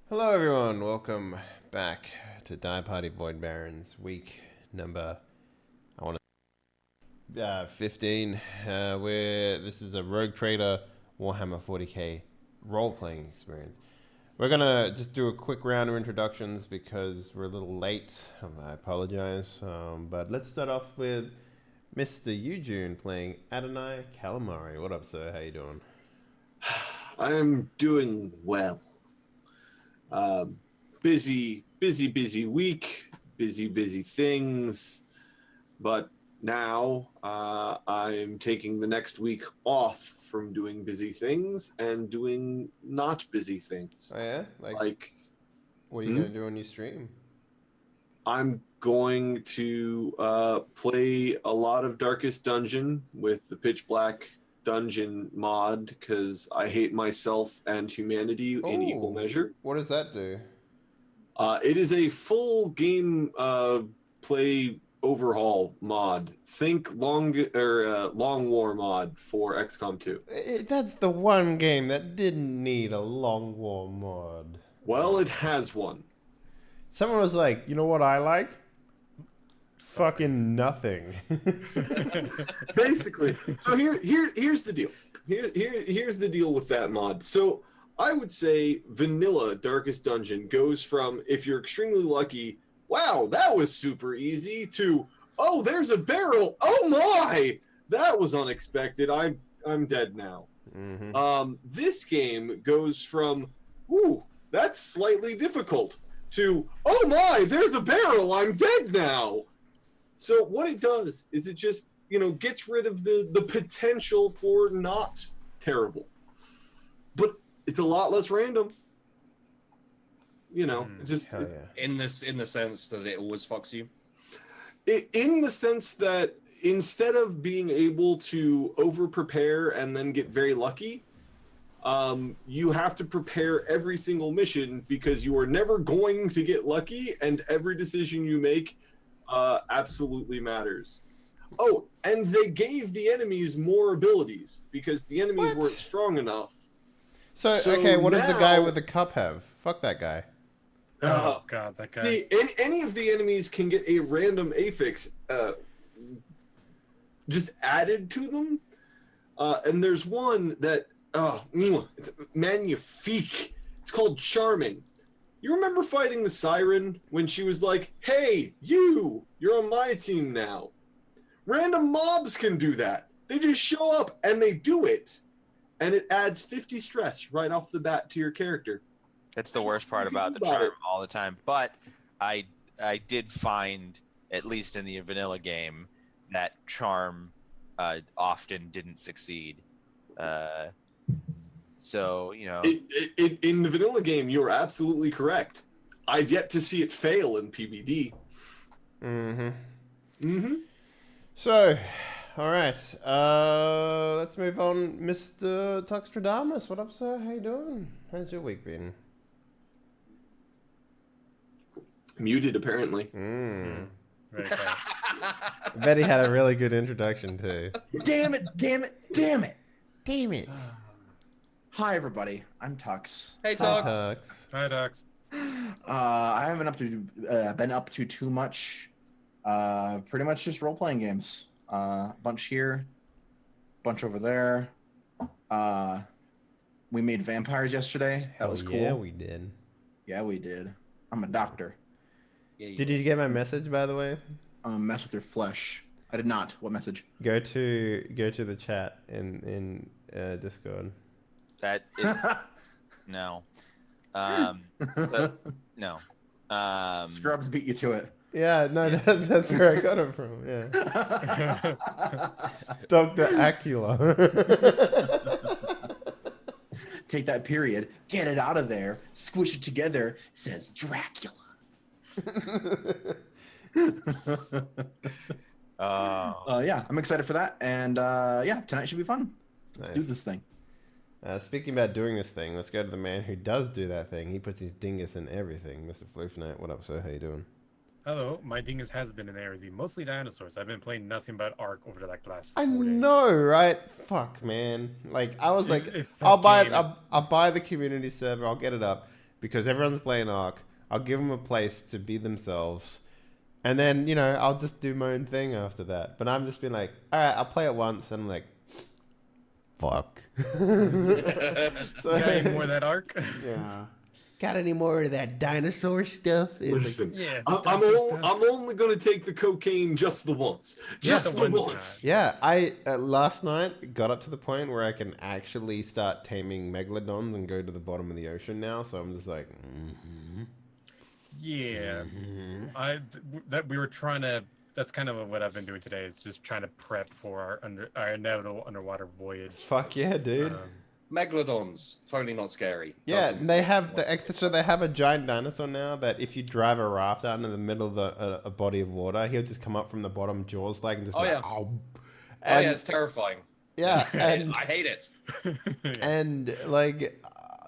Hello everyone, welcome back to Die Party Void Barons, week number, 15, where this is a Rogue Trader Warhammer 40k role-playing experience. We're gonna just do a quick round of introductions because we're a little late, I apologize, but let's start off with Mr. Eugene playing Adonai Calamari. What up, sir? How you doing? I'm doing well. Busy week, busy things. But now I'm taking the next week off from doing busy things and doing not busy things. Oh yeah? Like what are you gonna do on your stream? I'm going to play a lot of Darkest Dungeon with the Pitch Black Dungeon mod because I hate myself and humanity in equal measure. What does that do? It is a full game play overhaul mod. Think Long War mod for XCOM 2. That's the one game that didn't need a Long War mod. Well, it has one. Someone was like, you know what I like? Fucking nothing. Basically. So here's the deal. Here's the deal with that mod. So I would say vanilla Darkest Dungeon goes from, if you're extremely lucky, wow, that was super easy, to, oh, there's a barrel. Oh my, that was unexpected. I'm dead now. Mm-hmm. This game goes from, ooh, that's slightly difficult, to, oh my, there's a barrel. I'm dead now. So what it does is it just, gets rid of the potential for not terrible. But it's a lot less random. Just Hell yeah. In the sense that it always fucks you. In the sense that instead of being able to over prepare and then get very lucky, you have to prepare every single mission because you are never going to get lucky, and every decision you make absolutely matters. Oh, and they gave the enemies more abilities because the enemies weren't strong enough. So okay, what does the guy with the cup have? Fuck that guy. Oh god, that guy. Any of the enemies can get a random affix just added to them. And there's one that, it's magnifique. It's called Charming. You remember fighting the Siren when she was like, hey, you're on my team now? Random mobs can do that. They just show up and they do it. And it adds 50 stress right off the bat to your character. That's the worst part about the charm all the time. But I did find, at least in the vanilla game, that charm often didn't succeed. So, in the vanilla game, you're absolutely correct. I've yet to see it fail in PvD. So, all right. Let's move on. Mr. Tuxtradamus, what up, sir? How you doing? How's your week been? Muted, apparently. Right. I bet he had a really good introduction, too. Damn it. Hi, everybody. I'm Tux. Hey, Tux. Hi, Tux. I haven't been up to too much. Pretty much just role-playing games. Bunch here, bunch over there. We made vampires yesterday. That was cool. Yeah, we did. Yeah, we did. I'm a doctor. Yeah, Did you get my message, by the way? Mess with your flesh. I did not. What message? Go to the chat in Discord. that is no. No. Scrubs beat you to it. Yeah, no, that's where I got it from. Yeah, Dr. Acula. Take that period, get it out of there, squish it together. Says Dracula. Yeah, I'm excited for that, and yeah, tonight should be fun. Let's do this thing. Speaking about doing this thing, let's go to the man who does do that thing. He puts his dingus in everything. Mr. Floofnet, what up, sir? How you doing? Hello, my dingus has been in everything, mostly dinosaurs. I've been playing nothing but Ark over the last 4 I days. know, right? Fuck, man. Like, I was like, It's I'll that game. buy the community server, I'll get it up. because everyone's playing Ark. I'll give them a place to be themselves. And then, I'll just do my own thing after that. But I'm just being like, all right, I'll play it once. And I'm like, fuck. So, you got any more of that arc? Yeah. Got any more of that dinosaur stuff? Listen, Yeah, I'm only gonna take the cocaine just the once. Just the one once. time. Yeah, I last night got up to the point where I can actually start taming megalodons and go to the bottom of the ocean now. So I'm just like, Yeah, we were trying to. That's kind of what I've been doing today. Is just trying to prep for our inevitable underwater voyage. fuck yeah, dude. Megalodons, totally not scary. Yeah, Doesn't- they have so they have a giant dinosaur now that if you drive a raft out into the middle of a body of water, he'll just come up from the bottom, jaws like, and just Oh, be yeah. like, "Ow." Oh And, yeah, it's terrifying. yeah, and I hate it. and like,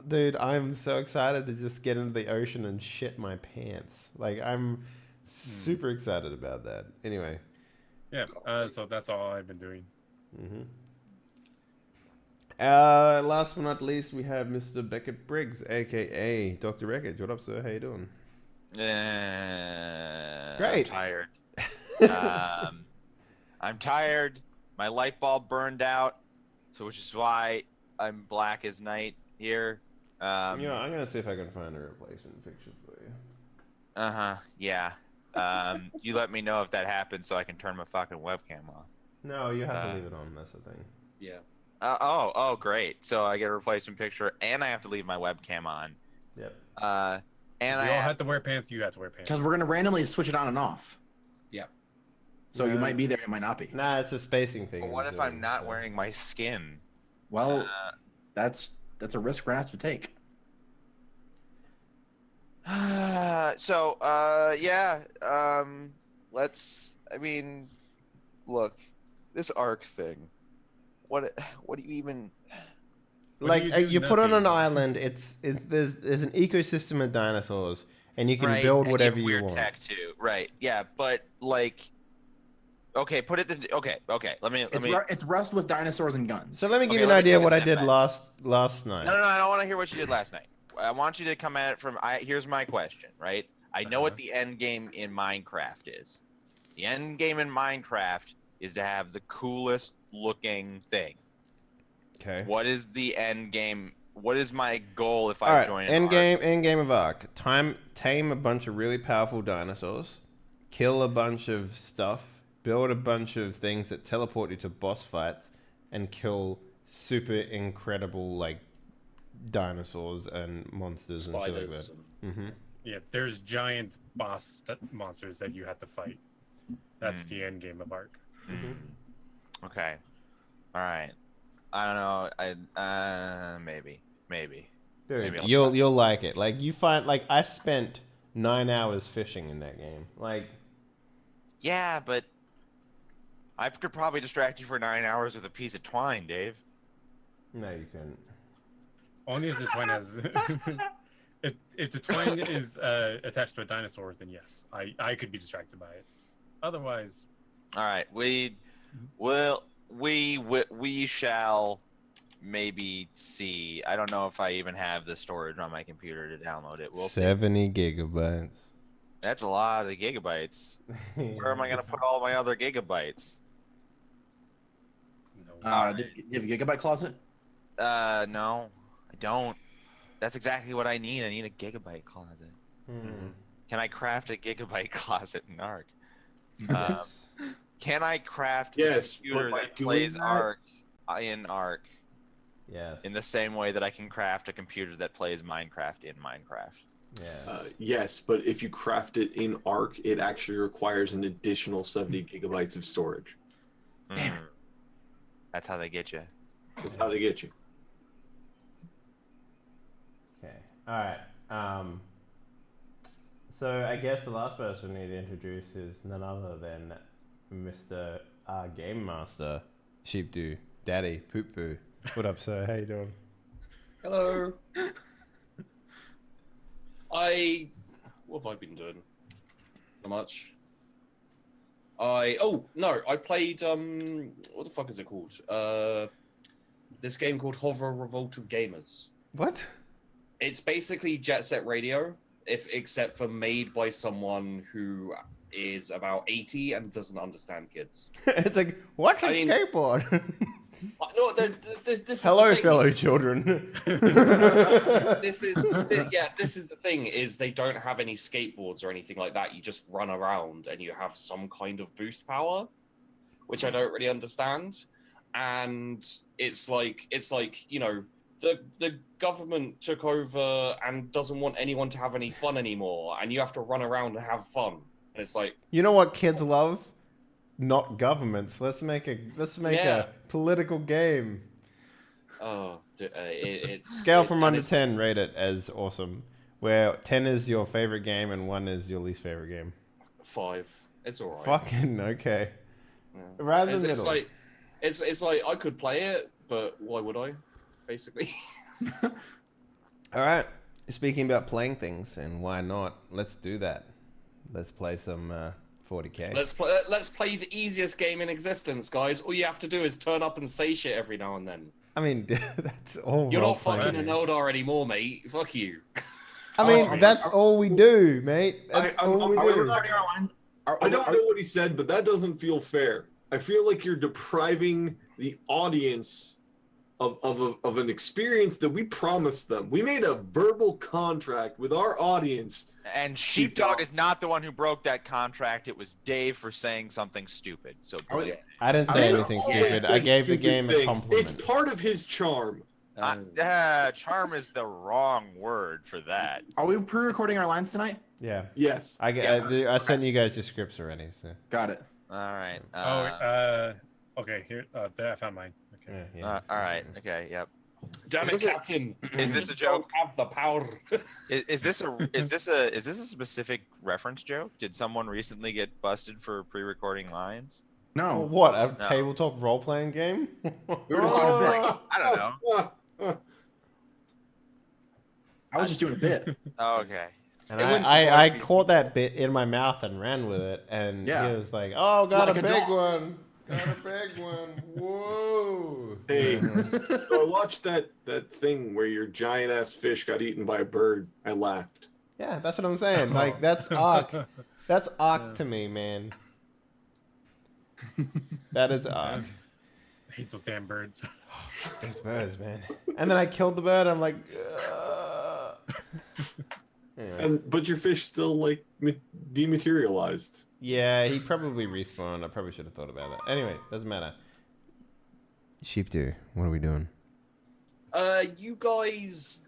dude, I'm so excited to just get into the ocean and shit my pants. Like, I'm super excited about that. Anyway. Yeah, so that's all I've been doing. Last but not least, we have Mr. Beckett Briggs, aka Dr. Wreckage. What up, sir? How you doing? Great. I'm tired. I'm tired. My light bulb burned out, so which is why I'm black as night here. I'm gonna see if I can find a replacement picture for you. Yeah. You let me know if that happens so I can turn my fucking webcam off. No, you have to leave it on. That's the thing. Yeah. Oh, great. So I get a replacement picture, and I have to leave my webcam on. Yep. And We all have to wear pants. You have to wear pants. Because we're gonna randomly switch it on and off. Yeah. So you might be there, you might not be. Nah, it's a spacing thing. But what if I'm not wearing my skin? Well, that's a risk we're gonna have to take. Look, this arc thing. What do you even? Like do you do? you put on Nothing. an island. There's an ecosystem of dinosaurs, and you can Right, build and whatever have you weird want. tech too. Right. Yeah, but like, okay, put it. Okay. Let me. It's Rust with dinosaurs and guns. So let me give Okay, you an let me idea take of a what I step did back. last night. No, I don't want to hear what you did last night. I want you to come at it from. Here's my question. Right. I know what the end game in Minecraft is. The end game in Minecraft is to have the coolest looking thing. Okay. What is the end game? What is my goal if All I right. join? End game of Ark. Tame a bunch of really powerful dinosaurs. Kill a bunch of stuff. Build a bunch of things that teleport you to boss fights, and kill super incredible like dinosaurs and monsters and shit like that. Spiders. And... Yeah, there's giant boss monsters that you have to fight. That's the end game of Ark. Okay. All right. I don't know. Maybe. Dude, Maybe I'll you'll like it. Like you find like I spent 9 hours fishing in that game. Like Yeah, but I could probably distract you for 9 hours with a piece of twine, Dave. no, you couldn't. Only if the twine has. if the twine is attached to a dinosaur, then yes, I could be distracted by it. Otherwise, All right. We shall maybe see. I don't know if I even have the storage on my computer to download it. We'll see. 70 gigabytes. That's a lot of gigabytes. Where am I going to put all my other gigabytes? no. Do you have a gigabyte closet? No, I don't. That's exactly what I need. I need a gigabyte closet. Can I craft a gigabyte closet in Ark? Can I craft Yes, a computer but by that doing plays that- Ark in Ark Yes. in the same way that I can craft a computer that plays Minecraft in Minecraft? Yeah. Yes, but if you craft it in Ark, it actually requires an additional 70 gigabytes of storage. Damn it. That's how they get you. That's how they get you. Okay. All right. So I guess the last person we need to introduce is none other than Mr. Game Master, Sheepdoo, Daddy, Poop Poo. What up, sir? How you doing? Hello. What have I been doing? Not much. I played what the fuck is it called? This game called Hover Revolt of Gamers. What? It's basically Jet Set Radio, except for made by someone who is about 80 and doesn't understand kids. It's like, watch a I mean- skateboard. No, this is Hello, the thing. fellow children. This is the thing, is they don't have any skateboards or anything like that. You just run around and you have some kind of boost power, which I don't really understand. And it's like you know, the government took over and doesn't want anyone to have any fun anymore, and you have to run around and have fun. And it's like, You know what kids love? Not governments. Let's make a Yeah. political game. it's Scale from and 1 to it's- 10, rate it as awesome. Where 10 is your favorite game and 1 is your least favorite game. 5. It's all right. Fucking okay. Yeah. Right in It's, the it's middle. like it's like I could play it, but why would I? Basically. All right. Speaking about playing things and why not, let's do that. Let's play some 40k. Let's play the easiest game in existence, guys. All you have to do is turn up and say shit every now and then. I mean, that's all. You're not role-playing. fucking an Eldar anymore, mate. Fuck you. I mean, that's all we do, mate. That's all we Are we do. recording our lines? I don't know what he said, but that doesn't feel fair. I feel like you're depriving the audience of an experience that we promised them. We made a verbal contract with our audience. And Sheepdog is not the one who broke that contract. It was Dave for saying something stupid. So blame it. I didn't say Dave anything always stupid. I says gave the stupid game a things. compliment. It's part of his charm. Charm is the wrong word for that. Are we pre-recording our lines tonight? Yeah. Yes. I sent you guys your scripts already. So. Got it. All right. Okay, here. There, I found mine. Okay. Yeah. All right. Okay. Yep. Damn Is it, this a- Captain. is this a You joke? don't have the power. Is this a specific reference joke? Did someone recently get busted for pre-recording lines? No. What, a No. tabletop role-playing game? We were just doing a bit. I don't know. I was just doing a bit. Oh, okay. And It wouldn't I surprise me. caught that bit in my mouth and ran with it, and Yeah. he was like, "Oh, got Like a a big dog. one, got a big one, whoa!" Hey, so I watched that thing where your giant ass fish got eaten by a bird. I laughed. Yeah, that's what I'm saying. Like that's arc. That's arc to me, man. That is arc. I hate those damn birds. Those birds, man. And then I killed the bird. I'm like, anyway. But your fish still like dematerialized. Yeah, he probably respawned. I probably should have thought about that. Anyway, doesn't matter. Sheep do. What are we doing? You guys,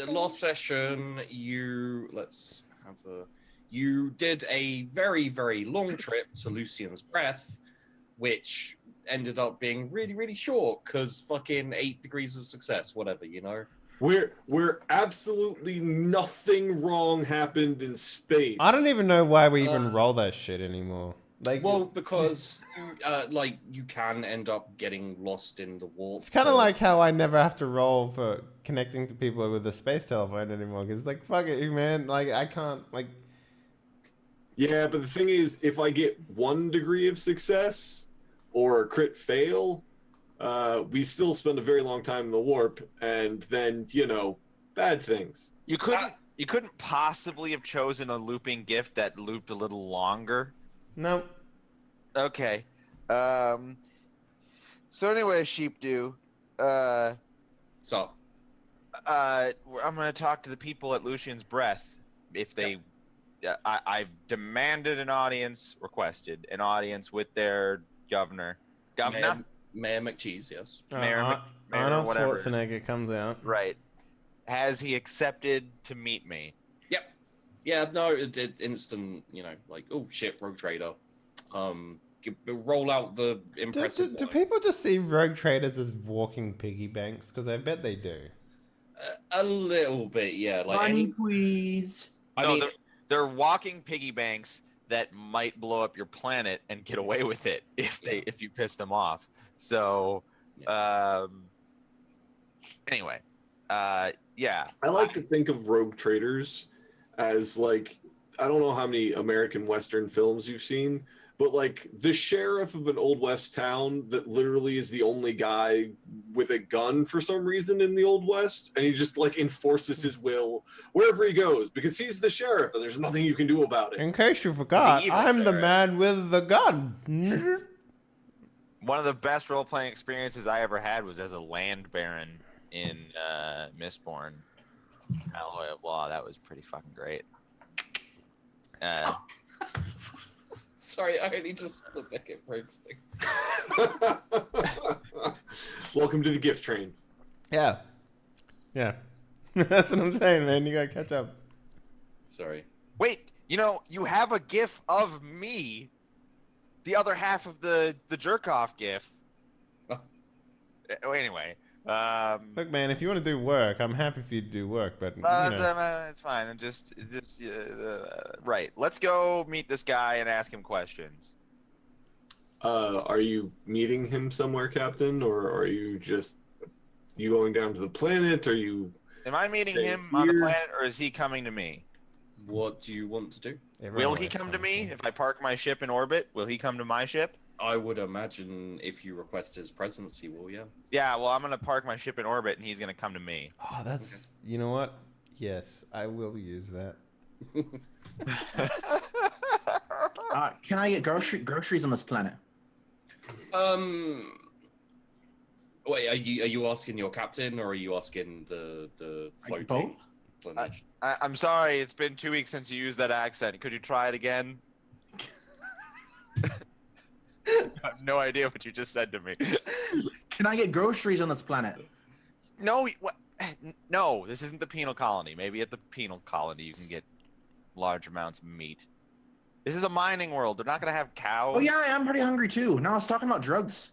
last session, you did a very, very long trip to Lucian's Breath, which ended up being really, really short because fucking 8 degrees of success, whatever, you know. Where absolutely nothing wrong happened in space. I don't even know why we even roll that shit anymore. Like, Well, because you can end up getting lost in the warp. it's kind of for- like how I never have to roll for connecting to people with a space telephone anymore. Cause it's like, fuck it, man. Like, I can't, like, Yeah, but the thing is, if I get 1 degree of success or a crit fail, we still spend a very long time in the warp, and then bad things. You couldn't possibly have chosen a looping gift that looped a little longer. no. Okay. So anyway, Sheepdew, So, I'm gonna talk to the people at Lucian's Breath. If they, I've demanded requested an audience with their governor. Mayor McCheese, yes. Mayor Arnold whatever. Schwarzenegger comes out. Right. Has he accepted to meet me? Yep. Yeah, no, it did instant, like, oh shit, Rogue Trader. Roll out the impressive. Do people just see rogue traders as walking piggy banks? Because I bet they do. A little bit, yeah. Like Money, please. They're walking piggy banks that might blow up your planet and get away with it if you piss them off. So, anyway, yeah. I like to think of rogue traders as like, I don't know how many American Western films you've seen, but like the sheriff of an Old West town that literally is the only guy with a gun for some reason in the Old West, and he just like enforces his will wherever he goes because he's the sheriff and there's nothing you can do about it. In case you forgot, evil I'm the sheriff. man with the gun. One of the best role-playing experiences I ever had was as a land baron in Mistborn. Alloy of Law. That was pretty fucking great. Sorry, I only just the Beckett Briggs thing. Welcome to the gift train. Yeah. That's what I'm saying, man. You gotta catch up. Sorry. Wait, you have a gif of me. The other half of the jerk-off gif. Anyway. Look, man, if you want to do work, I'm happy for you to do work, but It's fine. I'm just right. Let's go meet this guy and ask him questions. Are you meeting him somewhere, Captain, or are you going down to the planet? Are you? Am I meeting Stay him on the here. planet, or is he coming to me? What do you want to do? Will he come to me if I park my ship in orbit? Will he come to my ship? I would imagine if you request his presence, he will, yeah. Yeah, well, I'm gonna park my ship in orbit, and he's gonna come to me. Oh, that's you know what? Yes, I will use that. Can I get groceries on this planet? Wait, are you asking your captain or are you asking the floating? Both? Plane? I'm sorry, it's been 2 weeks since you used that accent. Could you try it again? I have no idea what you just said to me. Can I get groceries on this planet? No, no, this isn't the penal colony. Maybe at the penal colony you can get large amounts of meat. This is a mining world. They're not going to have cows. Oh yeah, I'm pretty hungry too. No, I was talking about drugs.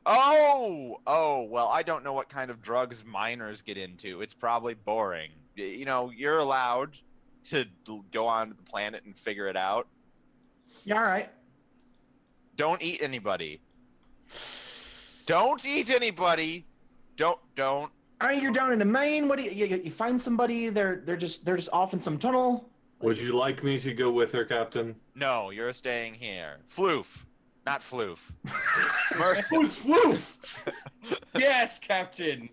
Oh, well, I don't know what kind of drugs miners get into. It's probably boring. You're allowed to go onto the planet and figure it out. Yeah, all right. Don't eat anybody. Don't eat anybody. Don't. All right, you're down in the main. What do you find somebody? They're just off in some tunnel. Would you like me to go with her, Captain? No, you're staying here. Floof. Not floof. Who's Floof? Yes, Captain.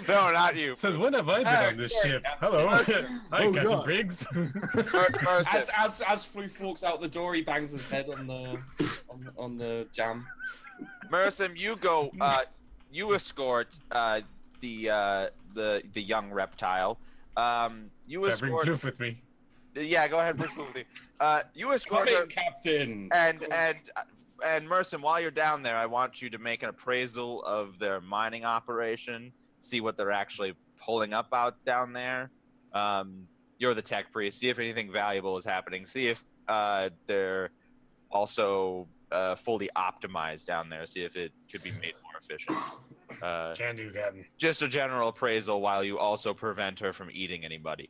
No, not you. Says, when have I been on this sorry, ship? Captain. Hello. Mercer. Hi, Oh, Captain God. Briggs. Mercer. As Floof walks out the door, he bangs his head on the jam. Mersim, you go. You escort the young reptile. You Bring escort. Floof with me. Yeah, go ahead, bring Floof with you. You escort Come her. in, Captain. And Mersim, while you're down there, I want you to make an appraisal of their mining operation. See what they're actually pulling up out down there. You're the tech priest. See if anything valuable is happening. See if they're also fully optimized down there. See if it could be made more efficient. Can do, Captain. Just a general appraisal while you also prevent her from eating anybody.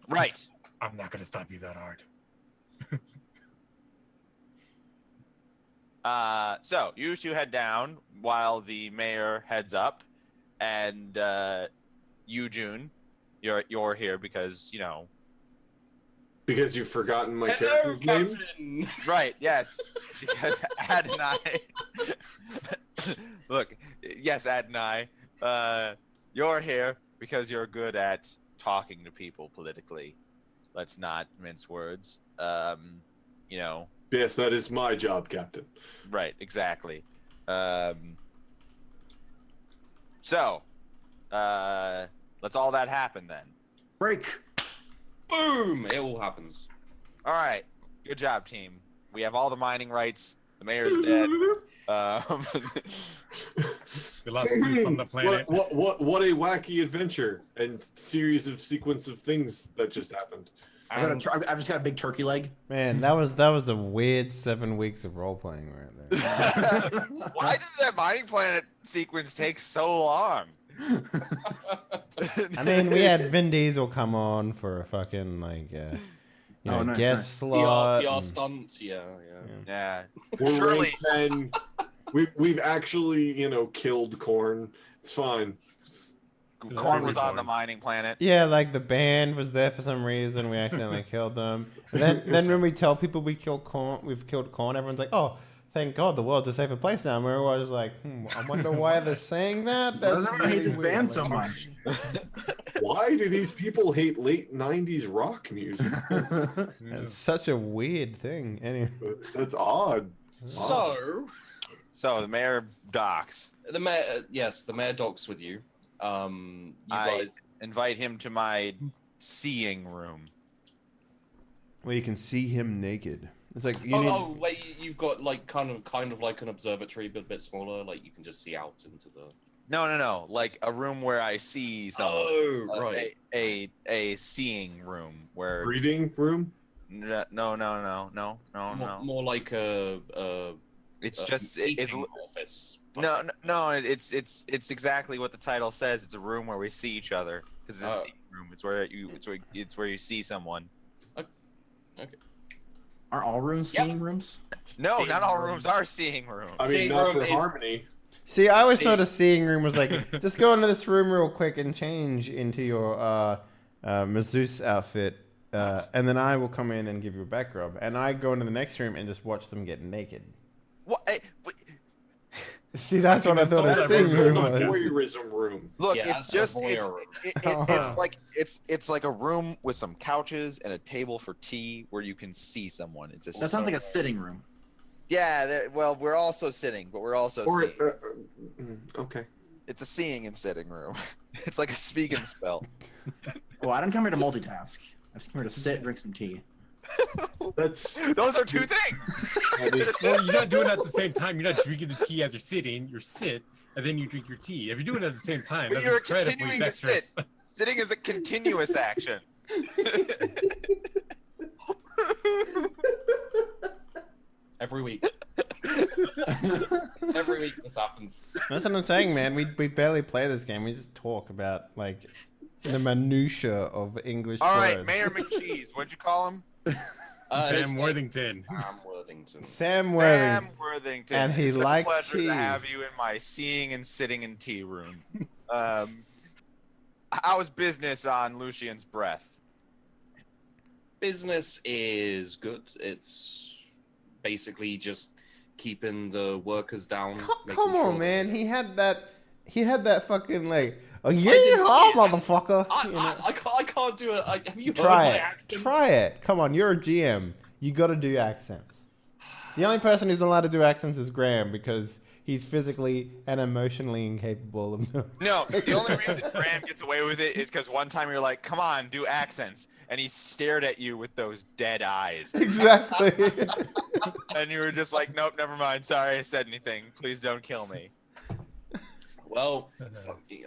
Right. I'm not going to stop you that hard. So you two head down while the mayor heads up, and you, June, you're here because Because you've forgotten my Hello, character's name? Captain. right, yes, because Ad and I look, yes, Ad and I, you're here because you're good at talking to people politically. Let's not mince words. Yes, that is my job, Captain. Right, exactly. So, let's all that happen then. Break. Boom! It all happens. All right, good job, team. We have all the mining rights. The mayor's dead. We lost Floof on the planet. What a wacky adventure and series of sequence of things that just happened. I've just got a big turkey leg. Man, that was a weird 7 weeks of role playing right there. Why did that mining planet sequence take so long? I mean, we had Vin Diesel come on for a fucking Nice, guest nice. slot. PR and- stunt, yeah. Yeah. We're Surely. ranked 10. We've actually killed Korn. It's fine. Corn was on the mining planet. Yeah, like the band was there for some reason. We accidentally killed them. And then when we tell people we've killed corn, everyone's like, "Oh, thank God, the world's a safer place now." And we're all just like, I wonder why they're saying that. Why That's does everyone hate this weird. band so much? Why do these people hate late '90s rock music? It's such a weird thing. Anyway, That's odd. So, So the mayor docks. the mayor, yes, the mayor docks with you. You I guys, invite him to my seeing room. well, you can see him naked. It's like you wait, you've got like kind of like an observatory, but a bit smaller. Like you can just see out into the. No. Like a room where I see someone. Oh, right. A seeing room where. Reading room? No. More like a. It's a just meeting office. No. It's exactly what the title says. It's a room where we see each other. Because the seeing room. It's where you see someone. Okay. Aren't all rooms seeing rooms? No, Seeing not all room. rooms are seeing rooms. I mean, Seeing not room for is- harmony. See, I always thought a seeing room was like, just go into this room real quick and change into your masseuse outfit, and then I will come in and give you a back rub. And I go into the next room and just watch them get naked. What? See, that's what I thought a That's seeing called room the was. voyeurism room. Look, Yeah, it's that's just a voyeur. it's like a room with some couches and a table for tea where you can see someone. It's a That sounds like a sitting room. yeah. Well, we're also sitting, but we're also Or, seeing. okay. It's a seeing and sitting room. It's like a speak and spell. Well, I didn't come here to multitask. I just came here to sit, drink some tea. That's Those are two things. Well, you're not doing it at the same time. You're not drinking the tea as you're sitting. You sit, and then you drink your tea. If you're doing it at the same time, But that's you're incredibly continuing to dexterous. sit. Sitting is a continuous action. Every week. Every week this happens. That's what I'm saying, man. We barely play this game. We just talk about like the minutia of English All right, words. Mayor McCheese. What'd you call him? It's Sam like Worthington. Sam Worthington. Sam Worthington. Sam Worthington. And he It's such likes a pleasure cheese. to have you in my seeing and sitting in tea room. How was business on Lucian's breath? Business is good. It's basically just keeping the workers down. making Come sure on, that- man. He had that fucking like, oh didn't yeehaw, see it. motherfucker. I, You know? I can't do it. Have you heard Try my it. accents? Try it. Come on, you're a GM. You got to do accents. The only person who's allowed to do accents is Graham because he's physically and emotionally incapable of doing. No, the only reason Graham gets away with it is because one time you're like, come on, do accents. And he stared at you with those dead eyes. Exactly. And you were just like, nope, never mind. Sorry I said anything. Please don't kill me. Well,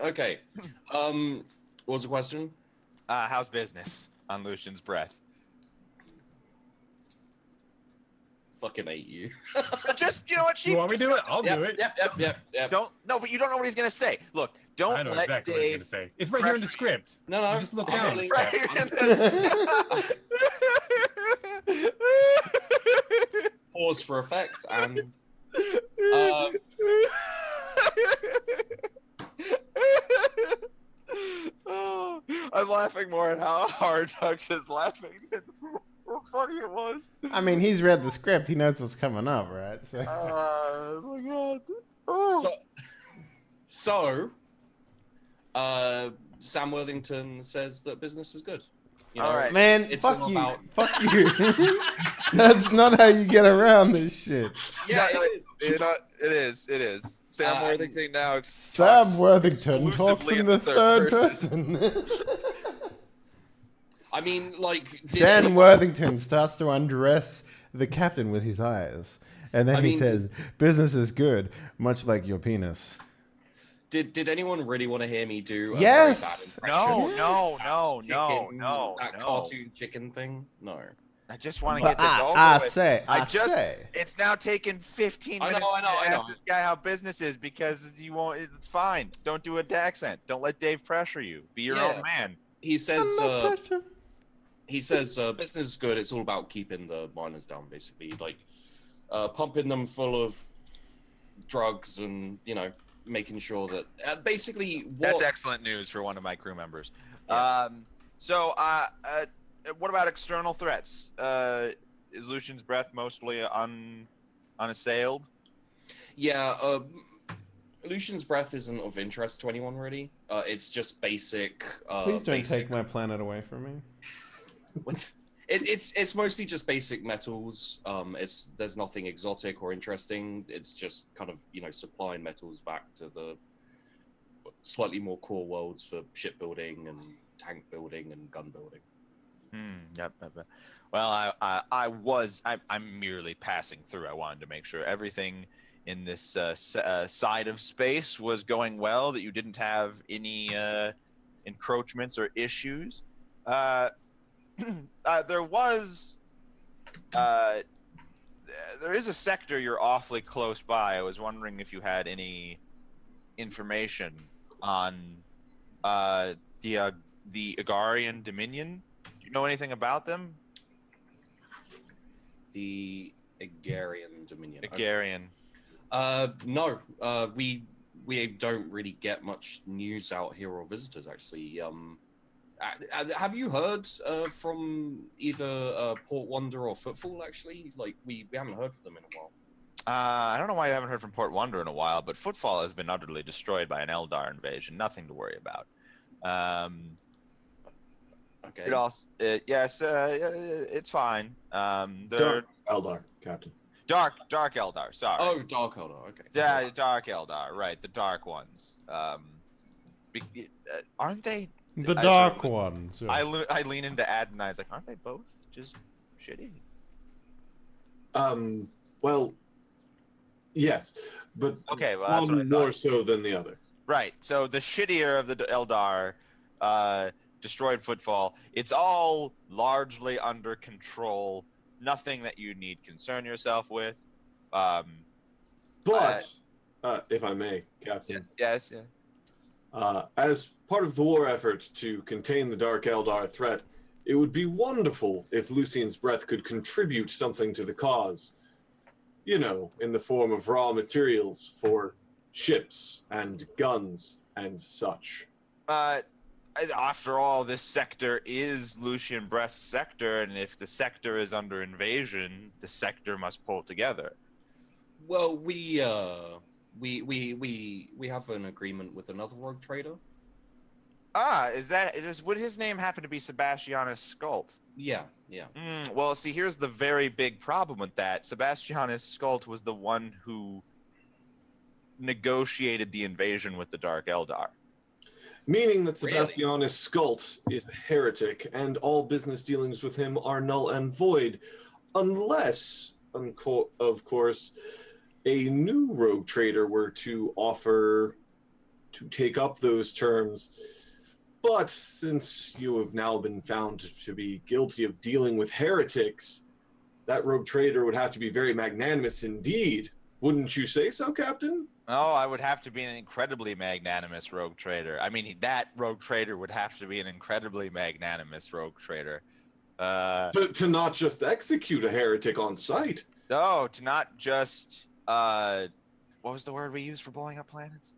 okay. What was the question? How's business on Lucian's breath? Fucking hate you. Just, you know what, Chief? You want me to do it? I'll do it. Yep. Don't, no, but you don't know what he's going to say. Look, don't I know let exactly what he's Dave... gonna say. It's right here in the script. No. You just look I'm down. really- Right here in this. Pause for effect and Oh, I'm laughing more at how hard Tux is laughing than how funny it was. I mean, he's read the script. He knows what's coming up, right? So. Oh my god. Oh. so Sam Worthington says that business is good. You know, All right. Man, It's fuck all you. about- Fuck you. That's not how you get around this shit. Yeah, No, it is. It is. Sam Worthington now Sam talks Worthington talks exclusively in the third person. person. I mean, like did Sam anyone- Worthington starts to undress the captain with his eyes. And then I he mean, says, business is good, much like your penis. Did anyone really want to hear me do a Yes! very bad impression? No, of no. That cartoon chicken thing? No. I just want to But get this over I with. say, It's now taken 15 I know, minutes I know, to I ask know. this guy how business is because you won't. It's fine. Don't do a accent. Don't let Dave pressure you. Be your Yeah. own man. He says No pressure. business is good. It's all about keeping the miners down, basically, like pumping them full of drugs and making sure that basically That's excellent news for one of my crew members. Yes. What about external threats? Is Lucian's breath mostly unassailed? Yeah, Lucian's breath isn't of interest to anyone really. It's just basic. Please don't basic, take my planet away from me. What? It's mostly just basic metals. There's nothing exotic or interesting. It's just kind of supplying metals back to the slightly more core worlds for shipbuilding and tank building and gun building. Yep. Well, I'm merely passing through. I wanted to make sure everything in this side of space was going well, that you didn't have any encroachments or issues. There is a sector you're awfully close by. I was wondering if you had any information on the Agarian Dominion. Do you know anything about them? The Agarian Dominion. Agarian. No. We don't really get much news out here or visitors actually. Have you heard from either Port Wonder or Footfall actually? Like we haven't heard from them in a while. I don't know why you haven't heard from Port Wonder in a while, but Footfall has been utterly destroyed by an Eldar invasion. Nothing to worry about. Okay. It also, yes, it's fine. Dark Eldar, Captain. Dark Eldar. Sorry. Oh, Dark Eldar. Okay. Yeah, Dark Eldar. Right, the dark ones. Aren't they? The dark ones. Yeah. I lean into Ad and I was like, aren't they both just shitty? Well, yes, but Okay, well, that's what I one thought. more so than the other. Right. So the shittier of the Eldar destroyed Footfall. It's all largely under control. Nothing that you need concern yourself with. But if I may, Captain, Yes. as part of the war effort to contain the Dark Eldar threat, it would be wonderful if Lucian's breath could contribute something to the cause. In the form of raw materials for ships and guns and such. After all, this sector is Lucian Breath's sector, and if the sector is under invasion, the sector must pull together. Well, we have an agreement with another rogue trader. Would his name happen to be Sebastianus Skult? Yeah. Well, see, here's the very big problem with that. Sebastianus Skult was the one who negotiated the invasion with the Dark Eldar. Meaning that Really? Sebastianus Skult is a heretic, and all business dealings with him are null and void, unless, of course, a new rogue trader were to offer to take up those terms. But since you have now been found to be guilty of dealing with heretics, that rogue trader would have to be very magnanimous indeed. Wouldn't you say so, Captain? Oh, I would have to be an incredibly magnanimous rogue trader. I mean, that rogue trader would have to be an incredibly magnanimous rogue trader. To not just execute a heretic on sight. No, to not just what was the word we used for blowing up planets?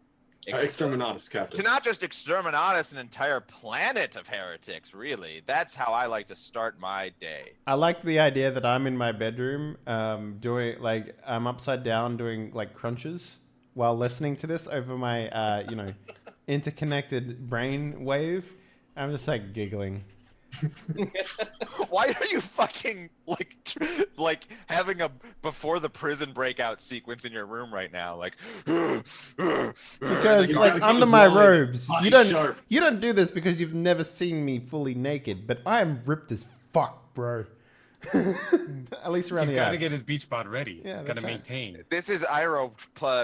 Exterminatus, Captain. To not just exterminatus an entire planet of heretics, really. That's how I like to start my day. I like the idea that I'm in my bedroom doing, like, I'm upside down doing, like, crunches while listening to this over my, interconnected brain wave. I'm just, like, giggling. Why are you fucking like having a before the prison breakout sequence in your room right now? Like Because, like, under my robes, you don't do this because you've never seen me fully naked, but I am ripped as fuck, bro. At least around He's the got to abs. get his beach bod ready. Yeah, He's got to that's right. maintain. this is Iroh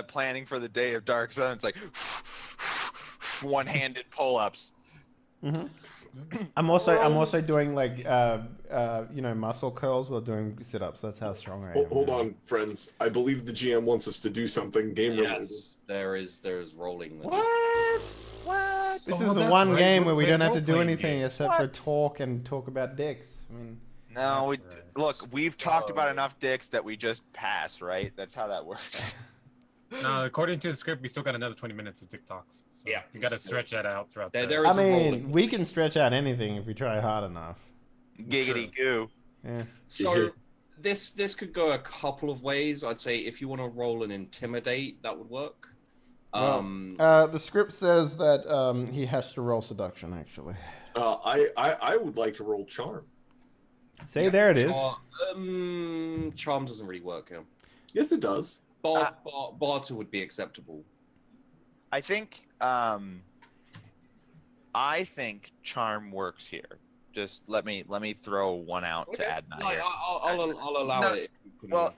planning for the day of Dark Sun. It's like one-handed pull-ups. Mm-hmm. I'm also doing, like, muscle curls while doing sit-ups. That's how strong I am. Hold on, friends. I believe the GM wants us to do something game-related. Yes, there's rolling. What? This Oh, is the that's one right, game we're where we playing don't have to do role-playing anything game. except for talk about dicks. I mean, No, That's right. look, we've talked about enough dicks that we just pass, right? That's how that works. No, according to the script, we still got another 20 minutes of TikToks. So Yeah. you got to stretch that out throughout. There I is a rolling mean, we can stretch out anything if we try hard enough. Giggity goo. Yeah. So this could go a couple of ways. I'd say if you want to roll an intimidate, that would work. The script says that he has to roll seduction, actually. I would like to roll charm. Say there it is. Charm doesn't really work here. Yes, it does. Barter would be acceptable. I think charm works here. Just let me throw one out to add nine. here. I'll allow it. Well,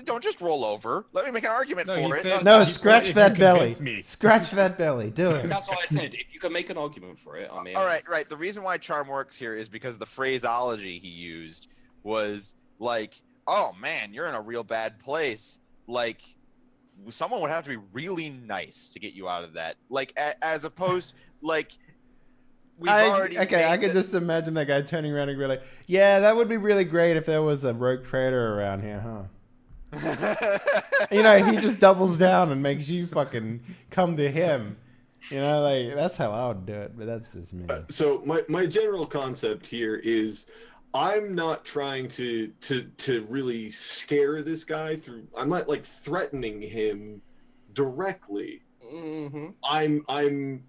don't just roll over. Let me make an argument for it. No, He scratch said, that if you belly. convince me. Scratch that belly. Do it. That's what I said. If you can make an argument for it, I mean. All right. The reason why charm works here is because the phraseology he used was like, "Oh man, you're in a real bad place." Like, someone would have to be really nice to get you out of that. Like, as opposed, like. I could just imagine that guy turning around and be like, "Yeah, that would be really great if there was a rogue trader around here, huh?" You know, he just doubles down and makes you fucking come to him. You know, like that's how I would do it, but that's just me. So my general concept here is, I'm not trying to really scare this guy through. I'm not like threatening him directly. Mm-hmm. I'm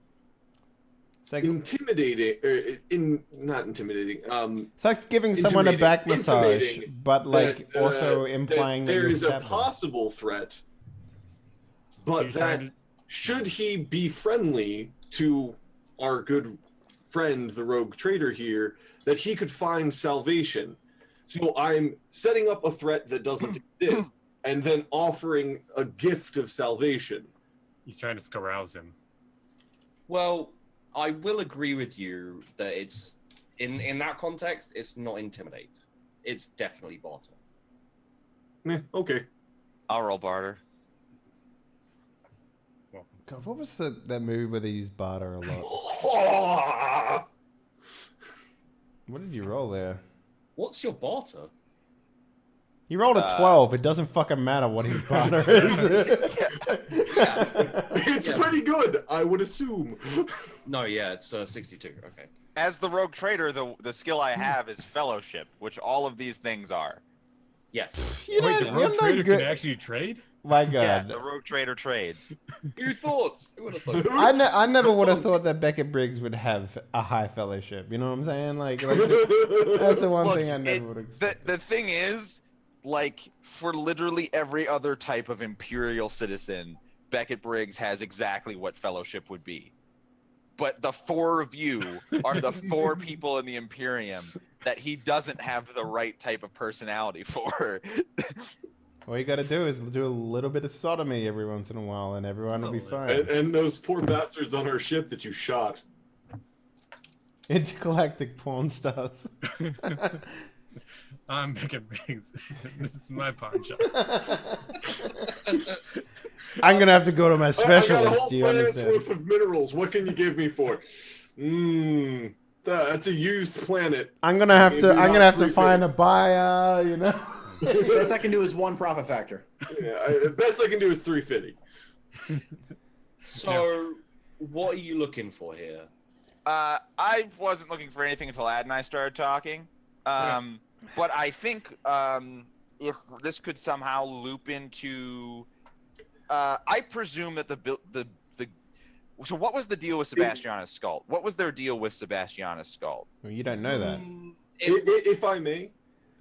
It's like, intimidating, not intimidating. it's like giving someone a back massage, intimating but like that, also implying that there you is a stabbed them. possible threat, but You're that trying to- should he be friendly to our good friend, the rogue trader here, that he could find salvation. So I'm setting up a threat that doesn't exist, and then offering a gift of salvation. He's trying to carouse him. Well, I will agree with you that it's in that context, it's not intimidate. It's definitely barter. Okay. I'll roll barter. God, what was that movie where they used barter a lot? What did you roll there? What's your barter? You rolled a 12. It doesn't fucking matter what his barter is. It's pretty good, I would assume. No, yeah, it's 62. Okay. As the rogue trader, the skill I have is fellowship, which all of these things are. Yes. You're Wait, not- the you're rogue not trader good- can actually trade? My Yeah, God. the rogue trader trades. Who thought? Who would have thought? I never would have thought that Beckett Briggs would have a high fellowship. You know what I'm saying? Like that's the one Look, thing I never would expect. The thing is, like, for literally every other type of Imperial citizen, Beckett Briggs has exactly what fellowship would be. But the four of you are the four people in the Imperium that he doesn't have the right type of personality for. All you got to do is do a little bit of sodomy every once in a while, and everyone will be fine. And those poor bastards on our ship that you shot. Intergalactic porn stars. I'm Beckett Briggs. This is my pawn shop. I'm gonna have to go to my I got a specialist. whole Do you planet's understand? worth of minerals. What can you give me for? That's a used planet. I'm gonna have Maybe to. I'm not gonna have to 350. find a buyer. You know. Best I can do is one profit factor. Yeah, the best I can do is 350. So, what are you looking for here? I wasn't looking for anything until Ad and I started talking. But I think if this could somehow loop into, I presume that the so what was the deal with Sebastiana's skull? What was their deal with Sebastiana's skull? Well, you don't know that. If I may,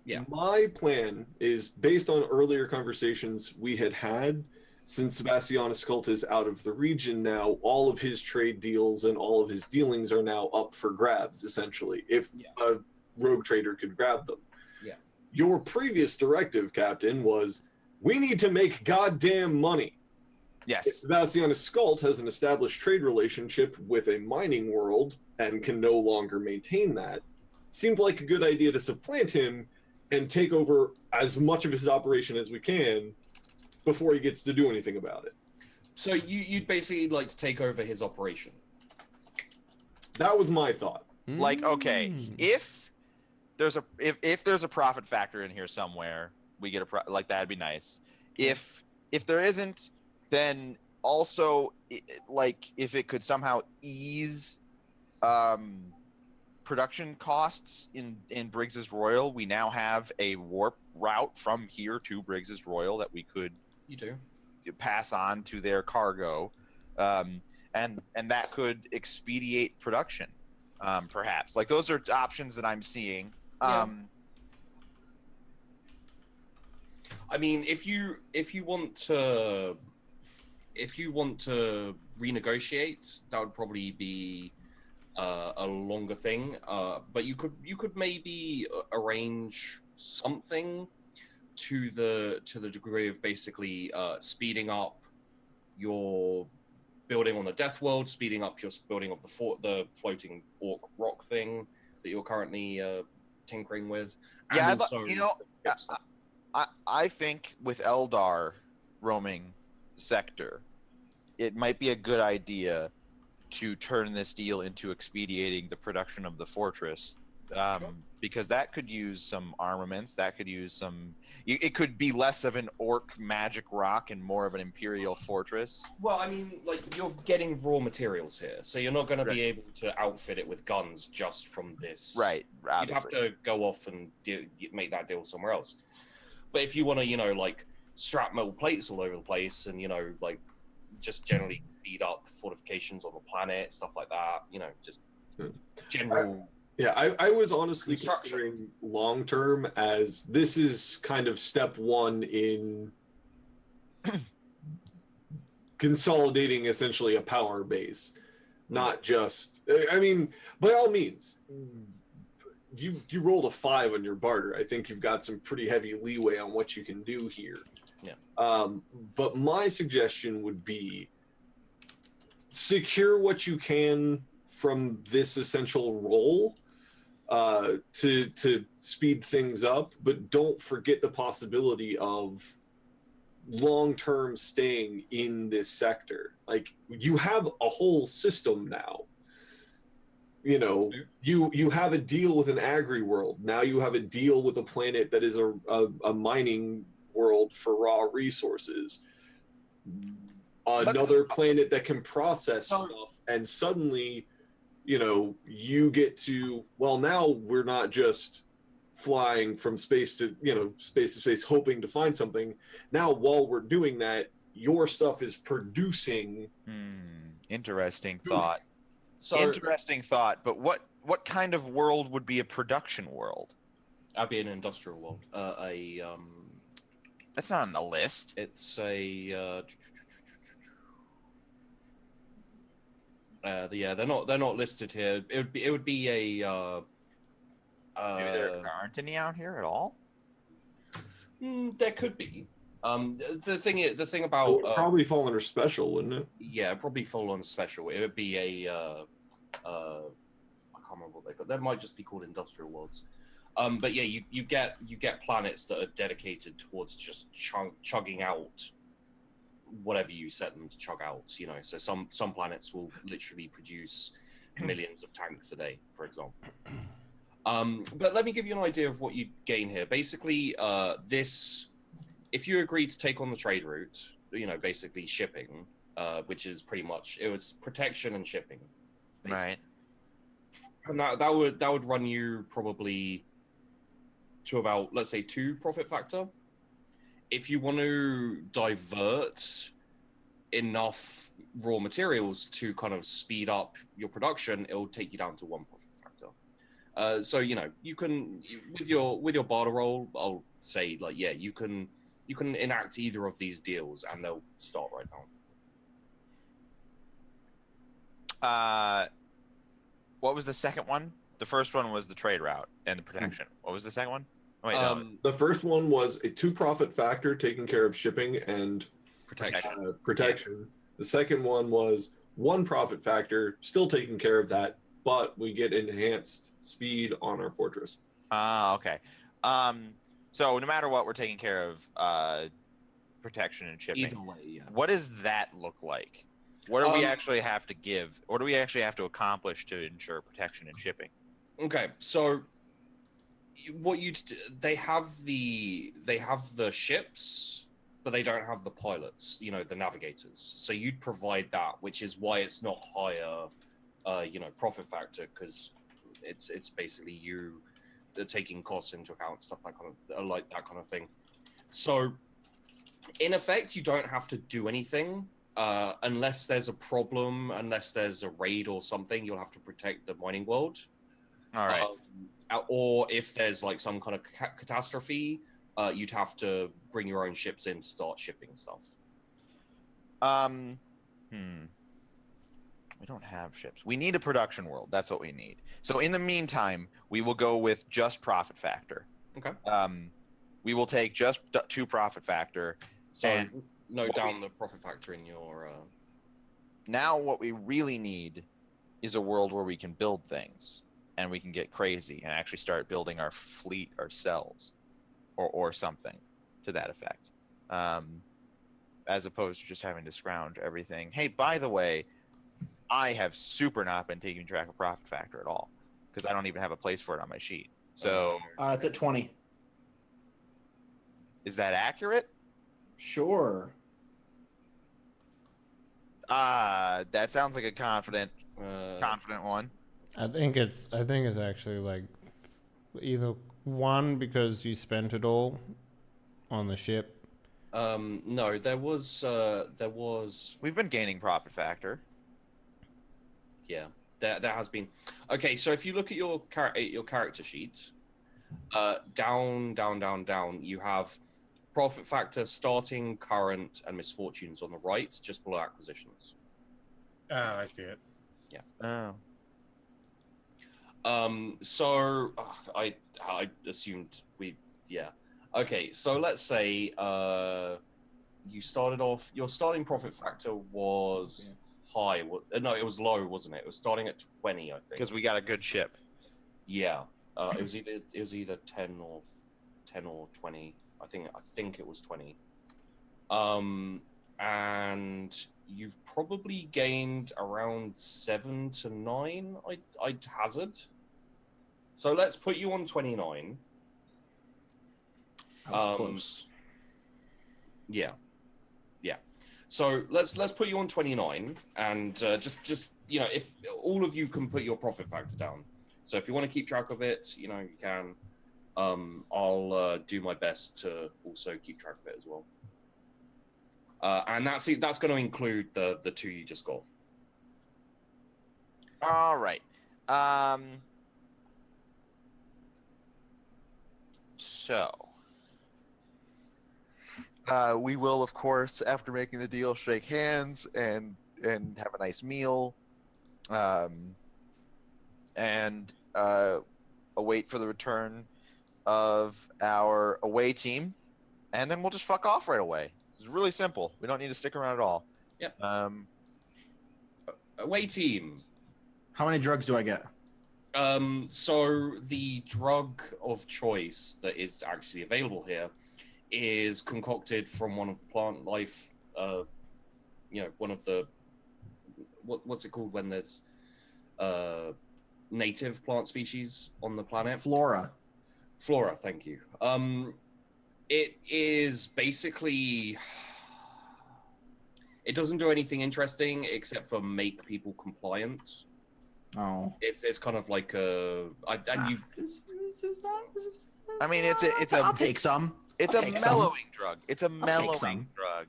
Yeah. my plan is based on earlier conversations we had. Since Sebastianus Cult is out of the region now, all of his trade deals and all of his dealings are now up for grabs, essentially, if a rogue trader could grab them. Yeah. Your previous directive, Captain, was we need to make goddamn money. If Yes. Sebastianus Skult has an established trade relationship with a mining world and can no longer maintain that, seemed like a good idea to supplant him and take over as much of his operation as we can before he gets to do anything about it. So you'd basically like to take over his operation. That was my thought. Like, okay, if there's a profit factor in here somewhere, we get like that'd be nice. If there isn't, then also, like, if it could somehow ease production costs in Briggs's Royal, we now have a warp route from here to Briggs's Royal that we could You do. pass on to their cargo, and that could expedite production, perhaps. Like, those are options that I'm seeing. Yeah. I mean, if you want to renegotiate, that would probably be a longer thing. But you could maybe arrange something to the degree of basically speeding up your building on the Death World, speeding up your building of the floating orc rock thing that you're currently tinkering with. And Yeah, also I think with Eldar roaming the sector, it might be a good idea to turn this deal into expediting the production of the fortress, because that could use some armaments, that could use some... It could be less of an orc magic rock and more of an Imperial fortress. Well, I mean, like, you're getting raw materials here, so you're not going to be able to outfit it with guns just from this. Right, You'd have to go off and make that deal somewhere else. But if you want to, like, strap metal plates all over the place and, like, just generally speed up fortifications on the planet, stuff like that, just general... I was honestly construction. considering long term as this is kind of step one in consolidating essentially a power base, not just. I mean, by all means, you rolled a 5 on your barter. I think you've got some pretty heavy leeway on what you can do here. Yeah. But my suggestion would be secure what you can from this essential role. To speed things up, but don't forget the possibility of long-term staying in this sector. Like, you have a whole system now. You have a deal with an agri world. Now you have a deal with a planet that is a mining world for raw resources. Another planet that can process stuff, and suddenly you get to, well, now we're not just flying from space to space hoping to find something. Now, while we're doing that, your stuff is producing. Interesting thought. So, But what kind of world would be a production world? that'd be an industrial world. That's not on the list. It's a... they're not listed here. It would be a. Maybe there aren't any out here at all. There could be. The thing It about would probably fall under special, wouldn't it? yeah, it'd probably fall on special. It would be a I can't remember what they call. They might just be called industrial worlds. But yeah, you get planets that are dedicated towards just chugging out whatever you set them to chug out. So some planets will literally produce millions of tanks a day, for example. But let me give you an idea of what you gain here. Basically, if you agree to take on the trade route, basically shipping, which is pretty much, it was protection and shipping, basically. Right. And that would run you probably to about, let's say, 2 profit factor. If you want to divert enough raw materials to kind of speed up your production, it will take you down to 1 profit factor. So you can, with your barter roll, I'll say, like, yeah, you can enact either of these deals and they'll start right now. What was the second one? The first one was the trade route and the protection. What was the second one? Oh, wait, no. The first one was a 2 profit factor taking care of shipping and protection. The second one was 1 profit factor, still taking care of that, but we get enhanced speed on our fortress. Okay. So no matter what, we're taking care of protection and shipping. Either way, yeah. What does that look like? What do we actually have to give? What do we actually have to accomplish to ensure protection and shipping? Okay, so they have the ships but they don't have the pilots, the navigators. So you'd provide that, which is why it's not higher, profit factor, because it's basically you taking costs into account, stuff that kind of thing. So in effect, you don't have to do anything unless there's a problem, unless there's a raid or something. You'll have to protect the mining world. All right. Or if there's like some kind of catastrophe, you'd have to bring your own ships in to start shipping stuff. We don't have ships. We need a production world. That's what we need. So in the meantime, we will go with just profit factor. Okay. We will take just 2 profit factor. So and note down the profit factor in your. Now what we really need is a world where we can build things and we can get crazy and actually start building our fleet ourselves, or something to that effect, as opposed to just having to scrounge everything. Hey, by the way, I have super not been taking track of profit factor at all because I don't even have a place for it on my sheet. So It's at 20. is that accurate? Sure. That sounds like a confident one. I think it's actually like either 1 because you spent it all on the ship. No, there was. We've been gaining profit factor. Yeah, there has been. Okay, so if you look at your character sheet, down, you have profit factor, starting, current, and misfortunes on the right, just below acquisitions. Oh, I see it. Oh. So I assumed Okay, so let's say you started off. Your starting profit factor was high. No, it was low, wasn't it? It was starting at 20, I think. Because we got a good ship. Yeah, it was either 10 or 20. I think it was 20. And you've probably gained around 7 to 9. I'd hazard. So let's put you on 29. That was close. Yeah. So let's put you on 29, and just if all of you can put your profit factor down. So if you want to keep track of it, you can. I'll do my best to also keep track of it as well. And that's going to include the 2 you just got. All right. So we will, of course, after making the deal, shake hands and have a nice meal, and await for the return of our away team, and then we'll just fuck off right away. It's really simple. We don't need to stick around at all. Yep. Away team. How many drugs do I get? So the drug of choice that is actually available here is concocted from one of the plant life, one of the, what's it called when there's native plant species on the planet? Flora, thank you. It is basically, it doesn't do anything interesting except for make people compliant. Oh. It's kind of like I mean, it's a I'll take some. It's I'll a take some. mellowing drug. It's a mellowing some. drug.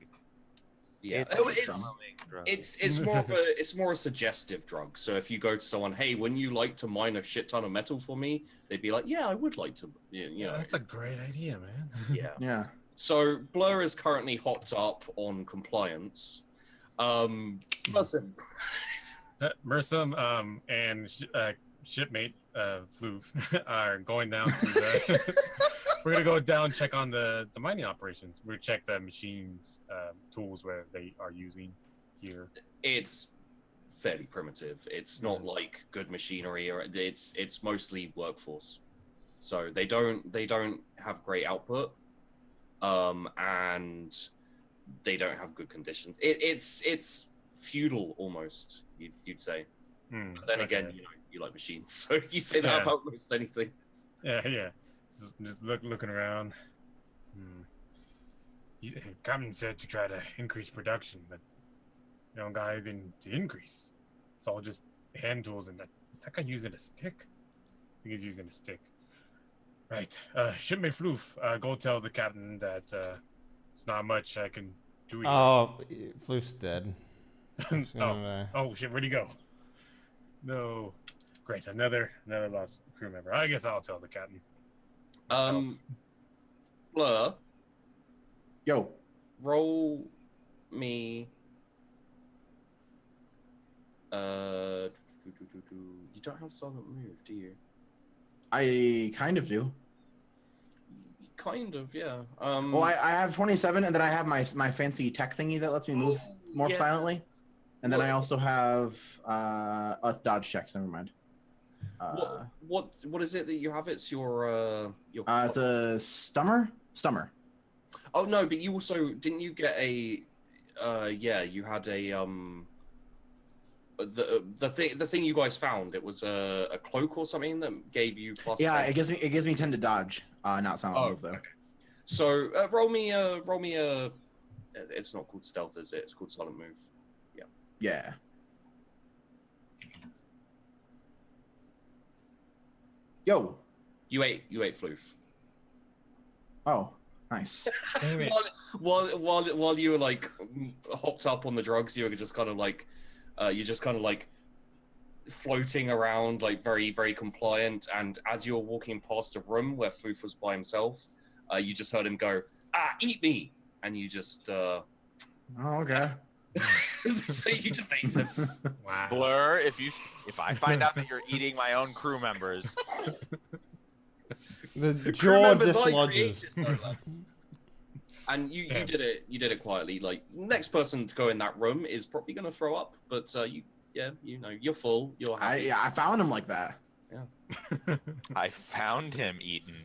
Yeah, It's a it's mellowing drug. it's more a suggestive drug. So if you go to someone, hey, wouldn't you like to mine a shit ton of metal for me? They'd be like, yeah, I would like to. That's a great idea, man. Yeah. Yeah. So Blur is currently hopped up on compliance. Listen. Mersum and shipmate Floof are going down to the. We're gonna go down, check on the mining operations. We'll check the machines, tools where they are using here. It's fairly primitive. It's not like good machinery, or it's mostly workforce. So they don't have great output, and they don't have good conditions. It's feudal almost. You'd say. But then again, you like machines, so you say that about most anything. Yeah. Just looking around. Captain said to try to increase production, but you don't got anything to increase. It's all just hand tools and that. Is that guy using a stick? I think he's using a stick. Right. Shipmate Floof, go tell the captain that there's not much I can do here. Oh, Floof's dead. Oh shit, where'd he go? No. Great, another lost crew member. I guess I'll tell the captain. Blur, Yo, roll me. You don't have silent move, do you? I kind of do. Kind of, yeah. Well, I have 27, and then I have my fancy tech thingy that lets me move more yeah. silently. And then I also have it's dodge checks. Never mind. What is it that you have? It's your It's a stummer. Oh no, but you also didn't you get a you had a the thing you guys found, it was a cloak or something that gave you plus Yeah, 10. it gives me 10 to dodge. Not silent move though. Okay. So roll me a it's not called stealth, is it? It's called silent move. Yeah. Yo. You ate floof. Oh, nice. Damn it. While you were like hopped up on the drugs, you were just kind of like floating around, like very, very compliant. And as you were walking past a room where Floof was by himself, you just heard him go, eat me. And you just Oh, okay. so you just ate him. Wow. Blur, if I find out that you're eating my own crew members, The Crew jaw members I dislodges. created, no less. And you did it quietly. Like, next person to go in that room is probably going to throw up, but you're full, you're happy. I found him like that. I found him eaten.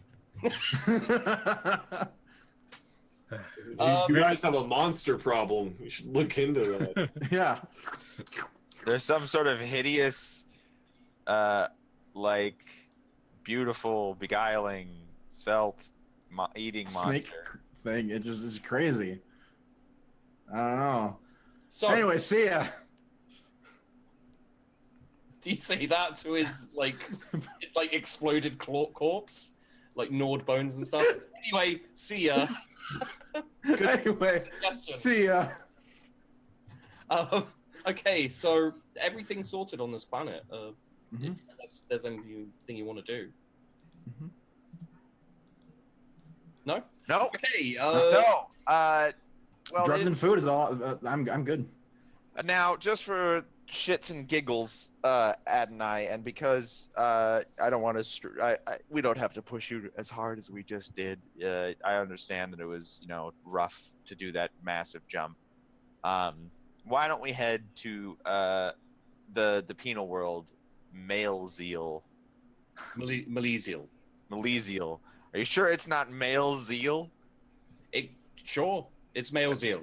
You guys have a monster problem. You should look into that. Yeah. There's some sort of hideous, like, beautiful, beguiling, svelte, eating Snake monster. thing. It's crazy. I don't know. So Anyway, see ya. do you say that to his like exploded corpse, like gnawed bones and stuff? Anyway, see ya. Anyway, Suggestion. see ya. Okay, so everything's sorted on this planet. Mhm. If there's anything you want to do. Mhm. No? No. Okay. No. Well, Drugs and food is all. I'm good. now, just for shits and giggles, Ad and I, and because I don't want to, we don't have to push you as hard as we just did. I understand that it was, rough to do that massive jump. Why don't we head to the penal world, male zeal? Milesial. Milesial. Are you sure it's not male zeal? Sure, it's male zeal.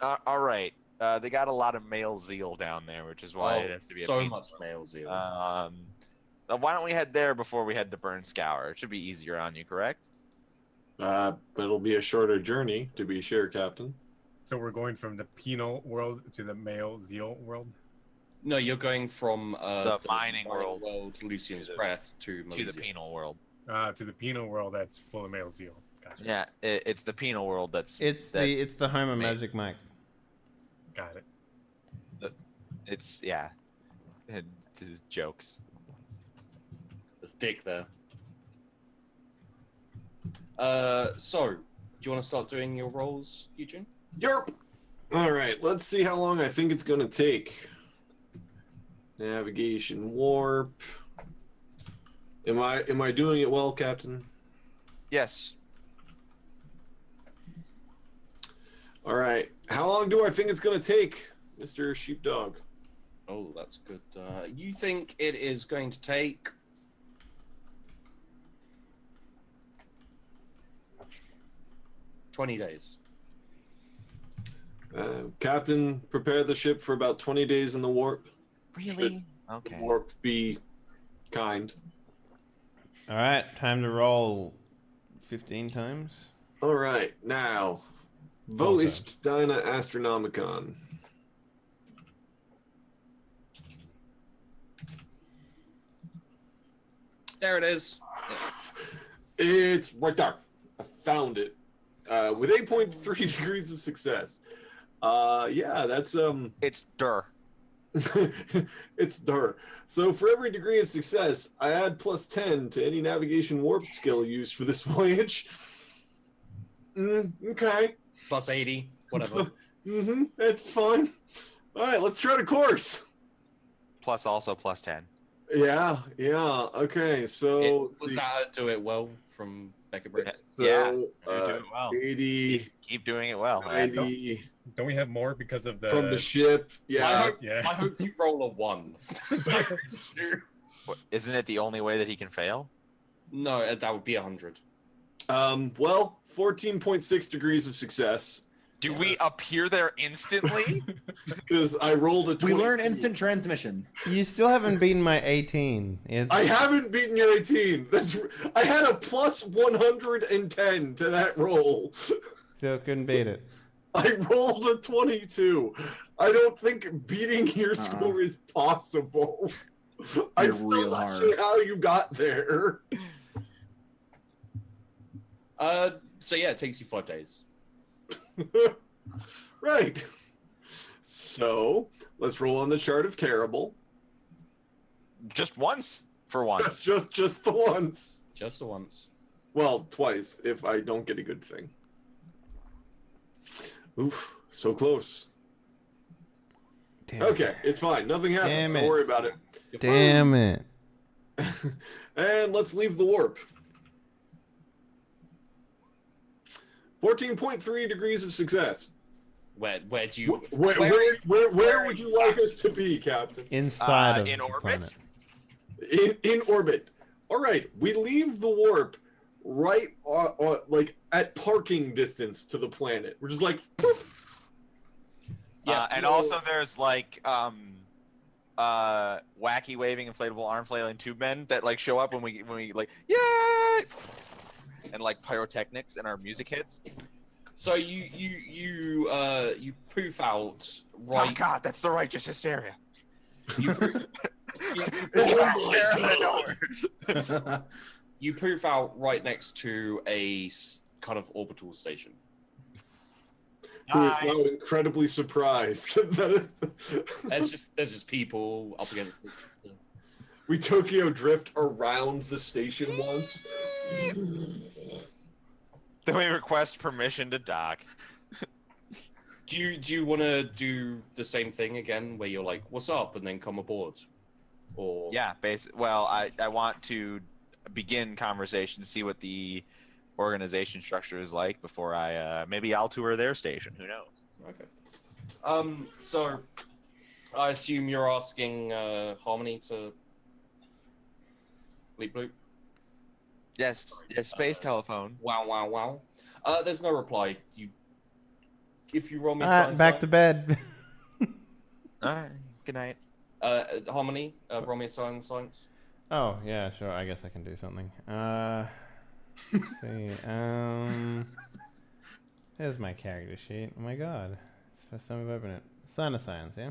All right. They got a lot of male zeal down there, which is why it has to be a so penal much male zeal. Why don't we head there before we head to Burn Scour? It should be easier on you, correct? But it'll be a shorter journey, to be sure, Captain. So we're going from the penal world to the male zeal world? No, you're going from The mining world Lucian's to the- breath, to To the Milesial. penal world. To the penal world that's full of male zeal. Gotcha. Yeah, it's the penal world that's It's the home of Magic Mike. Got it. it's jokes. There's dick there. So, do you want to start doing your rolls, Eugene? Yerp. All right, let's see how long I think it's going to take. Navigation warp. Am I doing it well, Captain? Yes. All right. How long do I think it's going to take, Mr. Sheepdog? Oh, that's good. You think it is going to take 20 days. Captain, prepare the ship for about 20 days in the warp. Really? The Okay. warp be kind. All right, time to roll 15 times. All right, now Voist Dyna Astronomicon. There it is. It's right there. I found it. With 8.3 degrees of success. Yeah, that's It's Dur. it's dirt. So for every degree of success, I add +10 to any navigation warp skill used for this voyage. Okay. Plus 80, whatever. That's fine. All right, let's try the course. Plus also plus 10. Yeah. Okay, so Was that Do It Well from Becca Briggs? Yeah, so, you're doing well. 80, Keep doing it well. man. 90 Don't we have more because of the from the ship. Yeah. I hope you roll a 1. What, isn't it the only way that he can fail? No, that would be 100. Well, 14.6 degrees of success. Do we appear there instantly? Because I rolled a 20. We learn instant transmission. You still haven't beaten my 18. It's I haven't beaten your 18. I had a plus 110 to that roll. still couldn't beat it. I rolled a 22. I don't think beating your score is possible. I'm still real not hard. sure how you got there. So yeah, it takes you 5 days. Right. So let's roll on the chart of terrible. Just once, for That's once. just the once. Just the once. Well, twice if I don't get a good thing. Oof, so close. Damn Okay, it's fine. Nothing happens. Damn Don't it. worry about it. it. Damn it. And let's leave the warp. 14.3 degrees of success. Where do you? Where would you like us to be, Captain? Inside of in the orbit? planet. In orbit. All right, we leave the warp right like at parking distance to the planet. We're just like, poof. And also there's like wacky waving inflatable arm flailing tube men that like show up when we like yay and like pyrotechnics and our music hits. So you poof out right. Oh god, that's the righteous hysteria. You, It's gonna scare the door. you poof out right next to a kind of orbital station. Who is now incredibly surprised. There's just people up against this. We Tokyo drift around the station once. Then we request permission to dock. Do you want to do the same thing again, where you're like, "What's up?" and then come aboard, or Yeah, well, I want to begin conversation to see what the organization structure is like before I maybe I'll tour their station. Who knows? Okay. So I assume you're asking Harmony to bleep bloop. Yes, space telephone. Wow. There's no reply. If you roll me Back to bed. All right. Good night. Harmony, roll me a science. Oh, yeah, sure. I guess I can do something. Let's see. There's my character sheet. Oh my god. It's the first time I've opened it. Sign of science, yeah?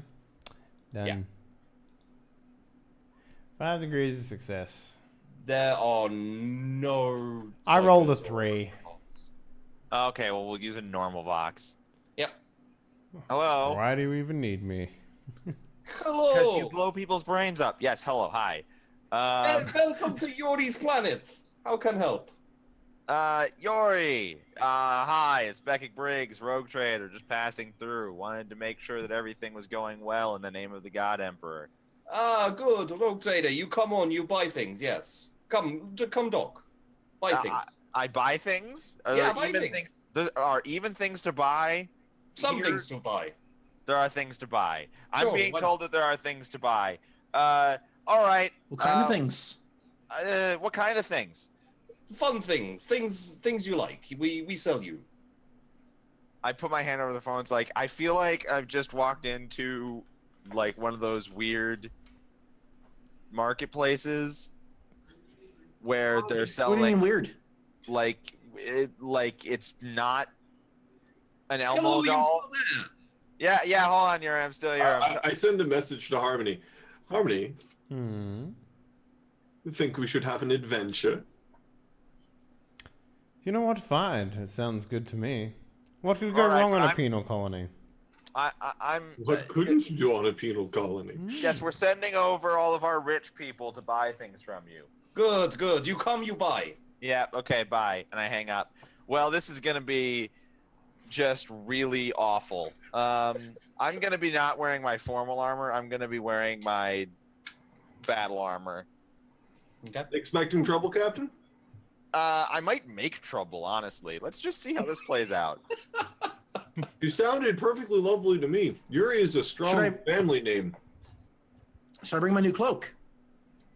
Done. Yeah. 5 degrees of success. There are no. I rolled a cycles or 3. Okay, well we'll use a normal vox. Yep. Hello. Why do you even need me? Hello. Because you blow people's brains up. Yes. Hello. Hi. Welcome to Yori's planet. How can help? Yori. Hi. It's Beckett Briggs, Rogue Trader, just passing through. Wanted to make sure that everything was going well in the name of the God Emperor. Ah, good, Rogue Trader. You come on, you buy things. Yes, come, dock. Buy things. I buy things. Are Yeah, there buy even things. There are even things to buy. Some Here- things to buy. There are things to buy. I'm Sure, being why told that there are things to buy. All right. What kind of things? What kind of things? Fun things you like. We sell you. I put my hand over the phone. It's like I feel like I've just walked into like one of those weird marketplaces where they're What selling do you mean weird? like it's not An Hello, Elmo you doll. still there? Yeah. Hold on, Yuri. I'm still here. I send a message to Harmony. Harmony, Hmm. you think we should have an adventure? You know what? Fine. It sounds good to me. What could go All right, wrong on a I'm- penal colony? I'm. What couldn't you do on a penal colony? Yes, we're sending over all of our rich people to buy things from you. Good, good. You come, you buy. Yeah. Okay. Bye. And I hang up. Well, this is gonna be just really awful. I'm gonna be not wearing my formal armor. I'm gonna be wearing my battle armor. Okay. Expecting trouble, Captain? I might make trouble, honestly. Let's just see how this plays out. You sounded perfectly lovely to me. Yuri is a strong Should I- family name. Should I bring my new cloak?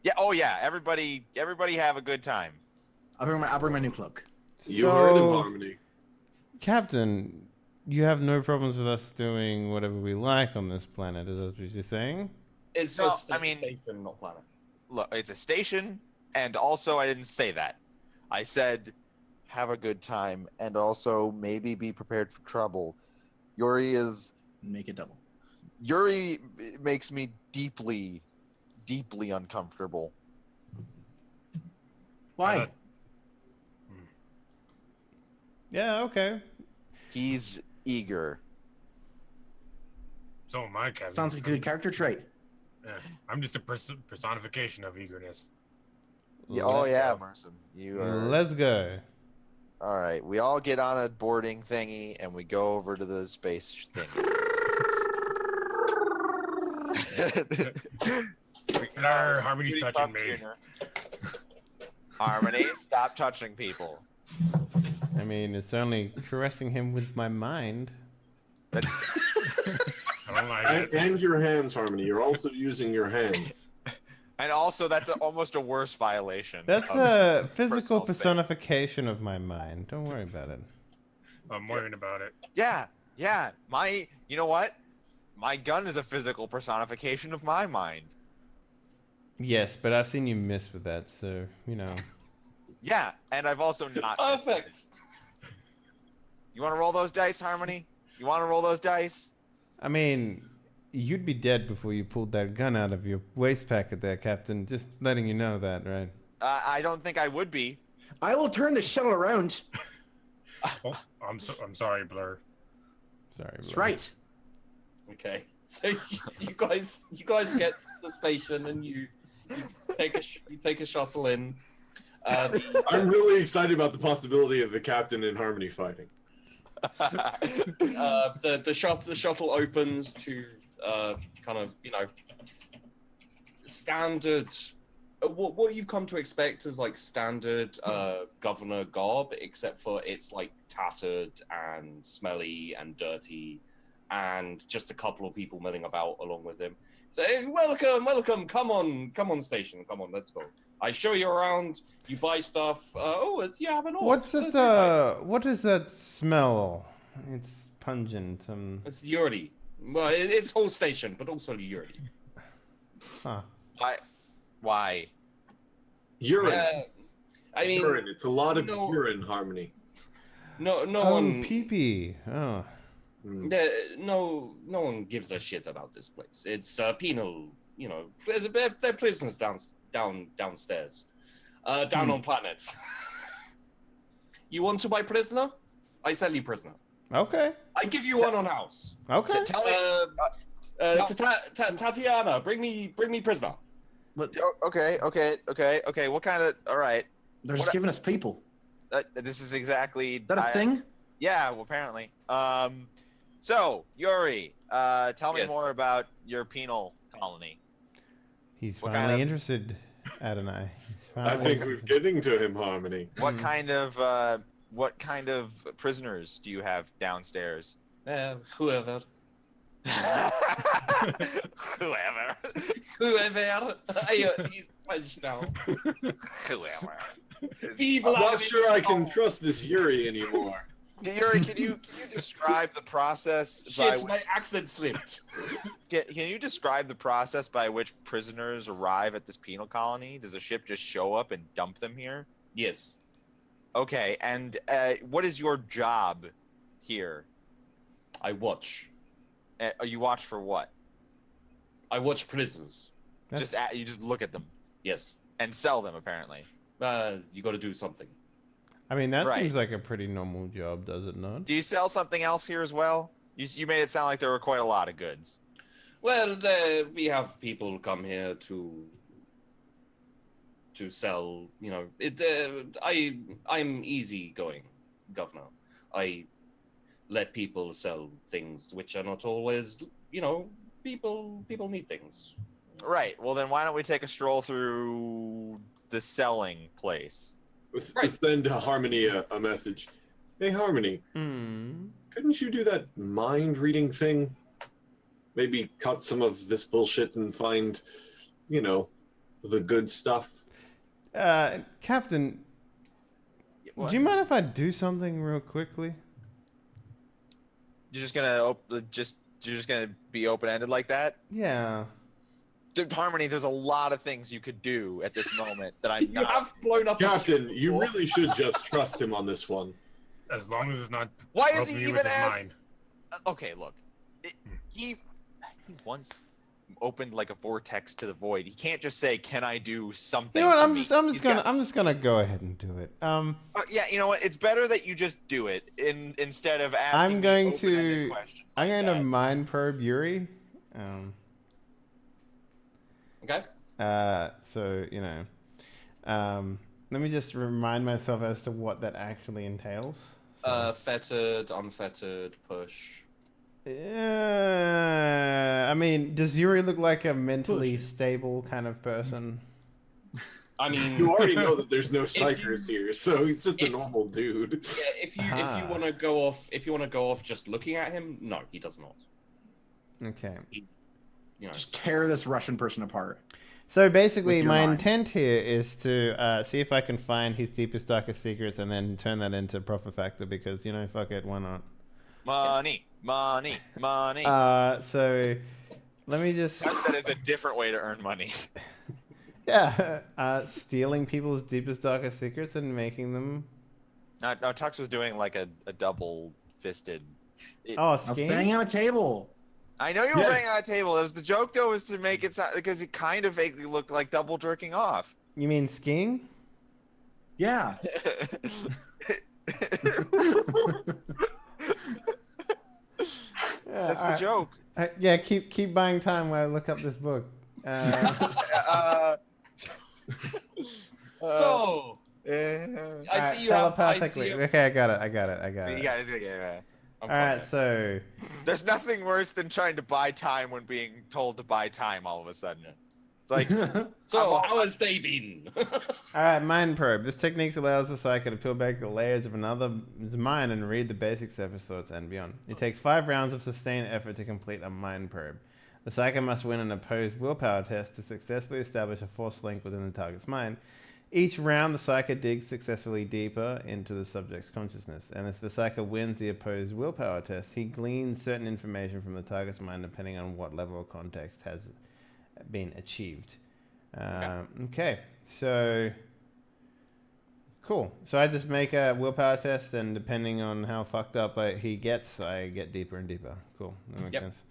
Yeah. Oh yeah. Everybody have a good time. I'll bring my new cloak. You heard him, So- Harmony. Captain, you have no problems with us doing whatever we like on this planet, is that what you're saying? It's No, a I mean- station, not planet. Look, it's a station, and also I didn't say that. I said have a good time, and also maybe be prepared for trouble. Yuri Make it double. makes me deeply, deeply uncomfortable. Why? Yeah, okay. He's eager. So am I, Kevin. Sounds like a good character trait. Yeah. I'm just a personification of eagerness. Yeah, oh yeah, Merson. You are. Let's go. All right, we all get on a boarding thingy and we go over to the space thingy. Harmony's touching me. Harmony, stop touching people. I mean, it's only caressing him with my mind. That's I don't like it. And your hands, Harmony. You're also using your hand. and also that's almost a worse violation. That's of a physical personal space. personification of my mind. Don't worry about it. I'm worrying about it. Yeah. You know what? My gun is a physical personification of my mind. Yes, but I've seen you miss with that, so, you know. Yeah, and I've also not. Perfect. You want to roll those dice, Harmony? You want to roll those dice? I mean, you'd be dead before you pulled that gun out of your waist packet there, Captain. Just letting you know that, right? I don't think I would be. I will turn the shuttle around. Oh, I'm sorry, Blur. Sorry. That's bro. right. Okay. So you guys get to the station and you take a shuttle in. I'm really excited about the possibility of the captain and Harmony fighting. The shuttle opens to kind of standard. What you've come to expect is like standard governor garb, except for it's like tattered and smelly and dirty, and just a couple of people milling about along with him. So hey, welcome, come on station, come on, let's go. I show you around, you buy stuff. You have an order. What's That's it, very nice. what is that smell? It's pungent. It's Yuri. Well, it's whole station, but also Yuri. Huh. Why? Urine. I mean, Urine. It's a lot of no- urine, Harmony. no Oh, one, pee-pee. Oh. no one gives a shit about this place. It's penal. They're prisoners downstairs, down on planets. You want to buy prisoner? I sell you prisoner. Okay. I give you one on house. Okay. Tell me. Tatiana, bring me prisoner. Okay. What kind of? All right. They're just giving us people. This is exactly. Is that a thing? Yeah. Well, apparently. So Yuri, tell me Yes. more about your penal colony. He's What finally kind of- interested, Adonai. He's I finally think we're interested. getting to him, Harmony. What kind of prisoners do you have downstairs? Whoever. Whoever. He's French now. Whoever. People I'm are not sure I can trust this Yuri anymore. Yuri, can you describe the process? By Shit, my accent slipped. Can you describe the process by which prisoners arrive at this penal colony? Does a ship just show up and dump them here? Yes. Okay, and what is your job here? I watch. You watch for what? I watch prisons. You just look at them Yes. and sell them, apparently. You got to do something. I mean, that Right. seems like a pretty normal job, does it not? Do you sell something else here as well? You made it sound like there were quite a lot of goods. Well, we have people come here to sell. You know, I'm easygoing, Governor. I let people sell things which are not always, you know, people need things. Right. Well, then why don't we take a stroll through the selling place? Let's send Harmony a message. Hey, Harmony, couldn't you do that mind reading thing? Maybe cut some of this bullshit and find, you know, the good stuff. Captain, do you mind if I do something real quickly? You're just gonna you're just gonna be open-ended like that? Yeah. Dude, Harmony, there's a lot of things you could do at this moment that I'm You not. have blown up. Captain, you really should just trust him on this one. As long as it's not. Why is groping he you even with his ask? mind. Okay, look. He once opened like a vortex to the void. He can't just say, "Can I do something?" You know what? to I'm me?" just gonna go ahead and do it. Yeah, you know what? It's better that you just do it instead of asking. I'm me going open-ended to. questions I'm like going to that. mind probe Yuri. Okay. So you know, let me just remind myself as to what that actually entails. So. Fettered, unfettered, push. I mean, does Yuri look like a mentally stable kind of person? I mean, You already know that there's no you- psychers here, so he's just a if- normal dude. yeah, if you Ah. want to go off just looking at him, no, he does not. Okay. You know, Just tear this Russian person apart. So basically, With your my mind. intent here is to see if I can find his deepest, darkest secrets and then turn that into profit factor because, you know, fuck it, why not? Money. So let me just... Perhaps that is a different way to earn money. Yeah, stealing people's deepest, darkest secrets and making them... No, Tux was doing like a double-fisted. Oh, I was scheme? banging on a table. I know you were Yeah. banging on a table. It was the joke though, was to make it sound because it kind of vaguely looked like double jerking off. You mean skiing? Yeah. Yeah, That's the alright. joke. Yeah, keep buying time while I look up this book. so I Alright, see you have. I see telepathically. you. Okay, I got it. You guys, yeah. I'm Alright, fine. so... There's nothing worse than trying to buy time when being told to buy time all of a sudden. It's like, So how has they been? Alright, mind probe. This technique allows the psycho to peel back the layers of another's mind and read the basic surface thoughts and beyond. It takes 5 rounds of sustained effort to complete a mind probe. The psycho must win an opposed willpower test to successfully establish a force link within the target's mind. Each round, the psycho digs successfully deeper into the subject's consciousness, and if the psycho wins the opposed willpower test, he gleans certain information from the target's mind depending on what level of context has been achieved. Okay, so cool. So I just make a willpower test, and depending on how fucked up he gets, I get deeper and deeper. Cool, that makes Yep. sense.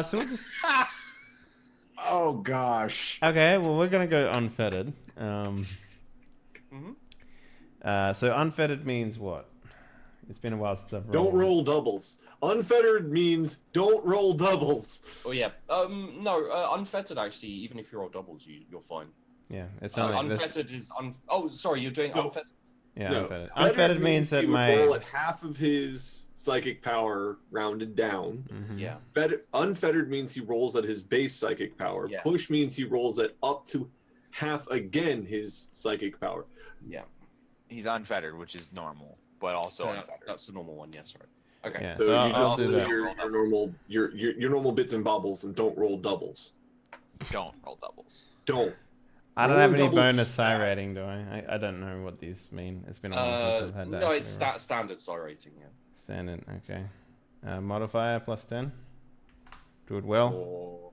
So we'll just Oh gosh. okay. Well, we're gonna go unfettered. So unfettered means what? It's been a while since I've rolled. Don't roll doubles. Unfettered means don't roll doubles. Oh yeah. No. Unfettered actually. Even if you roll doubles, you're fine. Yeah, it's not like this. Unfettered is Oh, sorry. You're doing No. unfettered. Yeah, No. unfettered. Unfettered means that he would my roll at half of his psychic power rounded down. Mhm. Yeah. Unfettered means he rolls at his base psychic power. Yeah. Push means he rolls at up to half again his psychic power. Yeah. he's unfettered, which is normal, but also unfettered. That's the normal one. Yes. Right. Okay. Yeah, So, so you I'll just do do that. your normal bits and bobbles and don't roll doubles. Don't roll doubles. Don't. I don't Rolling have any doubles bonus is psi bad. rating, do I? I don't know what these mean. It's been a while since I've had that. No, it's actually roll. standard psi rating. Yeah. Standard, okay. Modifier plus 10. Do it well. Or...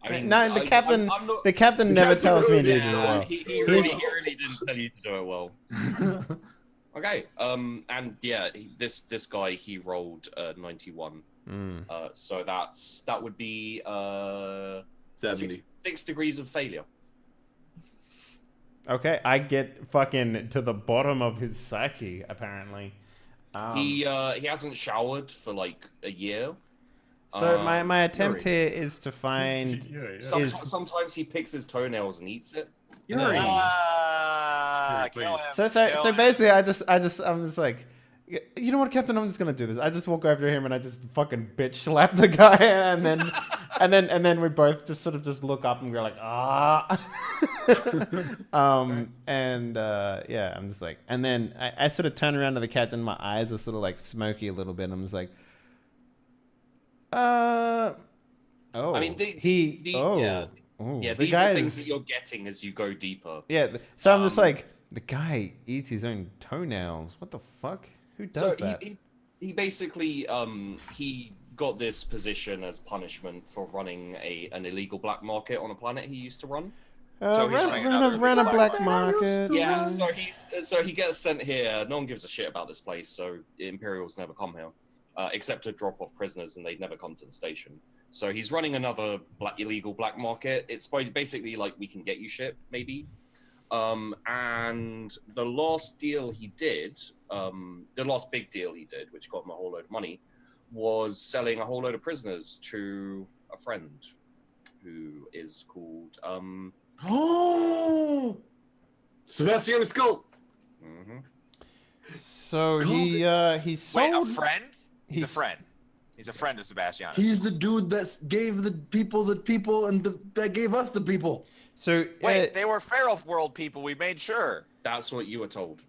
No, the captain- I'm not... The captain The never captain tells me wrote to it do it down. well. He really didn't tell you to do it well. Okay. And yeah, this guy he rolled 91. So that would be 70. 6 degrees of failure. Okay, I get fucking to the bottom of his psyche, apparently. He hasn't showered for like a year. So my attempt here is to find... Sometimes he picks his toenails and eats it. Kill him, So kill him. basically, I'm just like, you know what, Captain? I'm just gonna do this. I just walk over to him and I just fucking bitch slap the guy, and then we both just sort of just look up and we're like, ah. Yeah, I'm just like, and then I sort of turn around to the captain. My eyes are sort of like smoky a little bit. And I'm just like, oh. I mean, the these are things that you're getting as you go deeper. Yeah, so I'm just like, the guy eats his own toenails. What the fuck? Who does that? He basically he got this position as punishment for running an illegal black market on a planet he used to run. Ran a black market. Yeah, so he gets sent here. No one gives a shit about this place, so Imperials never come here, except to drop off prisoners, and they'd never come to the station. So he's running another illegal black market. It's basically like we can get you shit, maybe. And the last deal he did, the last big deal he did, which got him a whole load of money, was selling a whole load of prisoners to a friend who is called Sebastian Skull. Mm-hmm. So he sold. Wait, a friend? He's a friend. He's a friend of Sebastian. He's the dude that gave the people and that gave us the people. So wait, they were Feral World people. We made sure. That's what you were told.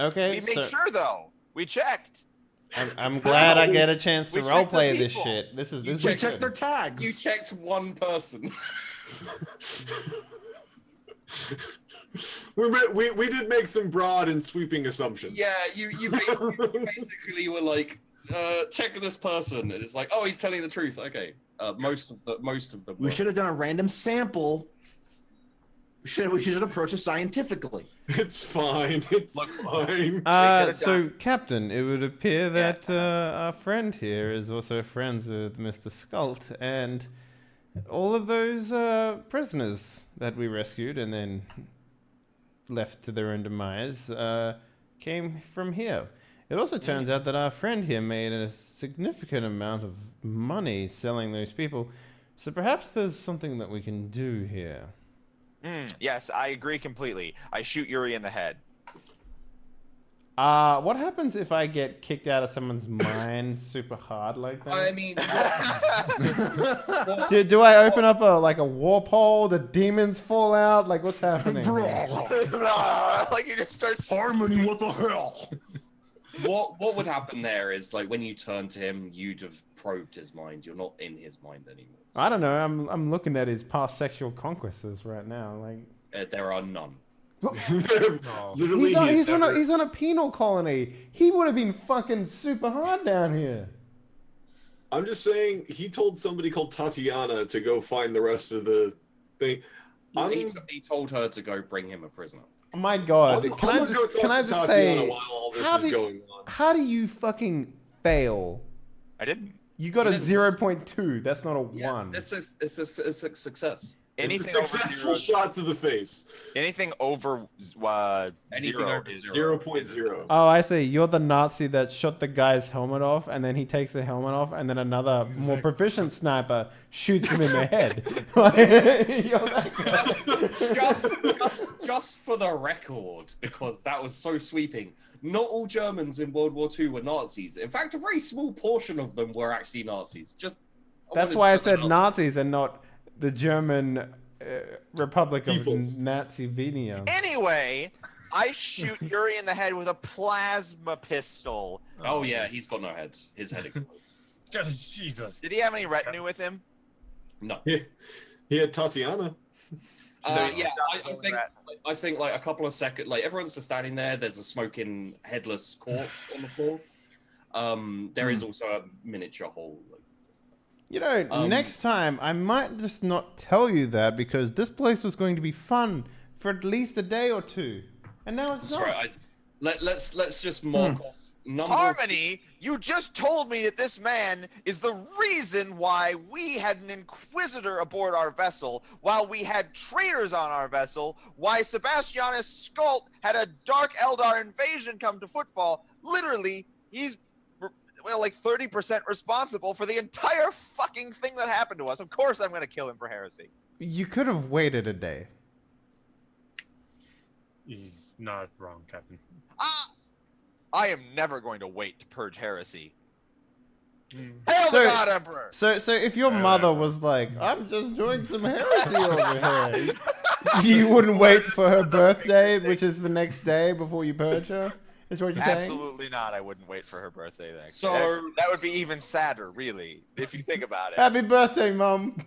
Okay. We made sure though. We checked. I'm glad I get a chance to roleplay this shit. This is We checked their tags. You checked one person. We did make some broad and sweeping assumptions. Yeah, you basically were like, check this person, and it's like, oh, he's telling the truth. Okay, most of them. We should have done a random sample. We should approach it scientifically. It's fine. It's fine. So, Captain, it would appear that our friend here is also friends with Mr. Scult, and all of those prisoners that we rescued and then left to their own demise came from here. It also turns out that our friend here made a significant amount of money selling those people, so perhaps there's something that we can do here. Yes, I agree completely. I shoot Yuri in the head. What happens if I get kicked out of someone's mind super hard like that? I mean, do I open up a warp hole? The demons fall out? Like, what's happening? Like you just start. Harmony, what the hell? what would happen there is like when you turn to him, you'd have probed his mind. You're not in his mind anymore. I don't know. I'm looking at his past sexual conquests right now. Like, there are none. Literally, he's on a penal colony. He would have been fucking super hard down here. I'm just saying, he told somebody called Tatiana to go find the rest of the thing. He told her to go bring him a prisoner. Oh my God! Can I just say, while all this is going on. How do you fucking fail? I didn't. You got a 0.2. That's not a 1. It's a success. Anything it's a successful shot to the face. Anything over zero is 0.0. Oh, I see. You're the Nazi that shot the guy's helmet off, and then he takes the helmet off, and then another more proficient sniper shoots him in the head. just for the record, because that was so sweeping. Not all Germans in World War II were Nazis. In fact, a very small portion of them were actually Nazis. That's why I said Nazis and not the German Republic of Nazi-Venia. Anyway, I shoot Yuri in the head with a plasma pistol. Oh yeah, he's got no head. His head explodes. Jesus. Did he have any retinue with him? No. He had Tatiana. Yeah, I think like a couple of seconds, like everyone's just standing there. There's a smoking headless corpse on the floor. There is also a miniature hole. You know, next time I might just not tell you that because this place was going to be fun for at least a day or two, and now it's not. Sorry, let's just mark off Harmony, you just told me that this man is the reason why we had an Inquisitor aboard our vessel, while we had traitors on our vessel, why Sebastianus Skult had a Dark Eldar invasion come to Footfall. Literally, he's like 30% responsible for the entire fucking thing that happened to us. Of course I'm going to kill him for heresy. You could have waited a day. He's not wrong, Captain. I am never going to wait to purge heresy. Mm. Hail So- the God Emperor! So if your mother was like, I'm just doing some heresy over here, you wouldn't wait for her birthday, which is the next day before you purge her? Is what you're saying? Absolutely not. I wouldn't wait for her birthday. Then. So- that would be even sadder, really, if you think about it. Happy birthday, Mom.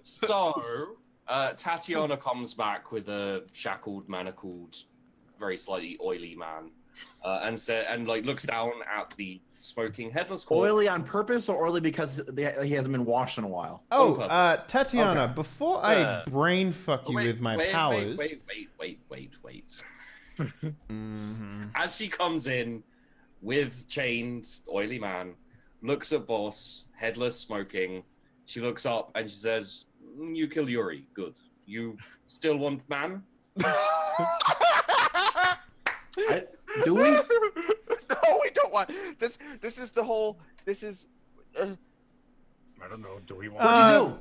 So, Tatiana comes back with a shackled, manacled, very slightly oily man, and looks down at the smoking headless corpse. Oily on purpose or oily because he hasn't been washed in a while? Oh, purpose. Tatiana, Okay. before I brain fuck you Wait, with my wait, powers. Wait. Mhm. As she comes in with chained, oily man, looks at boss, headless, smoking. She looks up and she says, "You kill Yuri. Good. You still want man?" Do we? No, we don't want this. This is the whole. This is. I don't know. Do we want? What'd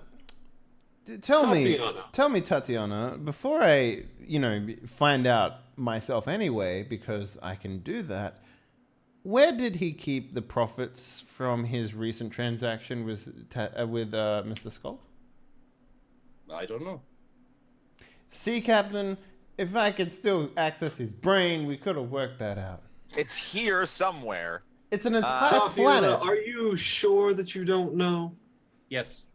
you do? Tell me, Tatiana. Tatiana, before I, find out myself anyway, because I can do that. Where did he keep the profits from his recent transaction with Mr. Skull? I don't know. See, Captain, if I could still access his brain, we could have worked that out. It's here somewhere. It's an entire Tatiana, planet. are you sure that you don't know? Yes.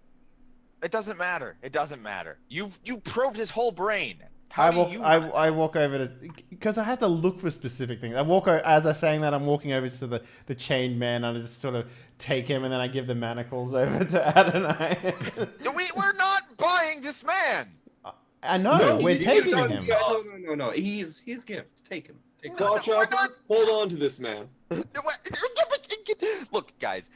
It doesn't matter. It doesn't matter. You probed his whole brain. How I do walk, you? I walk over to, because I have to look for specific things. As I'm saying that, I'm walking over to the chained man, and I just sort of take him, and then I give the manacles over to Adonai. We're not buying this man. I know, No, we're you taking don't him. get- No. He's his gift. Take him. Take him. No, Watch we're out! not- Hold on to this man. Look, guys.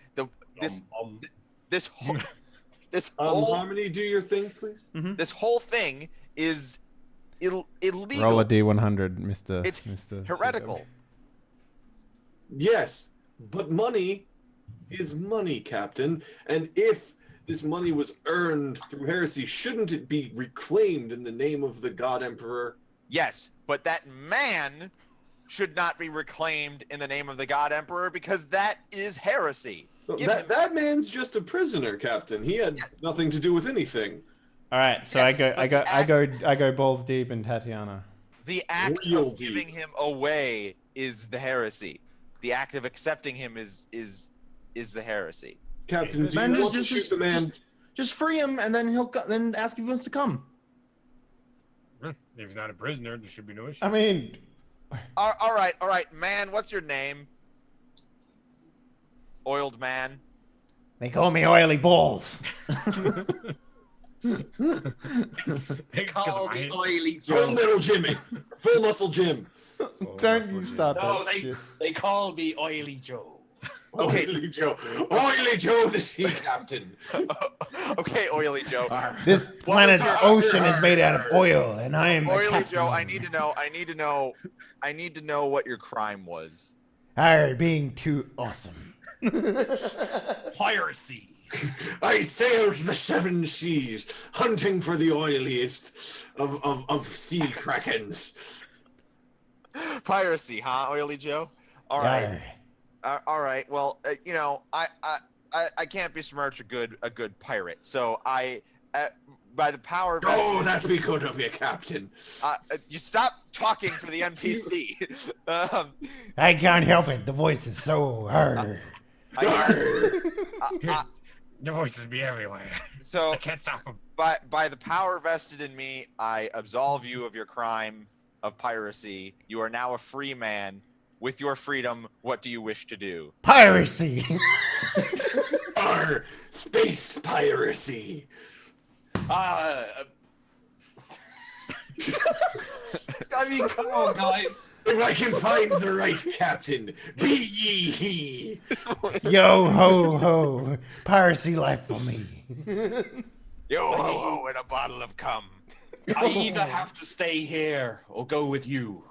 This whole Harmony, do your thing, please. this whole thing is illegal. Roll a D100, Mr. It's Mr. heretical. Yes, but money is money, Captain. And if this money was earned through heresy, shouldn't it be reclaimed in the name of the God Emperor? Yes, but that man should not be reclaimed in the name of the God Emperor, because that is heresy. Give him- That man's just a prisoner, Captain. He had nothing to do with anything. All right, so Yes, I go balls deep in Tatiana. The act Real of deep. giving him away is the heresy. The act of accepting him is the heresy. Captain, do Man, you want to shoot the man? just free him, and then then ask if he wants to come. If he's not a prisoner, there should be no issue. I mean, All right, man. What's your name? Oiled man. they call me Oily Balls. Call me oily Full Joe. metal Jimmy. Full muscle Jim. Don't you start No, that shit. they call me oily Joe. Okay. Oily Joe. Oily Joe, the sea captain. Okay, Oily Joe. This planet's your- ocean is made out of oil, and I am the Oily captain. Joe, I need to know what your crime was. Arr, being too awesome. Piracy. I sailed the seven seas, hunting for the oiliest of sea krakens. Piracy, huh, Oily Joe? All right. All right. Well, I can't besmirch a good pirate. So by the power of Oh, that'd be good of you, Captain. you stop talking for the NPC. I can't help it. The voice is so hard. Your voices be everywhere. So I can't stop him. by the power vested in me, I absolve you of your crime of piracy. You are now a free man. With your freedom, what do you wish to do? Piracy. Arr, space piracy. I mean, come on, guys. If I can find the right captain, be ye he. Yo ho ho, piracy life for me. Yo ho ho and a bottle of cum. I either have to stay here or go with you.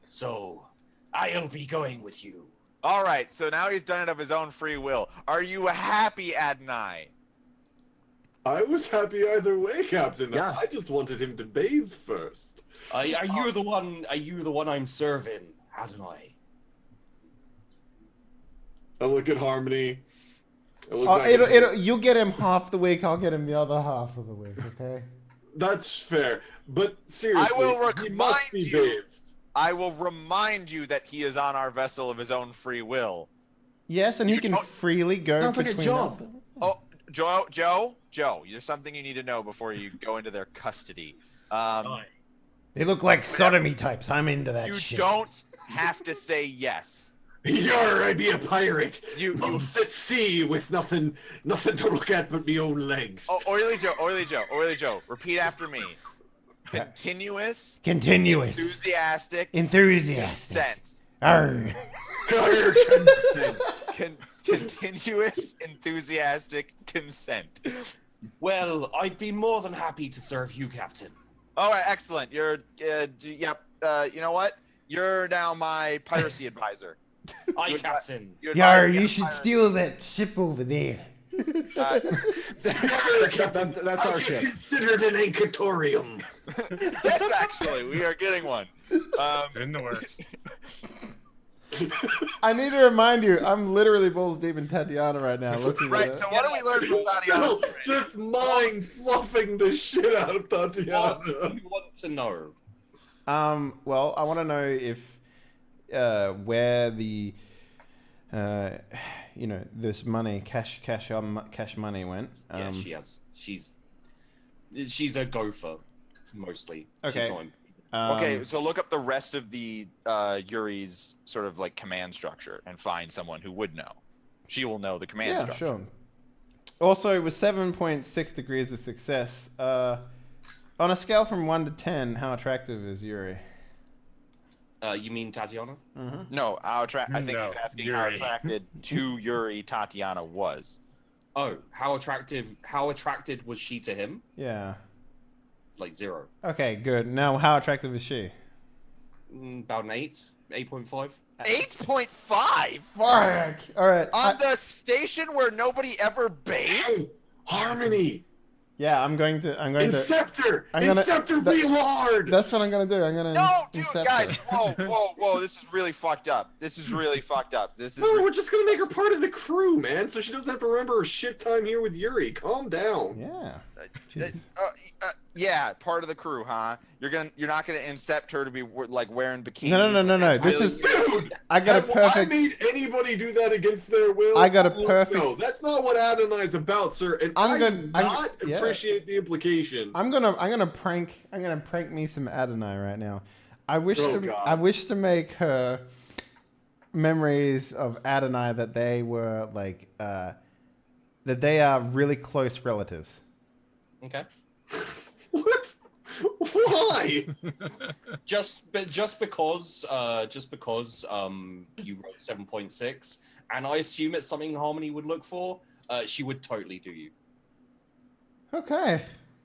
So, I'll be going with you. All right, so now he's done it of his own free will. Are you happy, Adonai? I was happy either way, Captain. Yeah. I just wanted him to bathe first. Are you the one? Are you the one I'm serving, Adonai? I look at Harmony. I look Oh, back at him. you get him half the week, I'll get him the other half of the week, okay? That's fair. But seriously, I will he must remind be you. bathed. I will remind you that he is on our vessel of his own free will. Yes, and he You can don't- freely go Sounds like a between job. us. Oh, Joe, there's something you need to know before you go into their custody. They look like sodomy types. I'm into that You shit. don't have to say yes. Yar, I be a pirate. You Off at sea with nothing to look at but me own legs. Oh, Oily Joe, repeat after me. Continuous, Continuous. enthusiastic, Enthusiastic. consent. Arr. Arr, consent. Continuous, enthusiastic consent. Well, I'd be more than happy to serve you, Captain. All right, excellent. You're, yep. You know what? You're now my piracy advisor. Aye, Captain. You Yar, advise me you on should piracy. steal that ship over there. That's our Are you ship. considered an anchoratorium? Yes, actually, we are getting one. It's in the works. I need to remind you, I'm literally balls deep in Tatiana right now. Looking Right. at So it. what do we learn from Tatiana? Still, just mind fluffing the shit out of What Tatiana. do you want to know? Well, I want to know if where the this money, cash money went. Yeah, she has. She's a gopher, mostly. Okay. She's not in- Okay, so look up the rest of the Yuri's sort of like command structure and find someone who would know. She will know the command Yeah, structure. sure. Also, with 7.6 degrees of success, on a scale from 1 to 10, how attractive is Yuri? You mean Tatiana? No, I think No, he's asking how Yuri. attracted to Yuri Tatiana was. Oh, how attracted was she to him? Yeah. Like 0. Okay, good. Now, how attractive is she? About an 8.5. 8.5 Fuck! Alright. on the station where nobody ever bathed. Hey, Harmony! Yeah, I'm going to... Inceptor! I'm gonna- Inceptor that- real hard! That's what I'm gonna do. I'm gonna... No, dude, incept guys, her. whoa, this is really fucked up. This is really fucked up. This is No, we're just gonna make her part of the crew, man, so she doesn't have to remember her shit time here with Yuri. Calm down. Yeah. Jeez. yeah, part of the crew, huh? You're not gonna incept her to be like wearing bikinis. No. That's This really is... Dude! I got a Have I perfect... made anybody do that against their will? I got a Oh, perfect- No, that's not what Adonai's about, sir. And I'm I gonna- do I'm- not yeah. appreciate the implication. I'm gonna prank me some Adonai right now. I wish Oh, God. I wish to make her memories of Adonai that they were like that they are really close relatives. Okay. What? Why? Just because you wrote 7.6, and I assume it's something Harmony would look for. She would totally do you. Okay.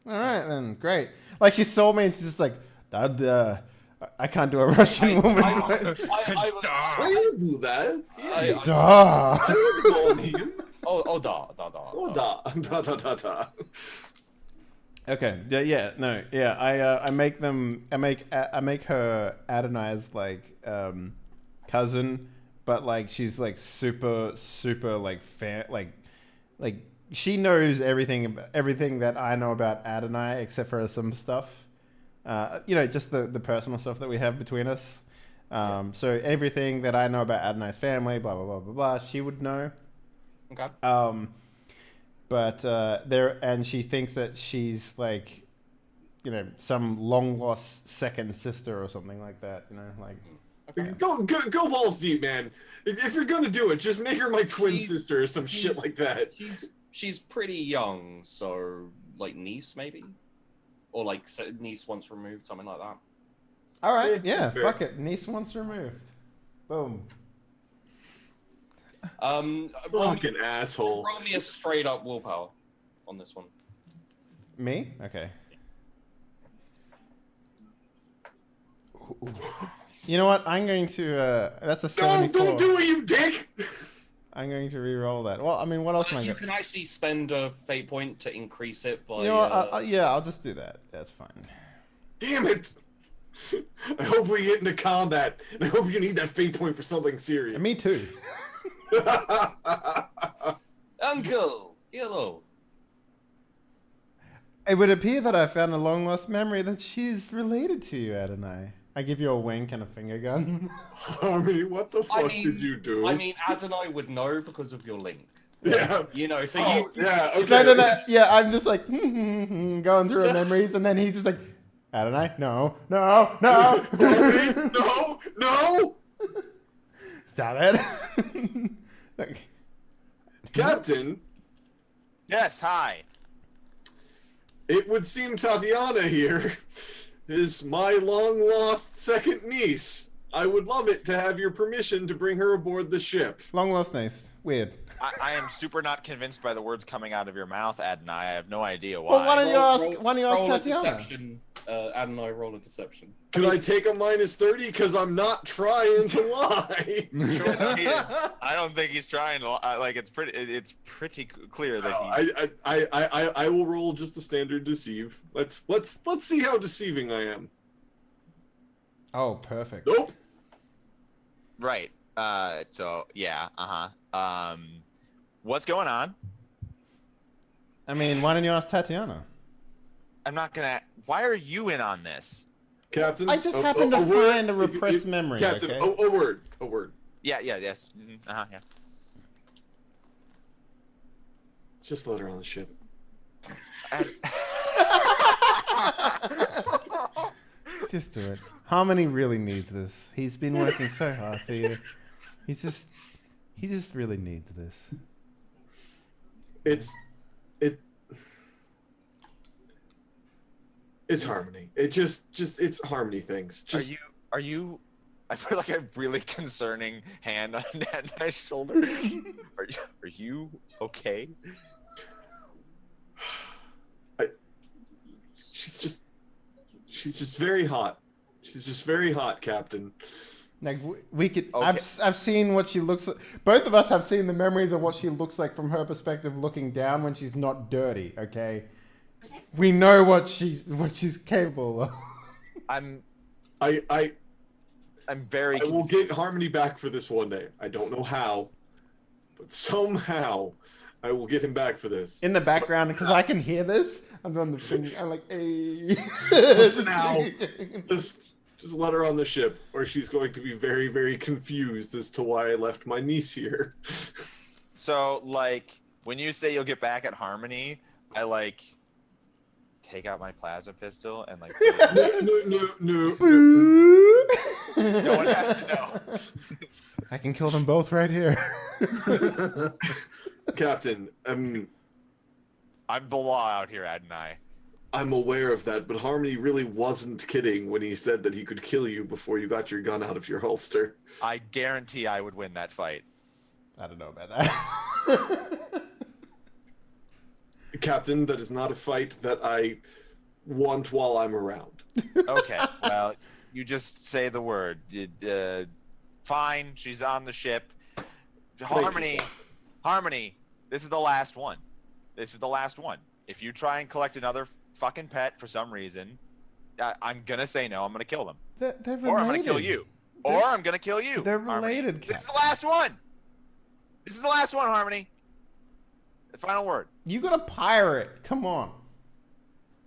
All right then. Great. Like she saw me and she's just like, Dad, I can't do a Russian woman's voice. I Duh. would do that. Yeah. Duh. I would go on him. Oh, da. Oh, da. Okay. Yeah. No. Yeah. I make her Adonai's like cousin, but like she's like super like fan like she knows everything that I know about Adonai except for some stuff. Just the personal stuff that we have between us. So everything that I know about Adonai's family, blah blah blah blah blah, she would know. Okay. And she thinks that she's like, some long lost second sister or something like that. Go balls deep, man. If you're gonna do it, just make her my twin She's- sister or some shit like that. She's pretty young, so like niece maybe, or like niece once removed, something like that. All right, Yeah, yeah, that's fair. fuck it. Niece once removed. Boom. Roll me, Fucking asshole. roll me a straight up willpower on this one. Me? Okay. You know what? I'm going to. That's a No, 74. don't do it, you dick! I'm going to re-roll that. Well, I mean, what else am I You going can actually spend a fate point to increase it by. You know what? Yeah, I'll just do that. That's fine. Damn it! I hope we get into combat, and I hope you need that fate point for something serious. Me too. Uncle, hello. It would appear that I found a long-lost memory that she's related to you, Adonai. I give you a wink and a finger gun. Harmony, what the fuck did you do? I mean, Adonai would know because of your link. Yeah. You know, so Oh, you. yeah, okay. No. Yeah, I'm just like going through her memories, and then he's just like, Adonai, no. Harmony, no! Stop it. Like, Captain, Yes, hi. it would seem Tatiana here is my long-lost second niece. I would love it to have your permission to bring her aboard the ship. long lost niece. Weird. I am super not convinced by the words coming out of your mouth, Adonai. I have no idea why. Well, why don't you ask Roll a Tatiana? deception. Adonai, roll a deception. Can I take a -30? Because I'm not trying to lie. I don't think he's trying to. Like it's pretty clear that he. I will roll just a standard deceive. Let's see how deceiving I am. Oh, perfect. Nope. Right. So yeah. What's going on? I mean, why don't you ask Tatiana? I'm not gonna. Why are you in on this? Captain. I just happened to word. find a repressed memory. Captain, Okay? a word. Yeah. Yes. Yeah. Just let her on the ship. Just do it. Harmony really needs this. He's been working so hard for you. He just really needs this. It's Harmony. It's Harmony things. Just Are you? I feel like a really concerning hand on my shoulder. Are you okay? she's just very hot. She's just very hot, Captain. Like we could. Okay. I've seen what she looks like. Both of us have seen the memories of what she looks like from her perspective, looking down when she's not dirty. Okay, we know what she's capable of. I'm I very. will get Harmony back for this one day. I don't know how, but somehow I will get him back for this. In the background, because I can hear this. I'm doing the thing. I'm like, hey. For now, just let her on the ship, or she's going to be very, very confused as to why I left my niece here. So, like, when you say you'll get back at Harmony, I like take out my plasma pistol and like. No. No one has to know. I can kill them both right here. Captain, I'm the law out here, Adonai. I'm aware of that, but Harmony really wasn't kidding when he said that he could kill you before you got your gun out of your holster. I guarantee I would win that fight. I don't know about that. Captain, that is not a fight that I want while I'm around. Okay, well, you just say the word. Fine, she's on the ship. Harmony, this is the last one. If you try and collect another fucking pet for some reason, I'm gonna say no. I'm gonna kill them. They're related. Or I'm gonna kill you. Or I'm gonna kill you. They're Harmony. related, This is the last one. Harmony. The final word. You got a pirate. Come on.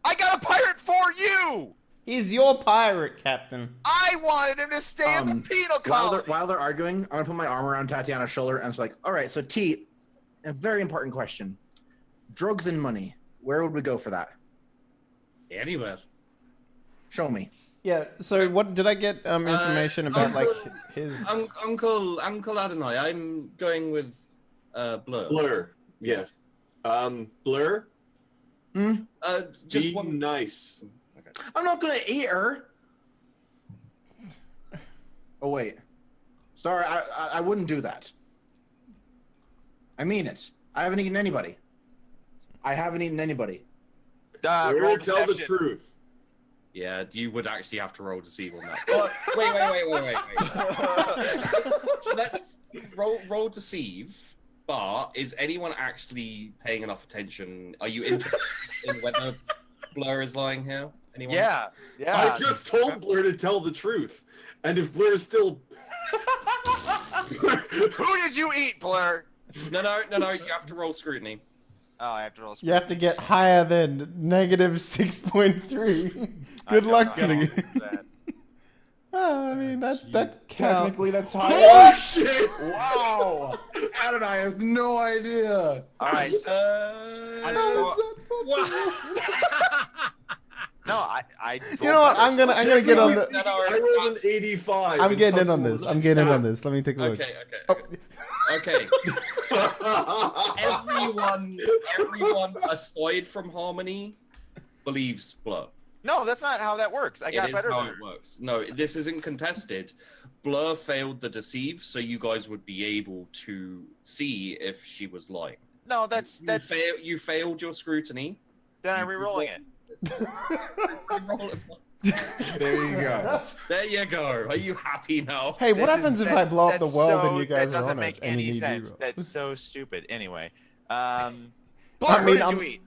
I got a pirate for you. He's your pirate, Captain. I wanted him to stay in the penal colony. While they're arguing, I'm gonna put my arm around Tatiana's shoulder and it's like, all right, so T, a very important question. Drugs and money. Where would we go for that? Anywhere. Show me. Yeah. So, what did I get information about? Like his. Uncle Adonai, I'm going with Blur. Blur, yes. Blur, Just be one. nice. I'm not gonna eat her. Oh wait. Sorry, I wouldn't do that. I mean it. I haven't eaten anybody. I haven't eaten anybody. Roll We're gonna tell the deception. truth. Yeah, you would actually have to roll deceive on that. But wait. Let's roll deceive. But is anyone actually paying enough attention? Are you interested in whether Blur is lying here? Anyone? Yeah. I just told Blur to tell the truth, and if Blur is still, Who did you eat, Blur? No. You have to roll scrutiny. Oh, I have to roll. You have to get higher than -6.3. Good luck to you. I mean, that counts. Technically, that's high. holy shit! Wow. Adonai has no idea. All right. As How for- is that possible? No, I. You know what? I'm gonna get on the. No, I rolled an 85. I'm and getting in Tuxel on this. was I'm getting in on this. Let me take a look. Okay. Everyone aside from Harmony believes Blur. No, that's not how that works. I got It is better how than it works. No, this isn't contested. Blur failed the deceive, so you guys would be able to see if she was lying. No, that's. You failed your scrutiny. Then I'm re-rolling it. Reroll it. There you go. There you go. Are you happy now? Hey, what This happens is- if that- I blow up the that's world so- and you guys That doesn't are on make it? and any you need sense. zero? That's so stupid. Anyway, Blur, I who mean, did you eat?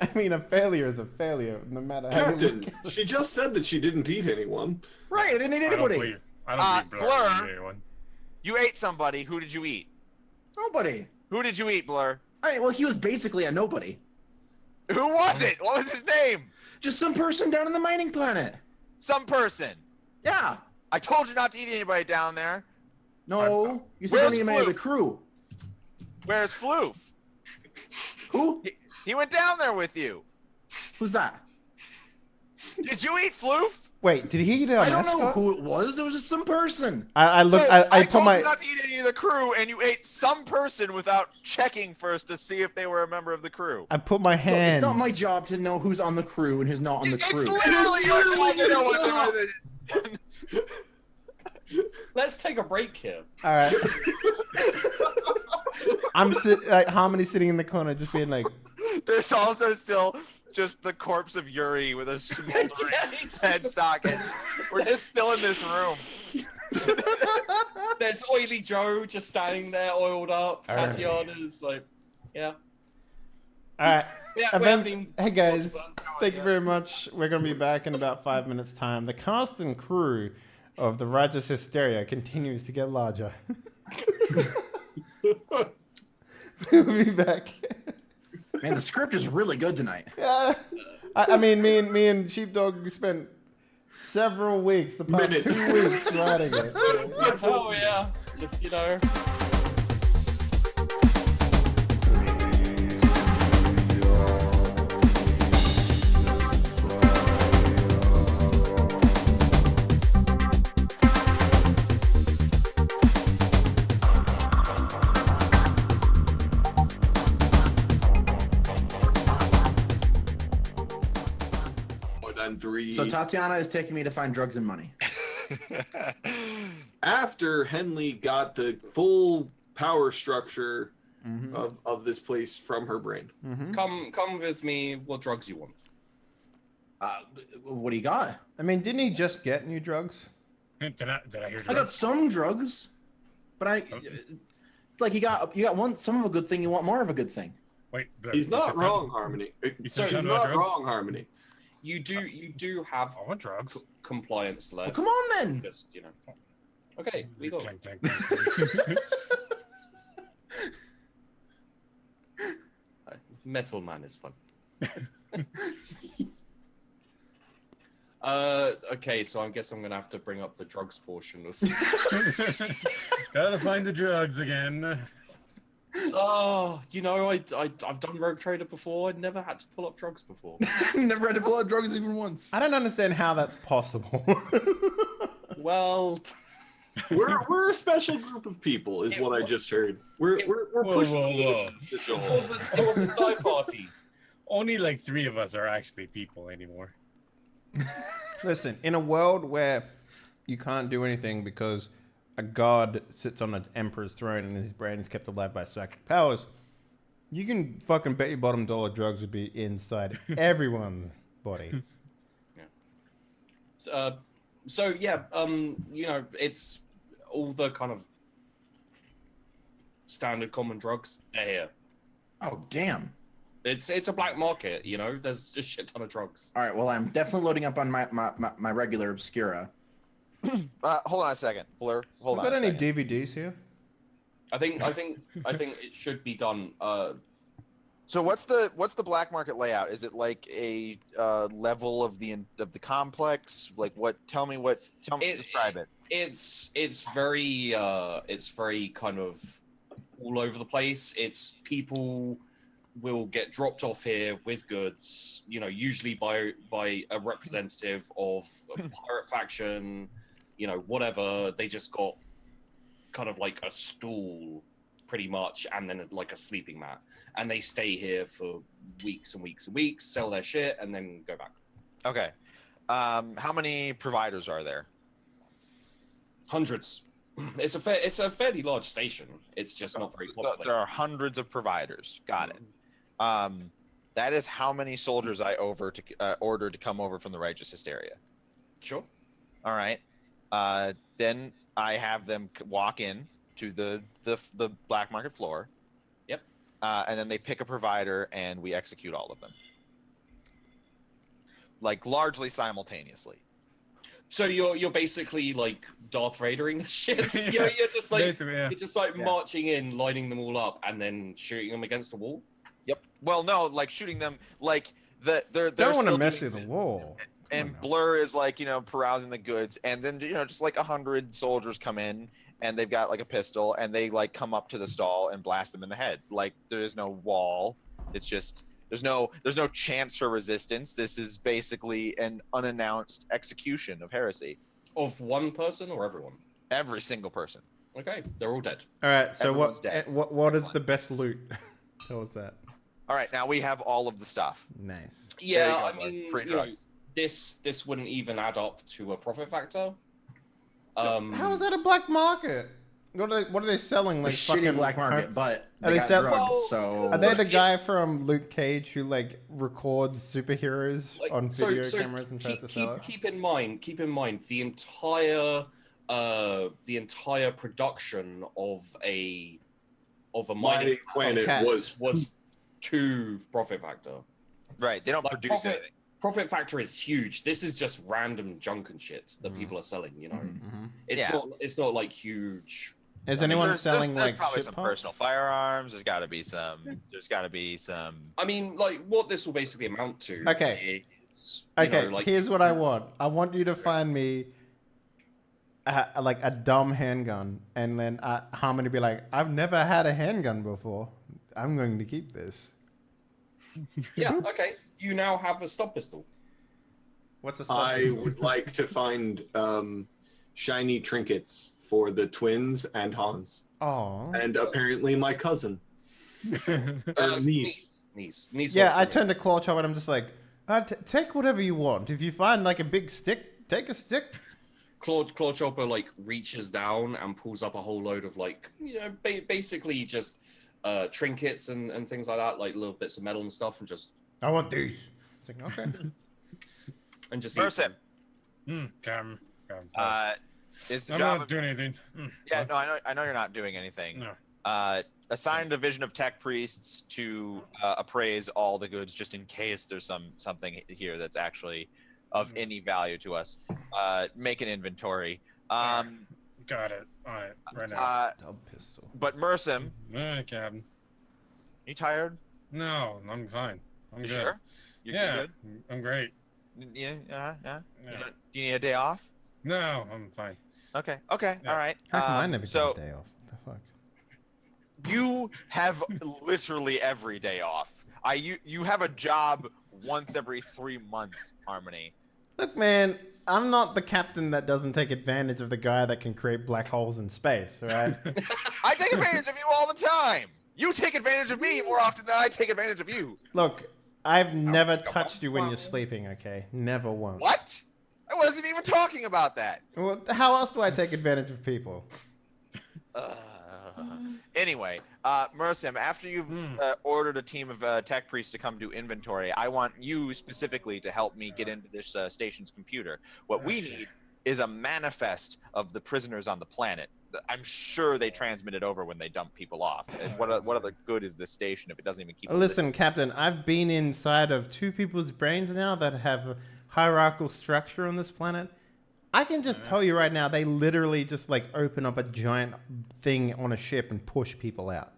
I mean, a failure is a failure, no matter how you Captain, look at it. she just said that she didn't eat anyone. Right, I didn't eat I don't anybody. believe. I don't believe Blur. Blur. or anyone. You ate somebody. Who did you eat? Nobody. Who did you eat, Blur? Well, he was basically a nobody. Who was it? What was his name? Just some person down on the mining planet. Some person. Yeah. I told you not to eat anybody down there. No, you said Where's don't eat any of the Floof? crew. Where's Floof? Who? He went down there with you. Who's that? Did you eat Floof? Wait, did he eat an I don't know escort? who it was. It was just some person. I looked. So, I told told my. you not to eat any of the crew, and you ate some person without checking first to see if they were a member of the crew. I put my Look, hand. it's not my job to know who's on the crew and who's not on the It's crew. literally your job to know what they were. Let's take a break here. All right. I'm Harmony sitting in the corner, just being like, There's also still just the corpse of Yuri with a smoldering head socket. We're just still in this room. There's Oily Joe just standing there, oiled up. All right. Tatiana's like, yeah. all right. Yeah, we Event- haven't even- hey guys, What's going on thank you yet? very much. We're gonna be back in about 5 minutes' time. The cast and crew of the Righteous Hysteria continues to get larger. We'll be back. Man, the script is really good tonight. Yeah. I mean, me and Sheepdog spent several weeks, the past Minutes. 2 weeks writing it. Oh yeah, just More than 3. So Tatiana is taking me to find drugs and money. After Henley got the full power structure Mm-hmm. of this place from her brain. Mm-hmm. come with me. What drugs you want? What do you got? I mean, didn't he just get new drugs? Did I hear I got some drugs, but it's like you got one. Some of a good thing. You want more of a good thing. Wait, He's you not said wrong, Harmony. You He's said not something about drugs? wrong, Harmony. You do have I want drugs. compliance Well, left. come on then. Just Okay, we go. Clank, clank, clank. Metal Man is fun. Okay, so I guess I'm gonna have to bring up the drugs portion of. Gotta find the drugs again. Oh, I've done Rogue Trader before. I'd never had to pull up drugs before. Never had to pull out drugs even once. I don't understand how that's possible. Well, We're a special group of people, is what I just heard. We're Whoa, pushing whoa, the whoa. agents this it whole. was a die party. Only like 3 of us are actually people anymore. Listen, in a world where you can't do anything because a god sits on an emperor's throne and his brain is kept alive by psychic powers, you can fucking bet your bottom dollar drugs would be inside everyone's body. So yeah, you know, it's all the kind of standard common drugs are here. Oh, damn. It's a black market, you know. There's just shit ton of drugs. All right, well, I'm definitely loading up on my regular Obscura. Hold on a second, Blur. Hold on. Got a any second. DVDs here? I think it should be done. So what's the black market layout? Is it like a level of the complex? Like what? Tell me. Describe it. It's very kind of all over the place. It's people will get dropped off here with goods, you know, usually by a representative of a pirate faction, you know, whatever. They just got kind of like a stool pretty much, and then like a sleeping mat, and they stay here for weeks and weeks and weeks, sell their shit, and then go back. Okay. How many providers are there? Hundreds. It's a fairly large station. It's just not very populated. There are hundreds of providers. Got it. That is how many soldiers I ordered to come over from the Righteous Hysteria. Sure. All right. Then I have them walk in to the black market floor. Yep. And then they pick a provider and we execute all of them. Like largely simultaneously. So you're basically like Darth Vadering the shit. You're just like Basically, yeah. you're just like marching in, lining them all up, and then shooting them against a wall. Yep. Well, no, like shooting them like they're Don't want to still mess doing with the wall. And Oh, no. Blur is like, you know, perusing the goods, and then, you know, just like 100 soldiers come in and they've got like a pistol and they like come up to the stall and blast them in the head. Like there is no wall. It's just there's no chance for resistance. This is basically an unannounced execution of heresy. Of one person or everyone? Every single person. Okay, they're all dead. All right. So Everyone's dead. what is Excellent. the best loot? Tell us that. All right, now we have all of the stuff. Nice. There you Yeah, go, I Blur. mean, Free you know, drugs. this wouldn't even add up to a profit factor. How is that a black market? What are they selling? The Like shitty fucking black market, but Are they they got sell- drugs, Well, so... Are they the It's- guy from Luke Cage who like records superheroes Like, on so- video so cameras and tries to sell it? keep in mind the entire production of a mining Mining Planet cats. was to profit factor. Right, they don't Like, produce anything. Profit factor is huge. This is just random junk and shit that Mhm. people are selling. You know, Mhm. it's Yeah. not like huge. Is I mean, anyone There's selling there's like probably shit some pops? personal firearms. There's got to be some. There's got to be some. I mean, like what this will basically amount to. Okay. Is, you Okay, know, like, here's what I want. I want you to find me like a dumb handgun, and then Harmony be like, "I've never had a handgun before. I'm going to keep this." Yeah. Okay. You now have a stub pistol. What's a I would like to find shiny trinkets for the twins and Hans, Oh. and apparently my cousin, niece. Niece. Yeah, wants I to turned to Claw Chop and I'm just like, take whatever you want. If you find like a big stick, take a stick. Claw Chopper like reaches down and pulls up a whole load of like, you know, basically just trinkets and things like that, like little bits of metal and stuff, and just I want these. It's like, okay. and just Person. Cam. Is the I'm job not of, doing anything. yeah, no, I know you're not doing anything. No. Assign division of tech priests to appraise all the goods just in case there's something here that's actually of any value to us. Make an inventory. Got it. All right, right now. Dub pistol. But Mersim, Captain. you tired? No, I'm fine. I'm You good. sure? You're Yeah, good? I'm great. Yeah. Yeah. Yeah. Do you need a day off? No, I'm fine. Okay. Yeah. All right. How come I never so get a day off? What the fuck? you have literally every day off. You have a job once every 3 months, Harmony. Look, man, I'm not the captain that doesn't take advantage of the guy that can create black holes in space, all right? I take advantage of you all the time. You take advantage of me more often than I take advantage of you. Look, I've never touched you when you're sleeping, okay? Never once. What? I wasn't even talking about that. Well, how else do I take advantage of people? Anyway, Mersim, after you've ordered a team of tech priests to come do inventory, I want you specifically to help me get into this station's computer. What we need is a manifest of the prisoners on the planet. I'm sure they transmit it over when they dump people off. And what other good is this station if it doesn't even keep? Listen, Captain, I've been inside of two people's brains now that have a hierarchical structure on this planet. I can just tell you right now, they literally just like open up a giant thing on a ship and push people out.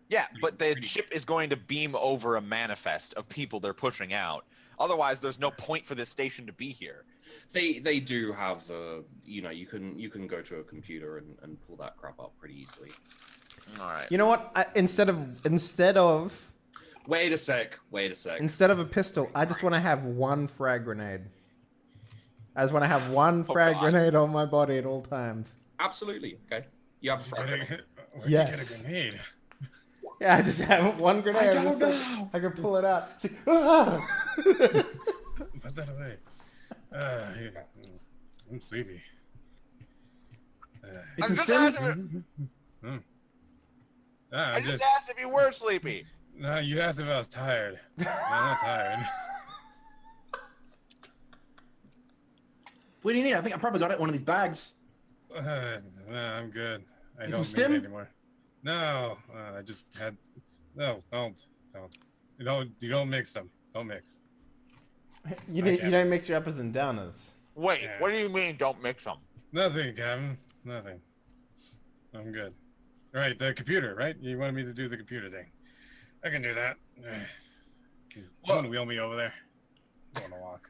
Yeah, but the ship is going to beam over a manifest of people they're pushing out. Otherwise, there's no point for this station to be here. They do have you know, you can go to a computer and pull that crap up pretty easily. All right. You know what? Instead of Wait a sec. instead of a pistol, I just want to have one frag grenade. I just want to have one frag grenade on my body at all times. Absolutely. Okay. You have a frag grenade. Where'd Yes. you get a grenade? Yeah, I just have one grenade. I don't know. I can pull it out. It's like, ah! Put that away. Here. I'm sleepy. It's I'm a just stim. asking, I I just asked if you were sleepy. No, you asked if I was tired. No, I'm not tired. What do you need? I think I probably got it in one of these bags. No, I'm good. I Need don't some need stim? it anymore. No, I just had. No, don't. You don't mix them. Don't mix. You I don't mix your uppers and downers. Wait, Yeah. what do you mean don't mix them? Nothing, Captain. Nothing. I'm good. All right, the computer, right? You wanted me to do the computer thing. I can do that. Someone wheel me over there. I want to walk.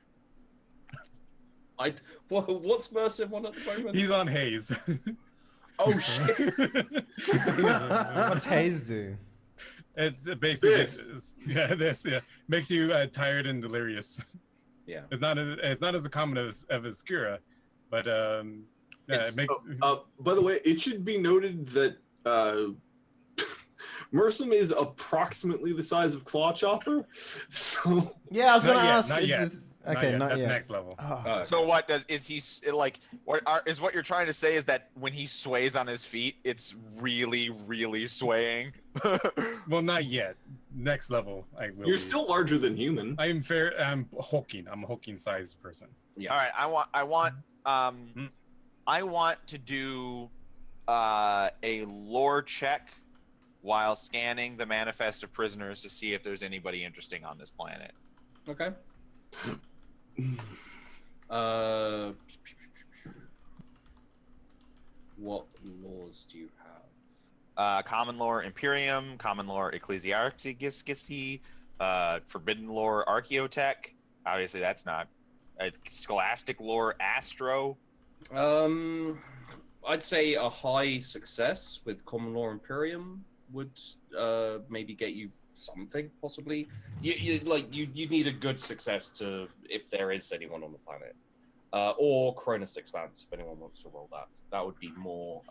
What's Merciv on at the moment? He's on haze. Oh shit! What's haze do? It basically This. this makes you tired and delirious. Yeah. It's not as common as Skira, but yeah, It's- it makes. By the way, it should be noted that Mersum is approximately the size of Claw Chopper. So Yeah, I was Not gonna yet, ask. not yet. Okay, not That's yet. next level. Oh. So what is he like? Is what you're trying to say is that when he sways on his feet, it's really, really swaying? Well, not yet. Next level, I will. you're be. still larger than human. I'm fair. I'm hulking. I'm a hulking sized person. Yeah. All right, I want to do a lore check while scanning the manifest of prisoners to see if there's anybody interesting on this planet. Okay. What laws do you have? Common lore Imperium, common lore Ecclesiarchy, forbidden lore Archaeotech. Obviously, that's not. Scholastic lore Astro. I'd say a high success with common law Imperium would maybe get you something possibly. You need a good success to if there is anyone on the planet, or Koronus Expanse if anyone wants to roll that. That would be more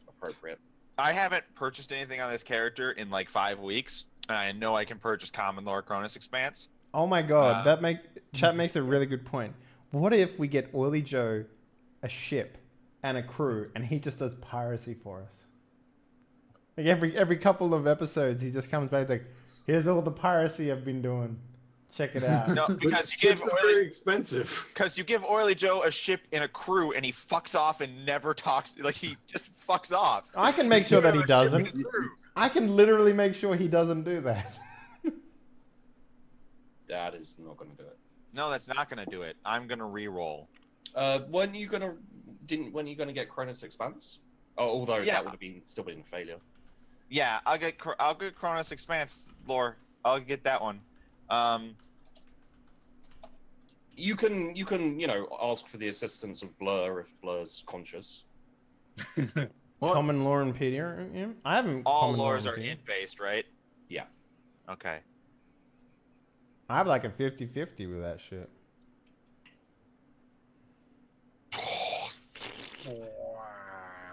appropriate. I haven't purchased anything on this character in like 5 weeks, and I know I can purchase common lore Koronus Expanse. Oh my god, chat makes a really good point. What if we get Oily Joe a ship and a crew, and he just does piracy for us? Like every couple of episodes, he just comes back like, "Here's all the piracy I've been doing. Check it out." No, But because you give ships are very expensive. Oily Joe a ship and a crew, and he fucks off and never talks. Like he just fucks off. I can make sure that he You have a ship and doesn't. a crew. I can literally make sure he doesn't do that. That is not going to do it. No, that's not gonna do it. I'm gonna re-roll. When are you gonna get Koronus Expanse? Oh, although Yeah. that would have still been a failure. Yeah, I'll get Koronus Expanse lore. I'll get that one. You can ask for the assistance of Blur if Blur's conscious. Common lore Imperium? I haven't. All common lore lores are Imperium. int-based, right? Yeah. Okay. I have like a 50-50 with that shit.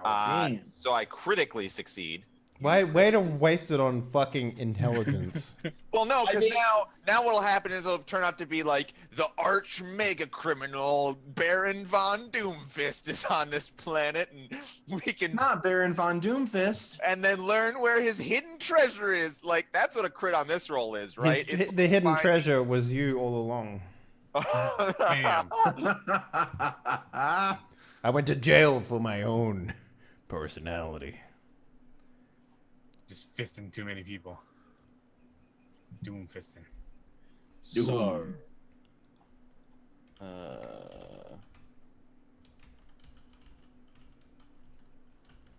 Wow. Man. So I critically succeed. Way to waste it on fucking intelligence. Well, no, because I mean- now what'll happen is it'll turn out to be like the arch mega criminal Baron von Doomfist is on this planet, and we can Not Baron von Doomfist. and then learn where his hidden treasure is. Like that's what a crit on this roll is, right? The hidden fine. treasure was you all along. Damn. I went to jail for my own personality. Just fisting too many people. Doom fisting. So,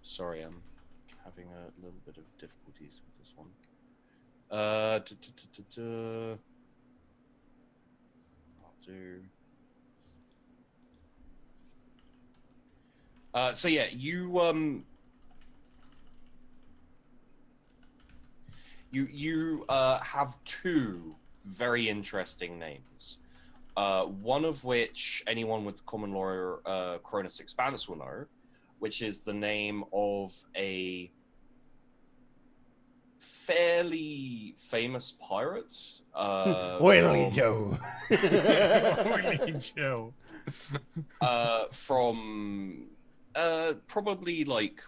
sorry, I'm having a little bit of difficulties with this one. I'll do. So yeah, you have two very interesting names. One of which anyone with common law Koronus Expanse will know, which is the name of a fairly famous pirate. Oily Joe. Oily Joe. From probably like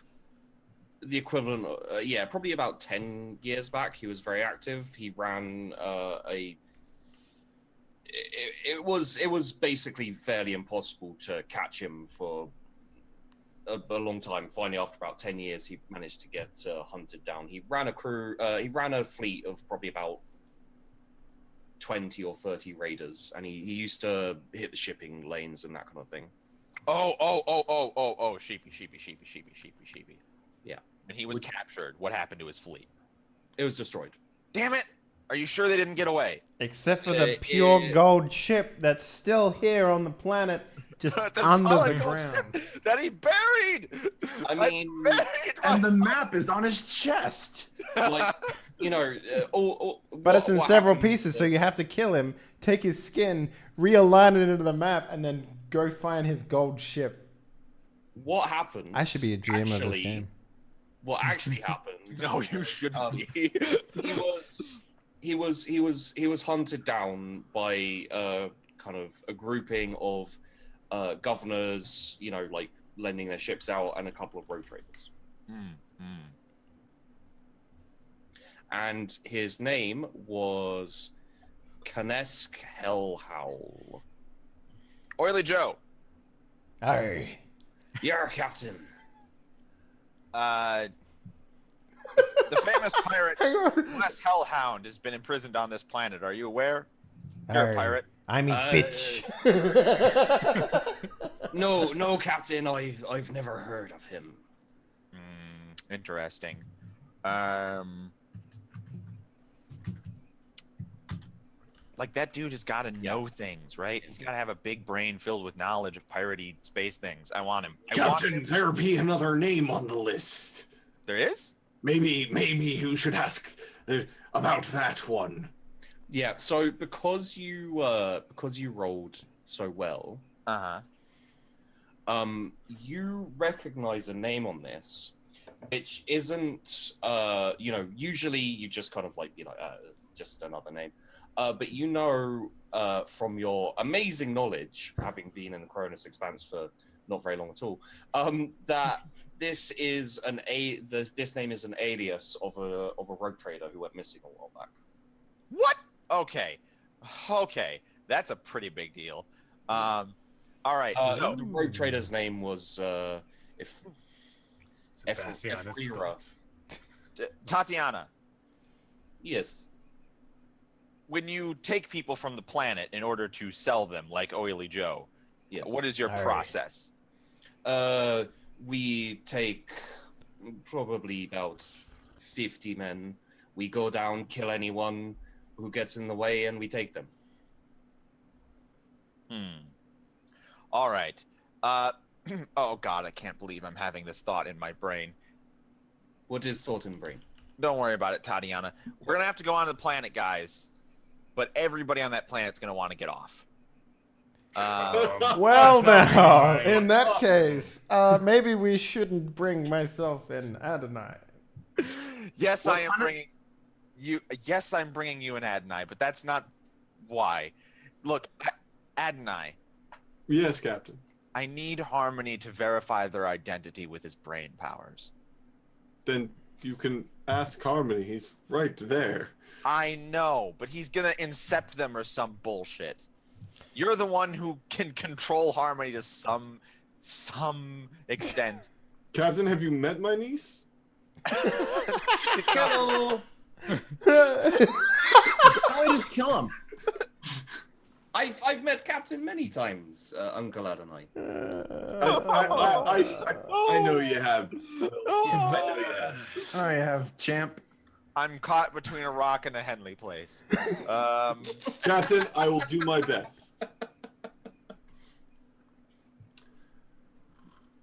the equivalent, probably about 10 years back. He was very active. He ran it was basically fairly impossible to catch him for a long time. Finally, after about 10 years, he managed to get hunted down. He ran a crew. He ran a fleet of probably about 20 or 30 raiders, and he used to hit the shipping lanes and that kind of thing. Sheepy. Yeah. And he was captured. What happened to his fleet? It was destroyed. Damn it! Are you sure they didn't get away? Except for the pure gold ship that's still here on the planet, just The under solid the gold ground. ship that he buried. I mean, buried And the myself. map is on his chest. like, you know, But it's in several pieces, so you have to kill him, take his skin, realign it into the map, and then go find his gold ship. What happened? I should be a GM of this game. What actually happened? No, you shouldn't be. He was hunted down by kind of a grouping of governors, you know, like lending their ships out, and a couple of road traders. And his name was Kanesk Hellhowl. Oily Joe. Aye. Yeah, Captain. The famous pirate Wes Hellhound has been imprisoned on this planet. Are you aware? You're a Aye. pirate. I'm his bitch. No, Captain. I've never heard of him. Interesting. Like that dude has got to know things, right? He's got to have a big brain filled with knowledge of piratey space things. I want him. Captain, there be another name on the list. There is? Maybe you should ask about that one. Yeah. So because you rolled so well, you recognize a name on this, which isn't usually you just kind of like just another name. But from your amazing knowledge, having been in the Koronus Expanse for not very long at all, that this is this name is an alias of a rogue trader who went missing a while back. What? Okay, that's a pretty big deal. All right. So the rogue trader's name was Sebastian is Efrira. Tatiana, Yes. when you take people from the planet in order to sell them, like Oily Joe, Yes. what is your All right. process? We take probably about 50 men. We go down, kill anyone who gets in the way, and we take them. All right. Oh God, I can't believe I'm having this thought in my brain. What is thought in brain? Don't worry about it, Tatiana. We're gonna have to go onto the planet, guys. But everybody on that planet's gonna want to get off. Well, now, in that case, maybe we shouldn't bring myself and Adonai. Yes, What I am kind of- bringing you. Yes, I'm bringing you an Adonai, but that's not why. Look, Adonai, Yes, Captain. I need Harmony to verify their identity with his brain powers. Then you can ask Harmony. He's right there. I know, but he's gonna incept them or some bullshit. You're the one who can control Harmony to some extent. Captain, have you met my niece? She's not- Why don't we just kill him? I've met Captain many times, Uncle Adonai. I know you have. I know you have. I have champ. I'm caught between a rock and a Henley place. Captain, I will do my best.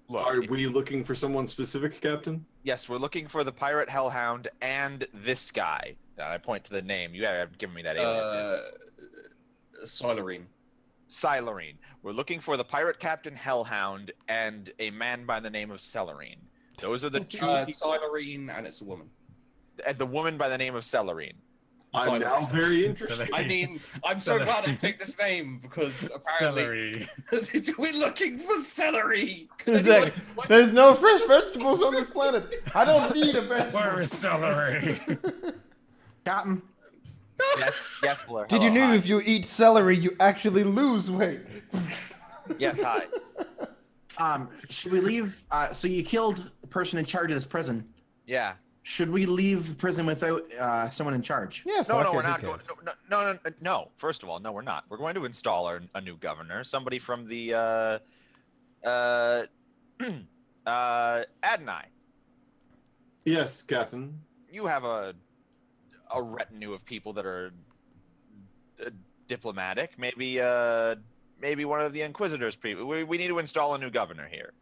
Look, Are we looking for someone specific, Captain? yes, we're looking for the pirate hellhound and this guy. I point to the name. You haven't given me that alias yet. Scylla-Reen. Scylla-Reen. We're looking for the pirate captain hellhound and a man by the name of Scylla-Reen. Those are the two people. Scylla-Reen, and it's a woman. And the woman by the name of Scylla-Reen. I'm now very interested. I mean, I'm so glad I picked this name because apparently Celery. we're looking for celery. Exactly. There's no fresh vegetables on this planet. I don't need a vegetable. Where is celery? Captain. Yes, Blair. Did you Hello, know hi. if you eat celery, you actually lose weight? Yes, hi. Should we leave? So you killed the person in charge of this prison. Yeah. Should we leave the prison without someone in charge? Yeah, No, fuck no, it, we're who not going. cares? No. First of all, no, we're not. We're going to install a new governor, somebody from the Adonai. Yes, Captain. You have a retinue of people that are diplomatic. Maybe one of the Inquisitors. We need to install a new governor here.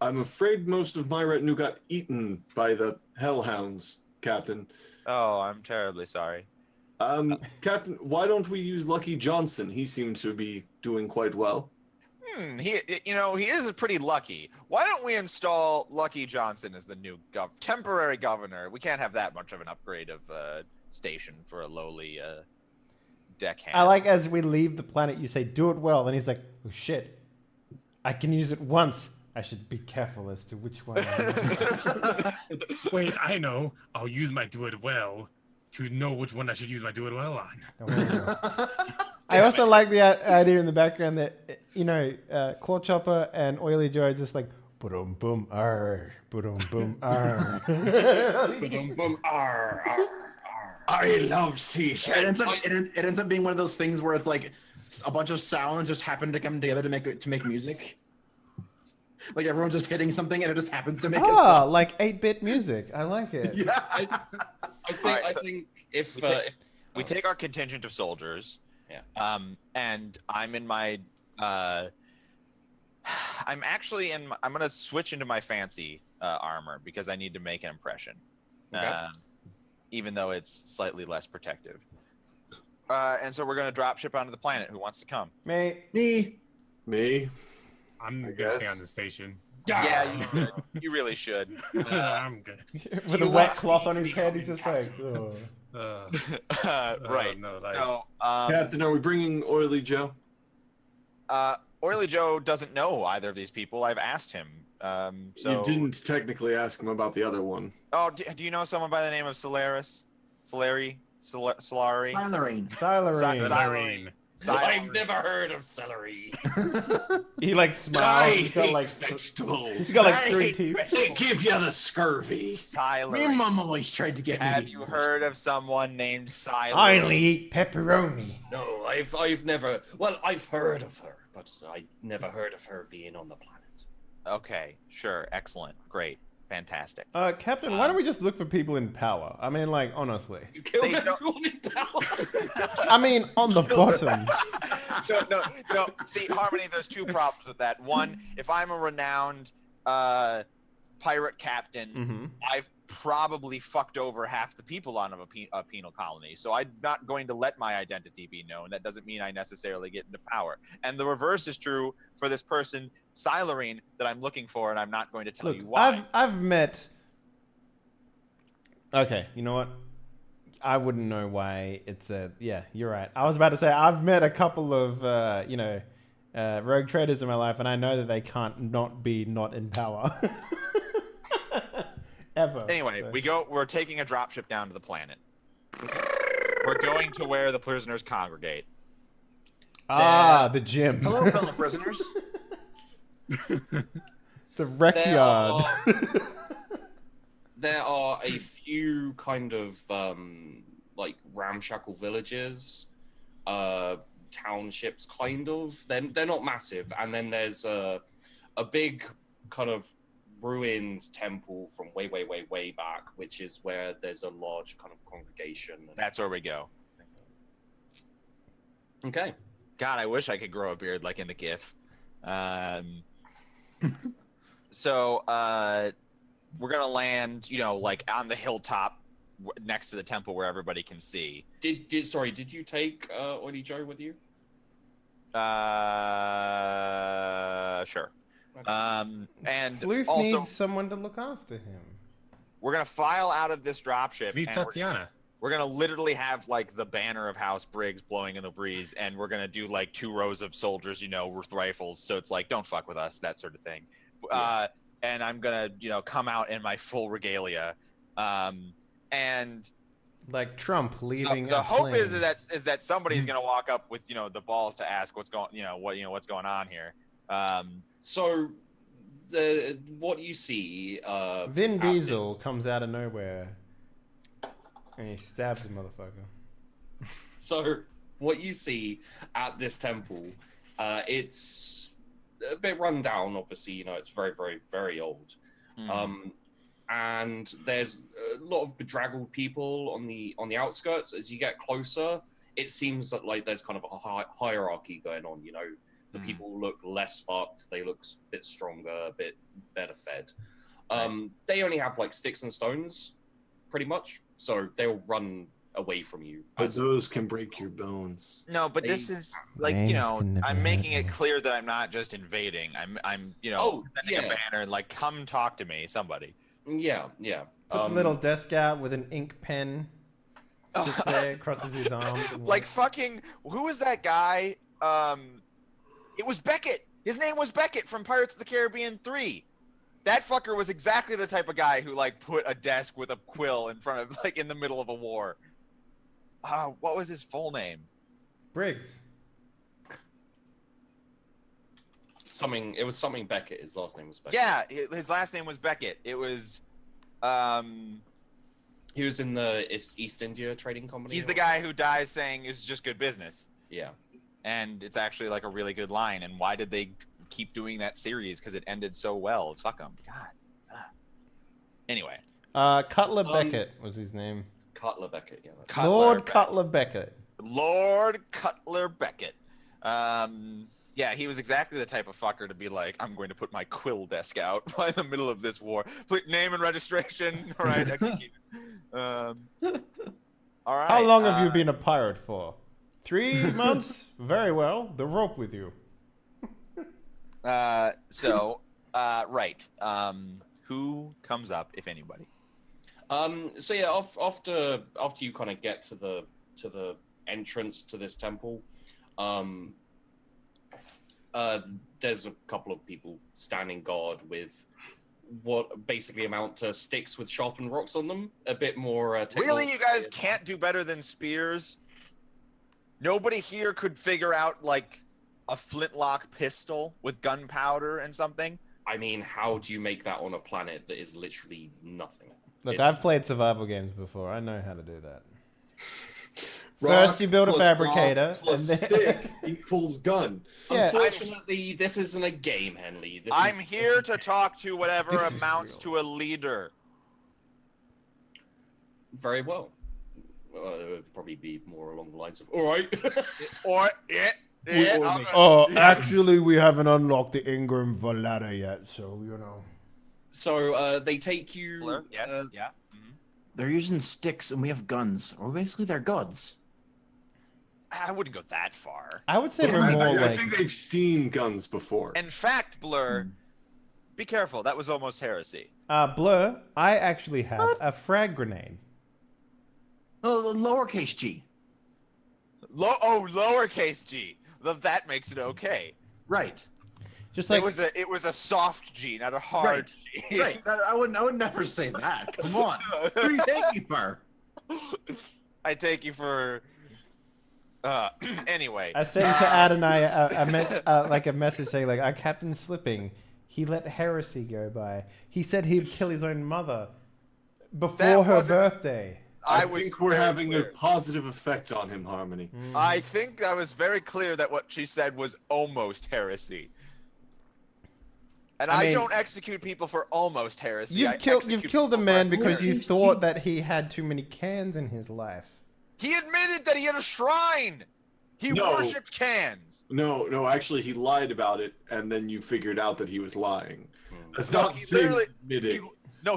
I'm afraid most of my retinue got eaten by the hellhounds, Captain. Oh, I'm terribly sorry. Captain, why don't we use Lucky Johnson? He seems to be doing quite well. He is pretty lucky. Why don't we install Lucky Johnson as the new temporary governor? We can't have that much of an upgrade of station for a lowly deckhand. I like as we leave the planet, you say, do it well. And he's like, oh shit, I can use it once. I should be careful as to which one. Wait, I know. I'll use my do it well to know which one I should use my do it well on. I also like the idea in the background that, Claw Chopper and Oily Joe are just like, boom, boom, arr, boom, boom, arr. I love seashell. It ends up being one of those things where it's like a bunch of sounds just happen to come together to make music. Like everyone's just hitting something and it just happens to make a Ah, song. like 8-bit music. I like it. Yeah. I think if we take our contingent of soldiers, and I'm in my I'm gonna switch into my fancy armor because I need to make an impression, even though it's slightly less protective. And so we're gonna drop ship onto the planet. Who wants to come? Me. Me? I'm I gonna stay guess. on the station. Yeah, you should. You really should. I'm good. With a wet cloth on his head, he's just like, oh. Right. No, that's... So, Captain, are we bringing Oily Joe? Oily Joe doesn't know either of these people. I've asked him. So You didn't technically ask him about the other one. Oh, do you know someone by the name of Solaris? Solari? Scylla-Reen. Scylla-Reen. Scylla-Reen. I've never heard of celery. He like smiles. He's got like vegetables. he's got like 3 teeth. They give you the scurvy. Me Scylla-Reen. and Mom always tried to get me. Have you heard of someone named Scylla? I only eat pepperoni. No, I've never. Well, I've heard of her, but I never heard of her being on the planet. Okay, sure, excellent, great, fantastic. Captain, why don't we just look for people in power? I mean, like, honestly. You killed They don't- everyone in power. I mean, on the bottom. No. See, Harmony, there's 2 problems with that. One, if I'm a renowned pirate captain, Mm-hmm. I've probably fucked over half the people on a penal colony. So I'm not going to let my identity be known. That doesn't mean I necessarily get into power. And the reverse is true for this person, Scylla-Reen, that I'm looking for, and I'm not going to tell Look, you why. I've met Okay, you know what? I wouldn't know why it's a... Yeah, you're right. I was about to say, I've met a couple of, rogue traders in my life, and I know that they can't not be not in power. Ever. Anyway, So. we're taking a dropship down to the planet. We're going to where the prisoners congregate. The gym. Hello, fellow prisoners. The rec yard. There are a few kind of like ramshackle villages, townships, kind of. They're not massive, and then there's a big kind of ruined temple from way back, which is where there's a large kind of congregation. That's where we go. Okay. God, I wish I could grow a beard like in the GIF. So we're gonna land, like on the hilltop next to the temple where everybody can see. Did you take Oily Joe with you? Sure. Okay. And Floof also, needs someone to look after him. we're gonna file out of this dropship. Leave and Tatiana. we're gonna literally have like the banner of House Briggs blowing in the breeze, and we're gonna do like 2 rows of soldiers, with rifles. So it's like, don't fuck with us, that sort of thing. Yeah. And I'm gonna, come out in my full regalia, and Like Trump leaving. the a hope is plane. that somebody's gonna walk up with the balls to ask what's going what's going on here. So, what you see? Vin at Diesel this- comes out of nowhere and he stabs the motherfucker. So, what you see at this temple, it's a bit run down. Obviously, it's very, very, very old. And there's a lot of bedraggled people on the outskirts. As you get closer, it seems that like there's kind of a hierarchy going on. The people look less fucked. They look a bit stronger, a bit better fed. They only have like sticks and stones, pretty much. So they'll run away from you. But those can break your bones. No, but this is like, I'm making it clear that I'm not just invading. I'm sending a banner and like, come talk to me, somebody. Yeah. Puts a little desk out with an ink pen. Sits there, crosses his arms. And Like fucking, who was that guy? It was Beckett. His name was Beckett from Pirates of the Caribbean 3. That fucker was exactly the type of guy who like put a desk with a quill in front of, like, in the middle of a war. What was his full name? Briggs. It was something Beckett. His last name was Beckett. Yeah, his last name was Beckett. It was, He was in the East India Trading Company. he's the guy who dies saying it's just good business. Yeah. And it's actually like a really good line. And why did they keep doing that series? Because it ended so well. Fuck them. God. Anyway. Cutler Beckett was his name. Cutler Beckett. Yeah. Lord Cutler Beckett. Lord Cutler Beckett. Yeah, he was exactly the type of fucker to be like, I'm going to put my quill desk out in the middle of this war. Please, name and registration. All right, execute. All right. How long have you been a pirate for? 3 months? Very well. The rope with you. Right. Who comes up, if anybody? So yeah, after you kind of get to the entrance to this temple, there's a couple of people standing guard with what basically amount to sticks with sharpened rocks on them. A bit more. Really, you guys can't do better than spears? Nobody here could figure out like a flintlock pistol with gunpowder and something? I mean, how do you make that on a planet that is literally nothing? Look, It's- I've played survival games before. I know how to do that. Rock First, you build a plus fabricator, rock plus and then- stick equals gun. Yeah. Unfortunately, this isn't a game, Henley. I'm here to talk to whatever This is amounts real. to a leader. Very well. It would probably be more along the lines of, all right. Or Actually, we haven't unlocked the Ingram ladder yet, so, So they take you. Blur? Yes, yeah. Mhm. They're using sticks and we have guns. Or basically they're gods. I wouldn't go that far. I would say I, we're more I like... think they've seen guns before. In fact, Blur, Be careful. That was almost heresy. Blur, I actually have a frag grenade. Oh, lowercase g. Lowercase g. That makes it okay. Right. Just like It was a soft G, not a hard G. Right. I would never say that. Come on. Who are you taking for? I take you for. Anyway. I sent to Adonai a message saying like, our captain's slipping. He let heresy go by. He said he'd kill his own mother before her birthday. I think we're having a positive effect on him, Harmony. I think I was very clear that what she said was almost heresy. And I don't execute people for almost heresy. You've killed a man because you thought that he had too many cans in his life. He admitted that he had a shrine. He worshipped cans. No, actually, he lied about it, and then you figured out that he was lying. That's No, not the same as admitting.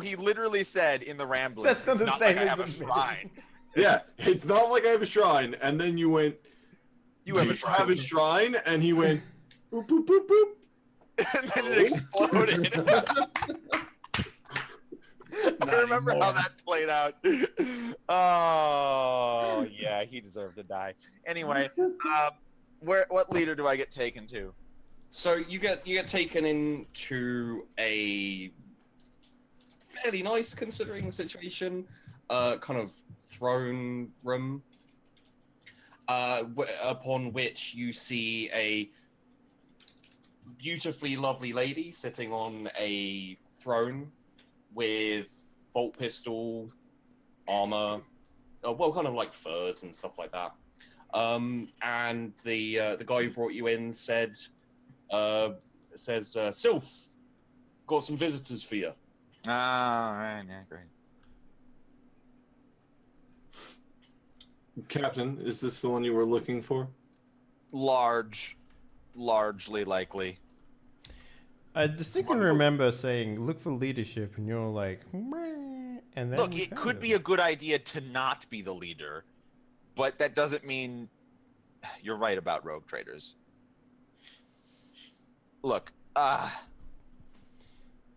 He literally said in the ramblings, That's not it's the not same like I as have a admitting. shrine. Yeah, it's not like I have a shrine, and then you went, You have a shrine. and he went, boop, boop, boop, boop. And then it exploded. I remember how that played out. Oh, yeah, he deserved to die. Anyway, what leader do I get taken to? So you get taken into a fairly nice, considering the situation, kind of throne room, upon which you see a beautifully lovely lady sitting on a throne with bolt pistol, armor, kind of like furs and stuff like that. And the guy who brought you in says, Sylph, got some visitors for you. Right, yeah, great. Captain, is this the one you were looking for? Largely likely. I distinctly remember saying, look for leadership, and you're like, meh, and then Look, it could be a good idea to not be the leader, but that doesn't mean you're right about rogue traders. Look,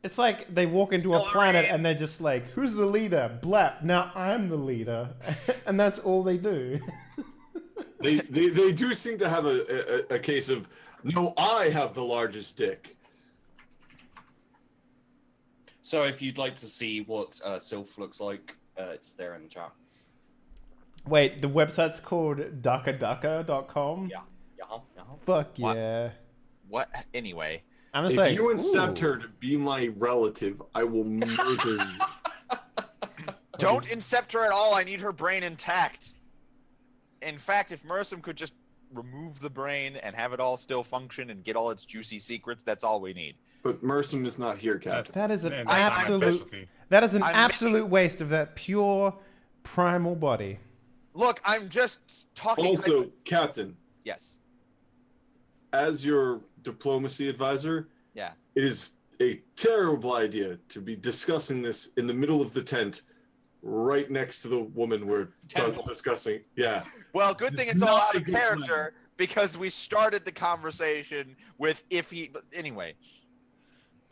it's like they walk into a planet Scylla-Reen. and they're just like, who's the leader? Blap, now I'm the leader. And that's all they do. They do seem to have a case of, no, I have the largest dick. So if you'd like to see what Sylph looks like, it's there in the chat. Wait, the website's called duckadducker.com? Yeah. Fuck What? yeah. what? Anyway, I'm just If like, you accept ooh. her to be my relative, I will murder you. don't incept her at all. I need her brain intact. In fact, if Mersum could just remove the brain and have it all still function and get all its juicy secrets, that's all we need. But Mersum is not here, Captain. That is an Man, that's not my absolute. specialty. That is an I'm absolute waste of that pure primal body. Look, I'm just talking. Also, Captain, yes. as your diplomacy advisor, Yeah. it is a terrible idea to be discussing this in the middle of the tent, right next to the woman we're discussing. Yeah. Well, good thing it's Not all out a of good character because we started the conversation with if he. But anyway.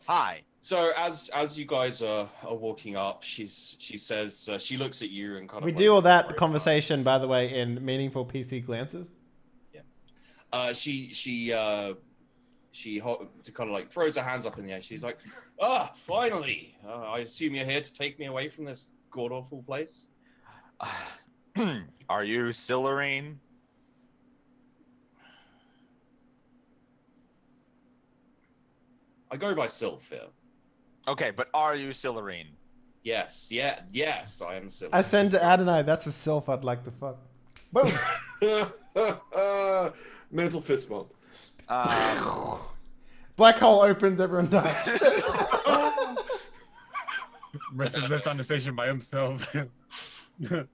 Hi. So as you guys are walking up, she says she looks at you and kind of We like, do all that conversation, by the way, in meaningful PC glances. She kind of like throws her hands up in the air. She's like, finally! I assume you're here to take me away from this god awful place. Are you Scylla-Reen? I go by Sylph here. Okay, but are you Scylla-Reen? Yes, I am Sylph. I send to Adonai, that's a self I'd like to fuck. Boom. Mental fist bump. Black hole opens, everyone dies. Mercer left on the station by himself. You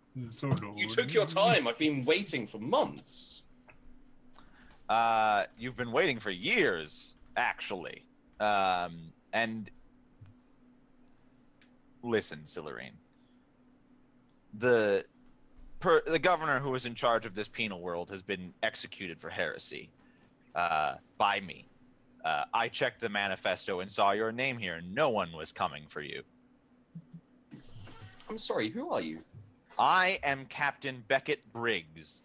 took your time. I've been waiting for months. You've been waiting for years, actually. And listen, Scylla-Reen. The governor who was in charge of this penal world has been executed for heresy by me. I checked the manifesto and saw your name here. No one was coming for you. I'm sorry, who are you? I am Captain Beckett Briggs.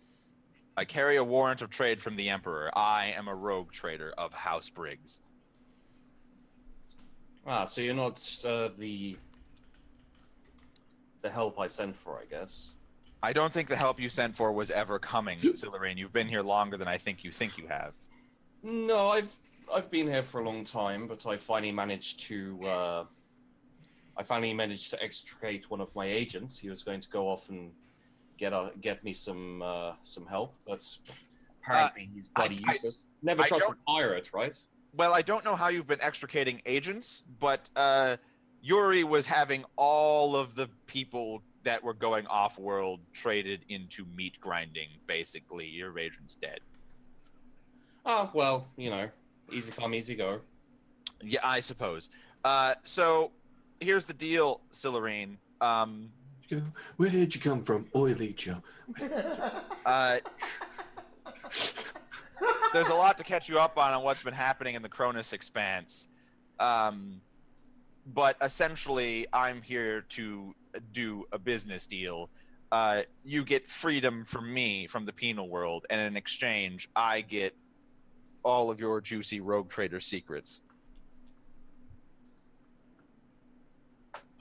I carry a warrant of trade from the Emperor. I am a rogue trader of House Briggs. Ah, so you're not the help I sent for, I guess. I don't think the help you sent for was ever coming, Scylla-Reen. You've been here longer than I think you have. No, I've been here for a long time, but I finally managed to extricate one of my agents. He was going to go off and get me some help, but apparently he's bloody useless. Never trust a pirate, right? Well, I don't know how you've been extricating agents, but Yuri was having all of the people that were going off-world traded into meat grinding, basically. Your agent's dead. Ah, well, easy come, easy go. Yeah, I suppose. So, here's the deal, Scylla-Reen. Where did you come from, Oily Joe? There's a lot to catch you up on what's been happening in the Koronus Expanse. But essentially, I'm here to do a business deal. You get freedom from me, from the penal world, and in exchange, I get all of your juicy rogue trader secrets.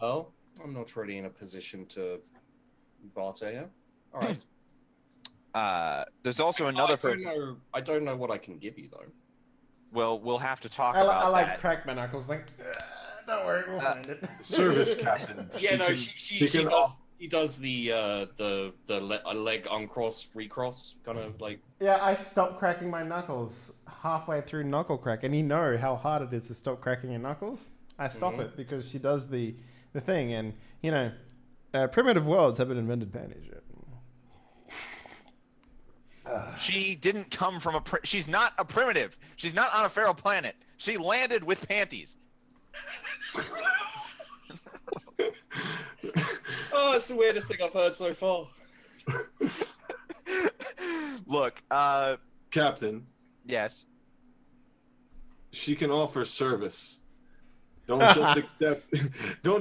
Oh, I'm not really in a position to barter here. All right. There's also another person. I don't know what I can give you though. Well, we'll have to talk about I like that. crack my knuckles. Like, don't worry, we'll find it. Service captain. Yeah, no, can- she can- does. He does the leg uncross, recross kind of like. Yeah, I stopped cracking my knuckles halfway through knuckle crack, and you know how hard it is to stop cracking your knuckles. I stop it because she does the thing, and primitive worlds haven't invented panties yet. She didn't come from she's not a primitive. She's not on a feral planet. She landed with panties. Oh, it's the weirdest thing I've heard so far. Look, Captain, yes. she can offer service. Don't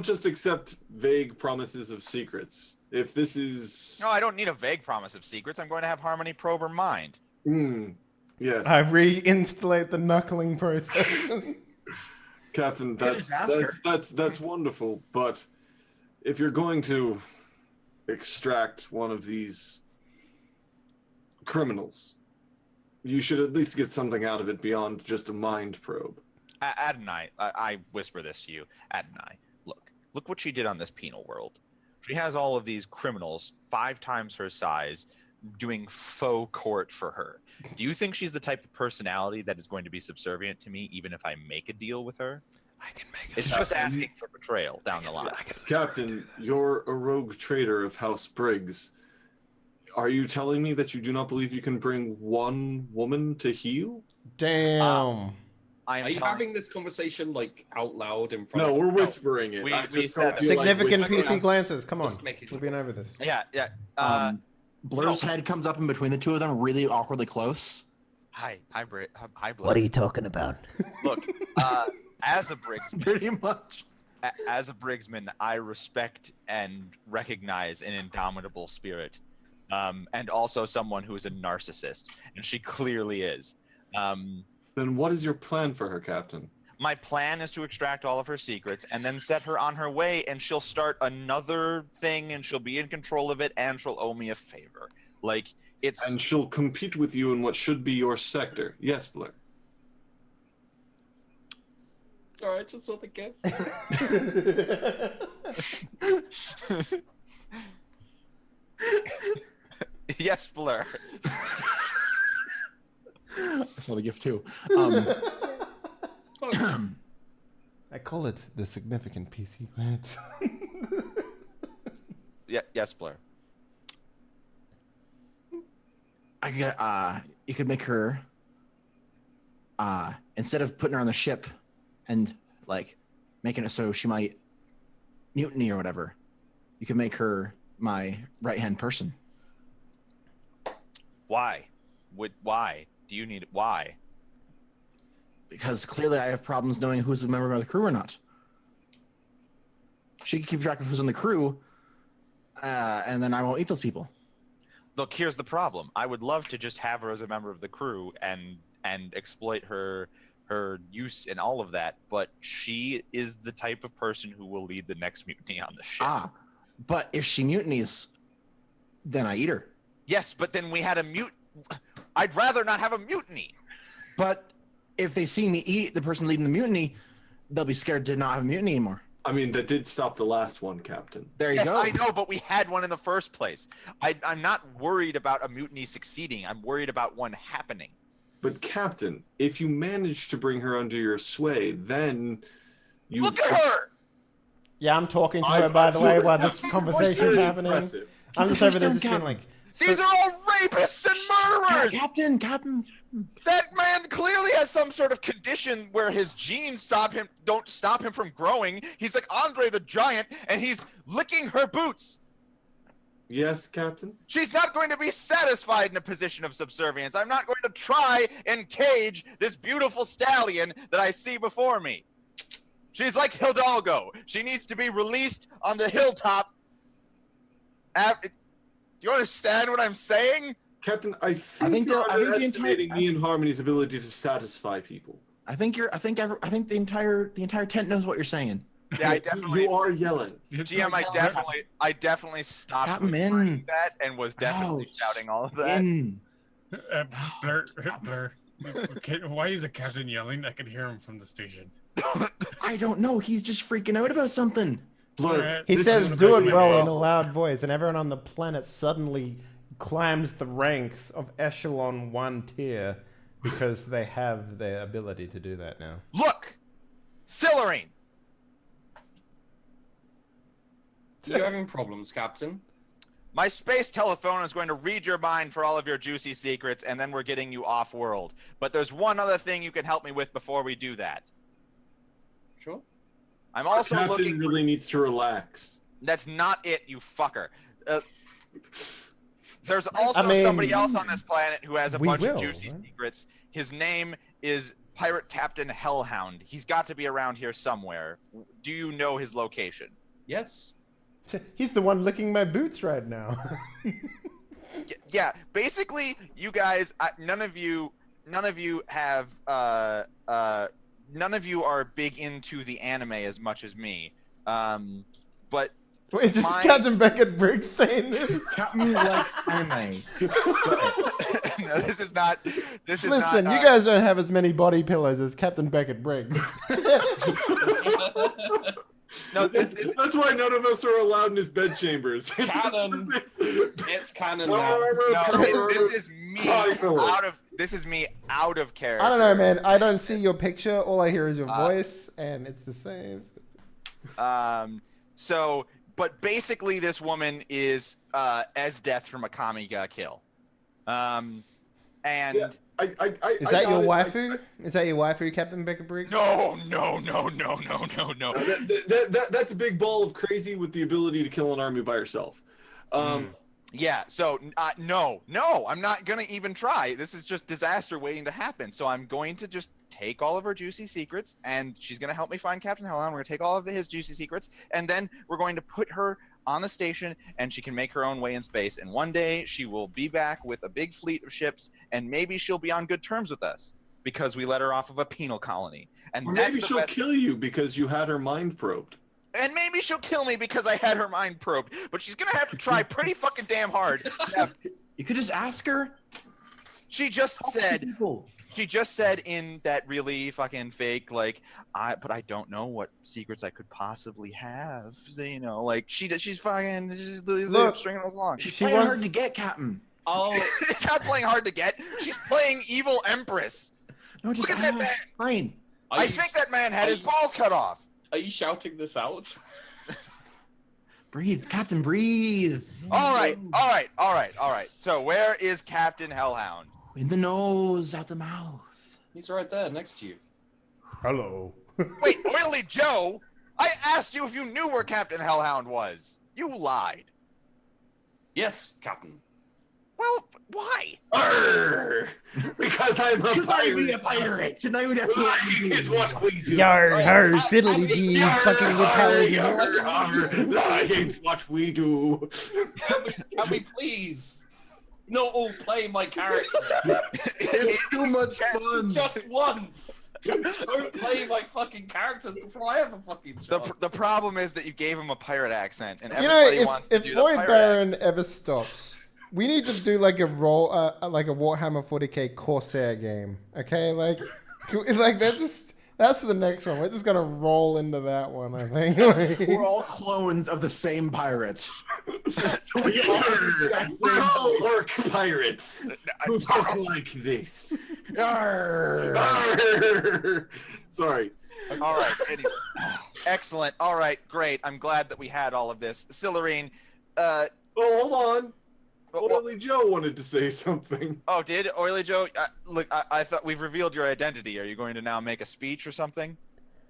just accept vague promises of secrets. If this is No, I don't need a vague promise of secrets. I'm going to have Harmony probe her mind. yes, I reinstallate the knuckling process. Captain, just ask her. that's wonderful. But if you're going to extract one of these criminals, you should at least get something out of it beyond just a mind probe. Adonai, I whisper this to you. Adonai, look what she did on this penal world. She has all of these criminals 5 times her size doing faux court for her. Do you think she's the type of personality that is going to be subservient to me even if I make a deal with her? I can make It's just asking for betrayal down the line. Captain, you're a rogue trader of House Briggs. Are you telling me that you do not believe you can bring one woman to heal? Damn. I am Are you telling- having this conversation like out loud in front No, of? we're whispering it. we I just said don't feel like Significant whispering. PC glances. Come on. Just making We've been over this. Yeah. Blur's no. head comes up in between the two of them, really awkwardly close. Hi, Blake. What are you talking about? Look, as a Briggsman, Pretty much. as a Briggsman, I respect and recognize an indomitable spirit, and also someone who is a narcissist, and she clearly is. Then what is your plan for her, Captain? My plan is to extract all of her secrets and then set her on her way, and she'll start another thing, and she'll be in control of it, and she'll owe me a favor. Like, it's... And she'll compete with you in what should be your sector. Yes, Blair. All right, just want the gift. Yes, Blur. I saw the gift too. I call it the significant PC glance. Yeah, yes, Blur. I could, you could make her, instead of putting her on the ship and like making it so she might mutiny or whatever, you could make her my right-hand person. Why? Why? Do you need... Why? Because clearly I have problems knowing who's a member of the crew or not. She can keep track of who's on the crew, and then I won't eat those people. Look, here's the problem. I would love to just have her as a member of the crew and exploit her use and all of that, but she is the type of person who will lead the next mutiny on the ship. But if she mutinies, then I eat her. Yes, but then we had a I'd rather not have a mutiny. But if they see me eat the person leading the mutiny, they'll be scared to not have a mutiny anymore. I mean, that did stop the last one, Captain. There you Yes, go. I know, but we had one in the first place. I'm not worried about a mutiny succeeding. I'm worried about one happening. But Captain, if you manage to bring her under your sway, then you Look at her! Yeah, I'm talking to her, by the way, while this conversation's happening. Impressive. I'm just over there just being like... These are all rapists and murderers! Captain. That man clearly has some sort of condition where his genes don't stop him from growing. He's like Andre the Giant, and he's licking her boots. Yes, Captain? She's not going to be satisfied in a position of subservience. I'm not going to try and cage this beautiful stallion that I see before me. She's like Hidalgo. She needs to be released on the hilltop. Do you understand what I'm saying? Captain, I think you're underestimating me and Harmony's ability to satisfy people. I think the entire tent knows what you're saying. Yeah, I definitely. You are yelling. GM, I definitely stopped Captain, that and was definitely shouting all of that. Blur. Why is the captain yelling? I can hear him from the station. I don't know. He's just freaking out about something. Blur. He This says, is do it really well in a awesome. loud voice, and everyone on the planet suddenly climbs the ranks of Echelon 1 tier because they have the ability to do that now. Look! Scylla-Reen! You having problems, Captain? My space telephone is going to read your mind for all of your juicy secrets, and then we're getting you off-world. But there's one other thing you can help me with before we do that. Sure. I'm also Captain looking... really needs to relax. That's not it, you fucker. There's also somebody else on this planet who has a bunch of juicy secrets. His name is Pirate Captain Hellhound. He's got to be around here somewhere. Do you know his location? Yes. He's the one licking my boots right now. Yeah, basically, you guys, none of you have, none of you are big into the anime as much as me. But Wait, is this Captain Beckett Briggs saying this? Captain likes anime. No, this is not. Listen, you guys don't have as many body pillows as Captain Beckett Briggs. No, that's why none of us are allowed in his bedchambers. Canon. It's canon now. No, this is me out of character. I don't know, man. I don't see your picture. All I hear is your voice, and it's the same. But basically, this woman is as death from a Kamiga kill. And Yeah, is that your waifu? Is that your waifu, Captain Beckett Briggs? no. That's a big ball of crazy with the ability to kill an army by herself. Yeah, so no, I'm not gonna even try. This is just disaster waiting to happen. So I'm going to just take all of her juicy secrets, and she's gonna help me find Captain Hellhound. We're gonna take all of his juicy secrets, and then we're going to put her on the station, and she can make her own way in space. And one day she will be back with a big fleet of ships, and maybe she'll be on good terms with us because we let her off of a penal colony. And Or that's maybe the she'll best- kill you because you had her mind probed. And maybe she'll kill me because I had her mind probed. But she's gonna have to try pretty fucking damn hard. You could just ask her. She just said. People. She just said in that really fucking fake, like, but I don't know what secrets I could possibly have. So, you know, like she's fucking just Look, stringing us along. She's She playing wants- hard to get, Captain. Oh, She's not playing hard to get. She's playing evil empress. No, just Look at that ask. man. It's fine. I think that man had his balls cut off. Are you shouting this out? Breathe, Captain, breathe. All right. So where is Captain Hellhound? In the nose, out the mouth. He's right there next to you. Hello. Wait, Oily Joe? I asked you if you knew where Captain Hellhound was. You lied. Yes, Captain. Well, why? Arrgh! Because Because I'm a pirate. Tonight that's what Lying is what we do. Yar, har, Right, fiddly dee, Yar, fucking with yar, paladins. yar, yar. Lying's what we do. Can we please not all play my character? It's too much fun. Just once. Don't play my fucking characters before I have a fucking job. The problem is that you gave him a pirate accent, and You know, everybody wants to if do the Void pirate Baron accent. ever stops, we need to do like a roll, like a Warhammer 40k Corsair game. Okay, like that's the next one. We're just gonna roll into that one. I think. We're all clones of the same pirate. We're all orc pirates who talk like this. Yarr. Arr. Sorry. All right. Anyway. Excellent. All right. Great. I'm glad that we had all of this. Scylla-Reen, Oh, hold on. what- Oily Joe wanted to say something. oh, did Oily Joe? Look, I thought we've revealed your identity. Are you going to now make a speech or something?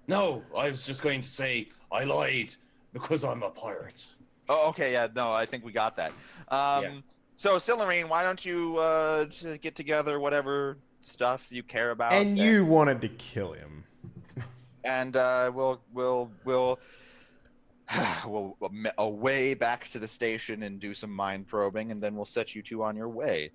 No, I was just going to say I lied because I'm a pirate. Oh, okay. Yeah. No, I think we got that. Yeah. So, Scylla-Reen, why don't you get together whatever stuff you care about? And you wanted to kill him. and we'll away back to the station and do some mind probing, and then we'll set you two on your way.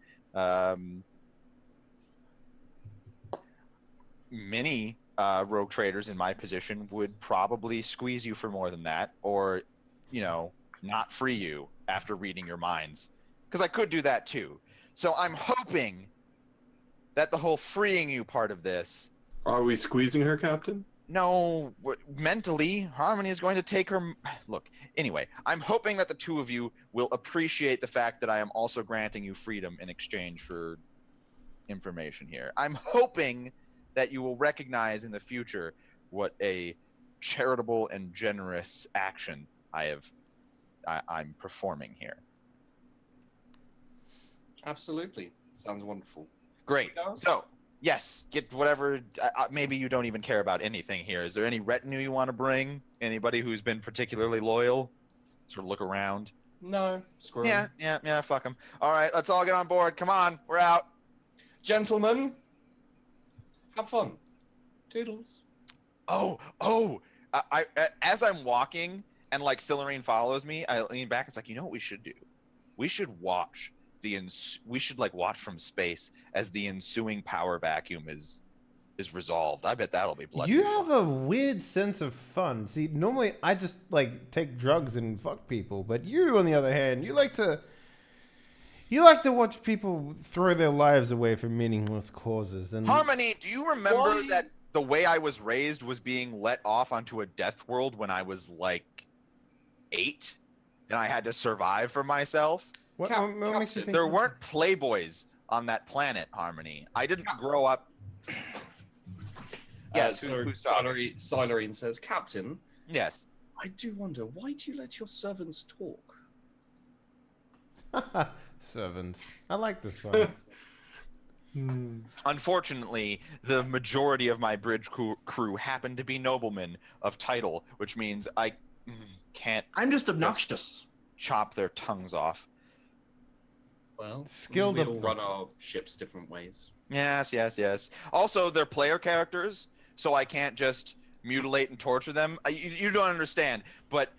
Many rogue traders in my position would probably squeeze you for more than that, or not free you after reading your minds, because I could do that too. So I'm hoping that the whole freeing you part of this. Are we squeezing her, Captain? No, mentally, Harmony is going to take her. Look, anyway, I'm hoping that the two of you will appreciate the fact that I am also granting you freedom in exchange for information here. I'm hoping that you will recognize in the future what a charitable and generous action I'm performing here. Absolutely. Sounds wonderful. Great. Go. So, yes, get whatever. Maybe you don't even care about anything here. Is there any retinue you want to bring? Anybody who's been particularly loyal? Sort of look around. No, screw Yeah, 'em. yeah, fuck them. All right, let's all get on board. Come on, we're out. Gentlemen, have fun. Toodles. Oh, I as I'm walking and like Scylla-Reen follows me, I lean back. It's like, you know what we should do? We should watch we should like watch from space as the ensuing power vacuum is resolved. I bet that'll be bloody. You fun. have a weird sense of fun. See, normally I just like take drugs and fuck people, but you, on the other hand, you like to watch people throw their lives away for meaningless causes. And Harmony, do you remember that the way I was raised was being let off onto a death world when I was like 8, and I had to survive for myself? what makes you think There weren't playboys on that planet, Harmony. I didn't grow up. Yes, who's talking? Scylla-Reen says, Captain, Yes. I do wonder, why do you let your servants talk? servants? I like this one. Unfortunately, the majority of my bridge crew happen to be noblemen of title, which means I can't I'm just obnoxious. chop their tongues off. Well, Skilled we all up- run our ships different ways. Yes. Also, they're player characters, so I can't just mutilate and torture them. You don't understand, but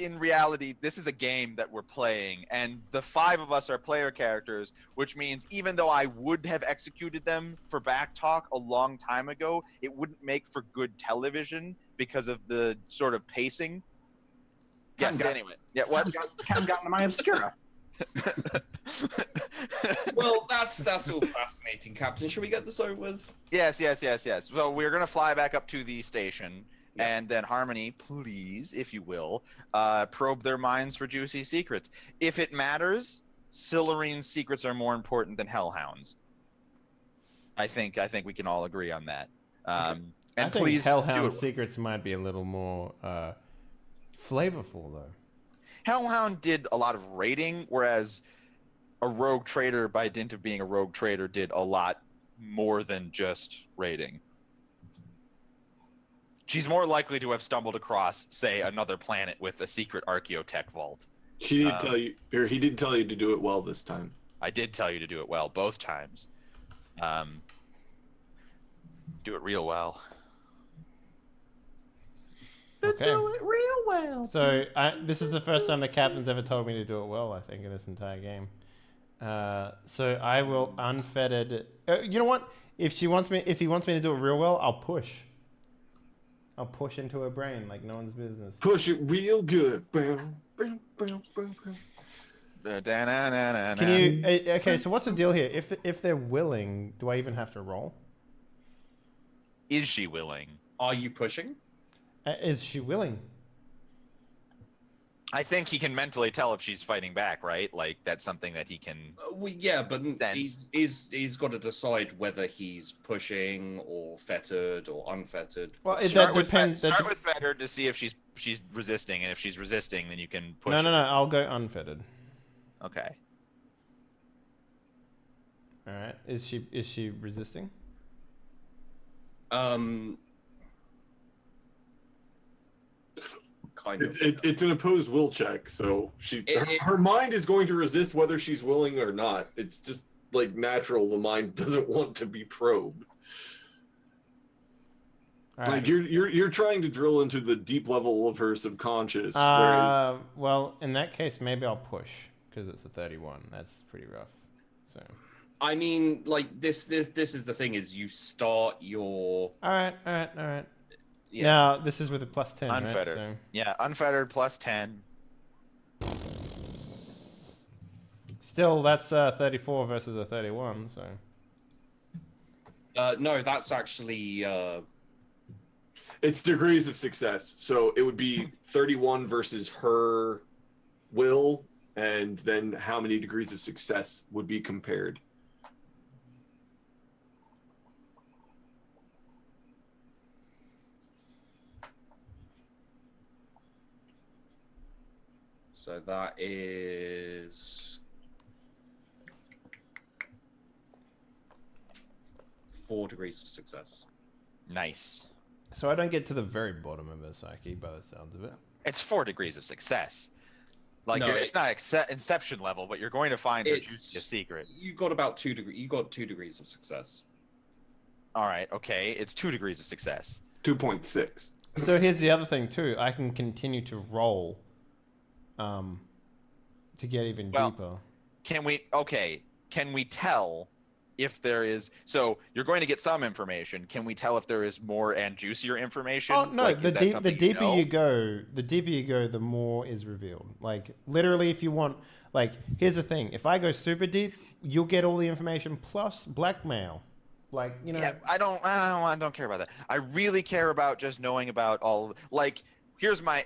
in reality, this is a game that we're playing, and the 5 of us are player characters, which means even though I would have executed them for back talk a long time ago, it wouldn't make for good television because of the sort of pacing. Yes, anyway. Yeah, what? Haven't gotten to my obscura. Well, that's all fascinating, Captain. Shall we get this over with? Yes. So we're going to fly back up to the station, and then Harmony, please, if you will, probe their minds for juicy secrets. If it matters, Scylla-Reen's secrets are more important than Hellhound's. I think we can all agree on that. And I think please do Hellhound it. secrets might be a little more flavorful, though. Hellhound did a lot of raiding, whereas a rogue trader, by dint of being a rogue trader, did a lot more than just raiding. She's more likely to have stumbled across, say, another planet with a secret archaeotech vault. She did tell you, or he did tell you to do it well this time. I did tell you to do it well both times. Do it real well. Okay. Do it real well. So this is the first time the captain's ever told me to do it well, I think, in this entire game. So I will unfettered. You know what? If he wants me to do it real well, I'll push. I'll push into her brain like no one's business. Push it real good. Can you? Okay, so what's the deal here? If they're willing, do I even have to roll? Is she willing? Are you pushing? Is she willing? I think he can mentally tell if she's fighting back, right? Like that's something that he can. Well, yeah, but sense. he's got to decide whether he's pushing or fettered or unfettered. Well, Start that with depends. Start with fettered to see if she's resisting, and if she's resisting, then you can push. No. I'll go unfettered. Okay. All right. Is she resisting? Kind of. It's an opposed will check, so her mind is going to resist whether she's willing or not. It's just like natural. The mind doesn't want to be probed. All right. Like you're trying to drill into the deep level of her subconscious. Whereas Well, in that case, maybe I'll push because it's a 31. That's pretty rough. So. I mean, like this is the thing: is you start your. All right. Yeah. Now this is with a plus 10. Unfettered. Right? So... Yeah, unfettered plus 10. Still, that's 34 versus a 31. So. No, that's actually. it's degrees of success. So it would be 31 versus her will, and then how many degrees of success would be compared. So that is 4 degrees of success. Nice. So I don't get to the very bottom of her psyche by the sounds of it. It's 4 degrees of success. Like No, it's not inception level, but you're going to find a secret. You got about 2 degrees. You got 2 degrees of success. All right. Okay. It's 2 degrees of success. 2.6. So here's the other thing too. I can continue to roll, to get even deeper. Can we tell if there is? So you're going to get some information. Can we tell if there is more and juicier information? Oh no! Like, the deeper you know? you go, the more is revealed. Like literally, if you want, like, here's the thing: if I go super deep, you'll get all the information plus blackmail. Like, you know. Yeah, I don't care about that. I really care about just knowing about all. Like, here's my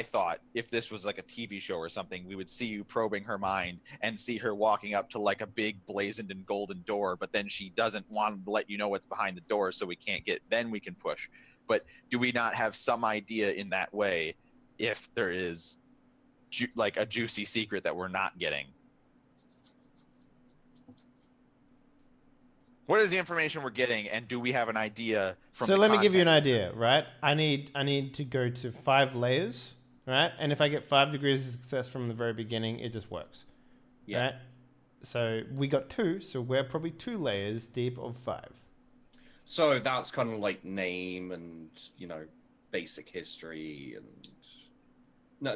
thought. If this was like a TV show or something, we would see you probing her mind and see her walking up to like a big blazoned and golden door, but then she doesn't want to let you know what's behind the door, so we can't get. Then we can push. But do we not have some idea in that way if there is like a juicy secret that we're not getting? What is the information we're getting, and do we have an idea from? So the let me give you an context? idea, right? I need to go to 5 layers, right? And if I get 5 degrees of success from the very beginning, it just works. Yeah. Right? So we got 2, so we're probably 2 layers deep of 5. So that's kind of like name and basic history and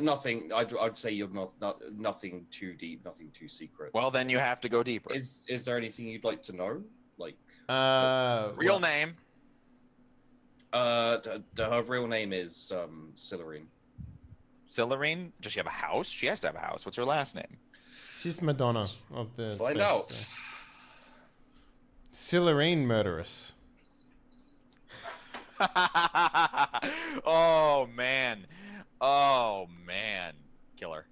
nothing. I'd say you're not nothing too deep, nothing too secret. Well, then you have to go deeper. Is there anything you'd like to know? Like Real name. her real name is Scylla-Reen. Scylla-Reen? Does she have a house? She has to have a house. What's her last name? She's Madonna of the Find space, out. so. Scylla-Reen murderess. Oh man. Killer.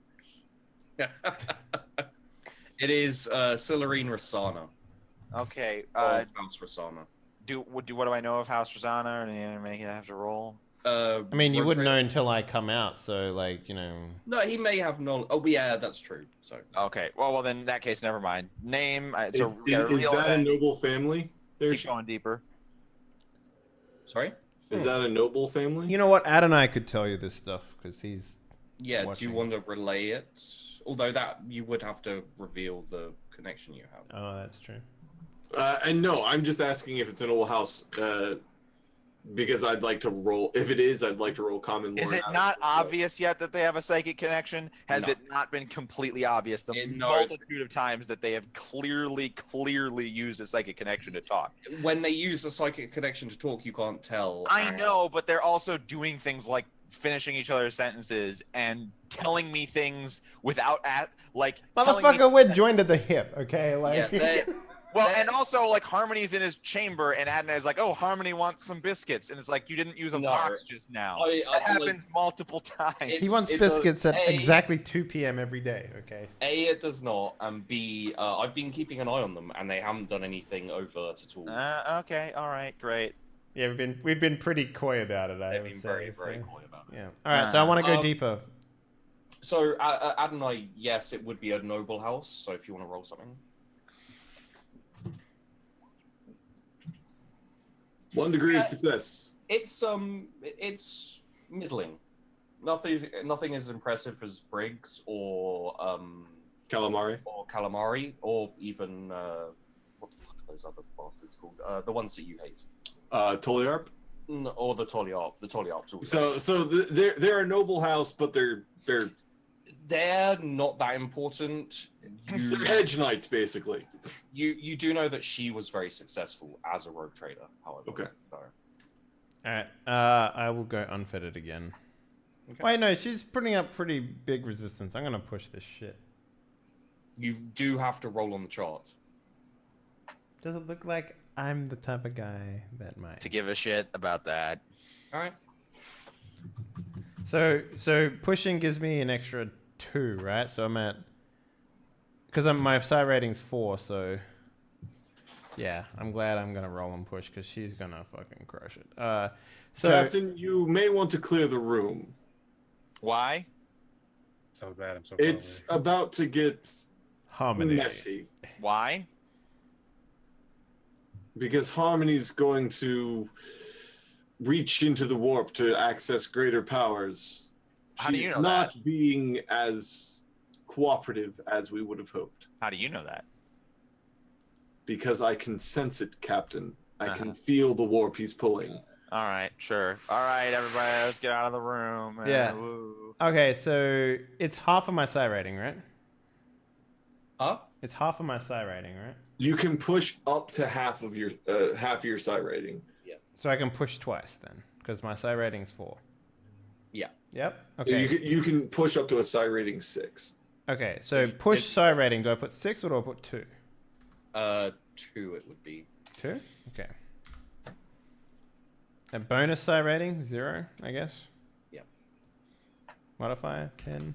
It is Scylla-Reen Rasana. Okay. House Rasana. What do I know of House Rosanna? Or do you make it have to roll? I mean, you wouldn't know Rotate- until I come out, so like, No, he may have knowledge. Oh, yeah, that's true. So Okay. Well, then in that case, never mind. Name. Is that a noble family? Keep going deeper. sorry. Is that a noble family? You know what? Adonai could tell you this stuff because he's. Yeah. Do Watching. you want to relay it? Although that you would have to reveal the connection you have. Oh, that's true. And no, I'm just asking if it's an old house, because I'd like to roll. If it is, I'd like to roll common lore. Is it not obvious yet that they have a psychic connection? Has it not been completely obvious the multitude of times that they have clearly used a psychic connection to talk? When they use a psychic connection to talk, you can't tell. I know, but they're also doing things like finishing each other's sentences and telling me things without Motherfucker, we're joined at the hip, okay? Like, Yeah, well, and also like Harmony's in his chamber, and Adna is like, "Oh, Harmony wants some biscuits," and it's like you didn't use a box just now. That happens multiple times. he wants biscuits at exactly 2 p.m. every day, okay? A, it does not, and B, I've been keeping an eye on them, and they haven't done anything overt at all. Okay, all right, great. Yeah, we've been pretty coy about it. They've been very coy about it. Yeah. All right, so I want to go deeper. So, Adonai, yes, it would be a noble house. So, if you want to roll something, 1 degree of success. it's middling. Nothing as impressive as Briggs or Calamari. or even what the fuck are those other bastards called? The ones that you hate. Toliarp. Or the Toliarp. The Toliarps also. So they're a noble house, but they're not that important. they're hedge knights, basically. You do know that she was very successful as a rogue trader, however. Okay. So. All right, I will go unfettered again. Okay. Wait, no, she's putting up pretty big resistance. I'm gonna push this shit. You do have to roll on the chart. Does it look like I'm the type of guy that might? To give a shit about that. All right. So pushing gives me an extra 2, right? So I'm at, because my psi rating's 4, so yeah, I'm glad I'm gonna roll and push because she's gonna fucking crush it. So Captain, you may want to clear the room. Why? So glad I'm so far It's away. about to get Harmony. messy Why? because Harmony's going to reach into the warp to access greater powers. How do you She's know not that? being as cooperative as we would have hoped. How do you know that? Because I can sense it, Captain. I can Uh-huh. feel the warp he's pulling. All right, sure. All right, everybody, let's get out of the room. Yeah. Woo. Okay, so it's half of my psi rating, right? Huh? It's half of my psi rating, right? You can push up to half of your psi rating. So I can push twice then, because my psi rating's 4. Yeah. Yep. So Okay. you can push up to a psi rating 6. Okay. So push psi rating. Do I put 6 or do I put 2? 2 it would be. 2. Okay. A bonus psi rating 0, I guess. Yeah. Modifier 10.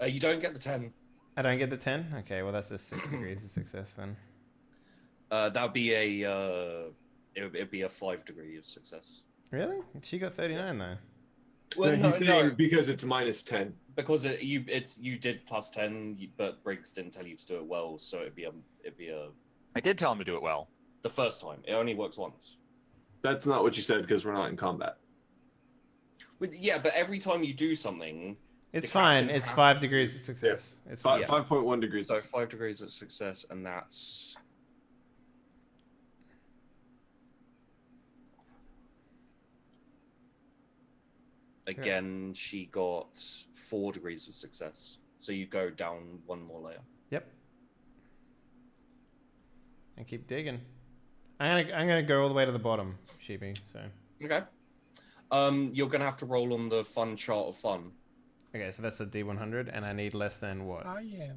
You don't get the 10. I don't get the 10. Okay. Well, that's just 6 degrees of success then. That would be it'd be a 5 degree of success. Really? She got 39 though. Well, He's saying because it's minus 10. because you did plus 10, but Briggs didn't tell you to do it well, so it'd be a I did tell him to do it well. the first time. It only works once. That's not what you said because we're not in combat. Yeah, but every time you do something, It's The fine. captain It's has 5 to- degrees of success. It's Five, fine. 5.1 degrees. so 5 degrees of success, and that's again. She got 4 degrees of success, so you go down 1 more layer. Yep. And keep digging. I'm gonna go all the way to the bottom, Sheepy. So Okay. You're gonna have to roll on the fun chart of fun. okay, so that's a D100, and I need less than what? Oh yeah.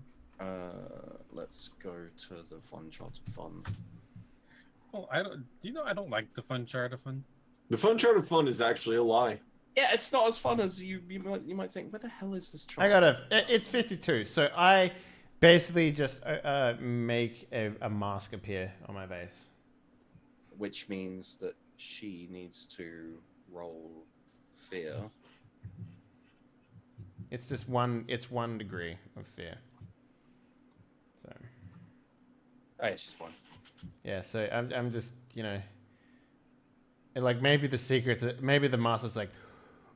Let's go to the fun chart of fun. Oh, I don't. Do you know I don't like the fun chart of fun? The fun chart of fun is actually a lie. Yeah, it's not as fun as you might think. Where the hell is this chart? I got it's 52. So I basically just make a mask appear on my base. Which means that she needs to roll fear. It's just one. It's 1 degree of fear. So Oh, yeah, she's fine. yeah. So I'm just like maybe the secrets. Maybe the master's like,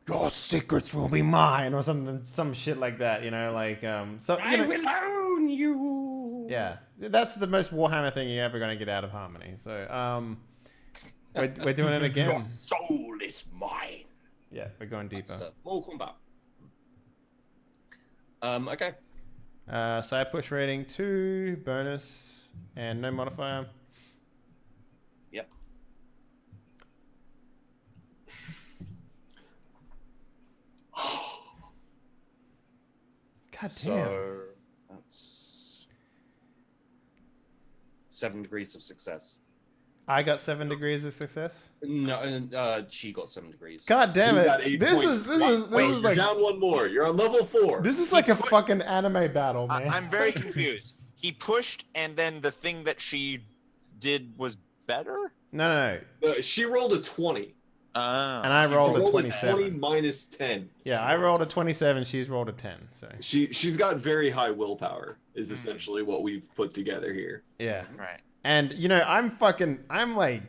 your secrets will be mine, or something, some shit like that. Like so. I will own you. Yeah, that's the most Warhammer thing you're ever going to get out of Harmony. So, we're doing it again. Your soul is mine. Yeah, we're going deeper. That's Mortal Kombat. Okay. Side push rating 2, bonus, and no modifier. Yep. God damn. So that's 7 degrees of success. I got 7 degrees of success. No, she got 7 degrees. God damn You it! got 8 This points. is You're like down one more. You're on level 4. this is like a fucking anime battle, man. I'm very confused. He pushed, and then the thing that she did was better. No. She rolled a 20. Oh. And I She rolled a rolled 27. 20 minus 10. Yeah, I rolled a 27. She's rolled a 10. So She's got very high willpower. Is essentially what we've put together here. yeah. Right. And I'm like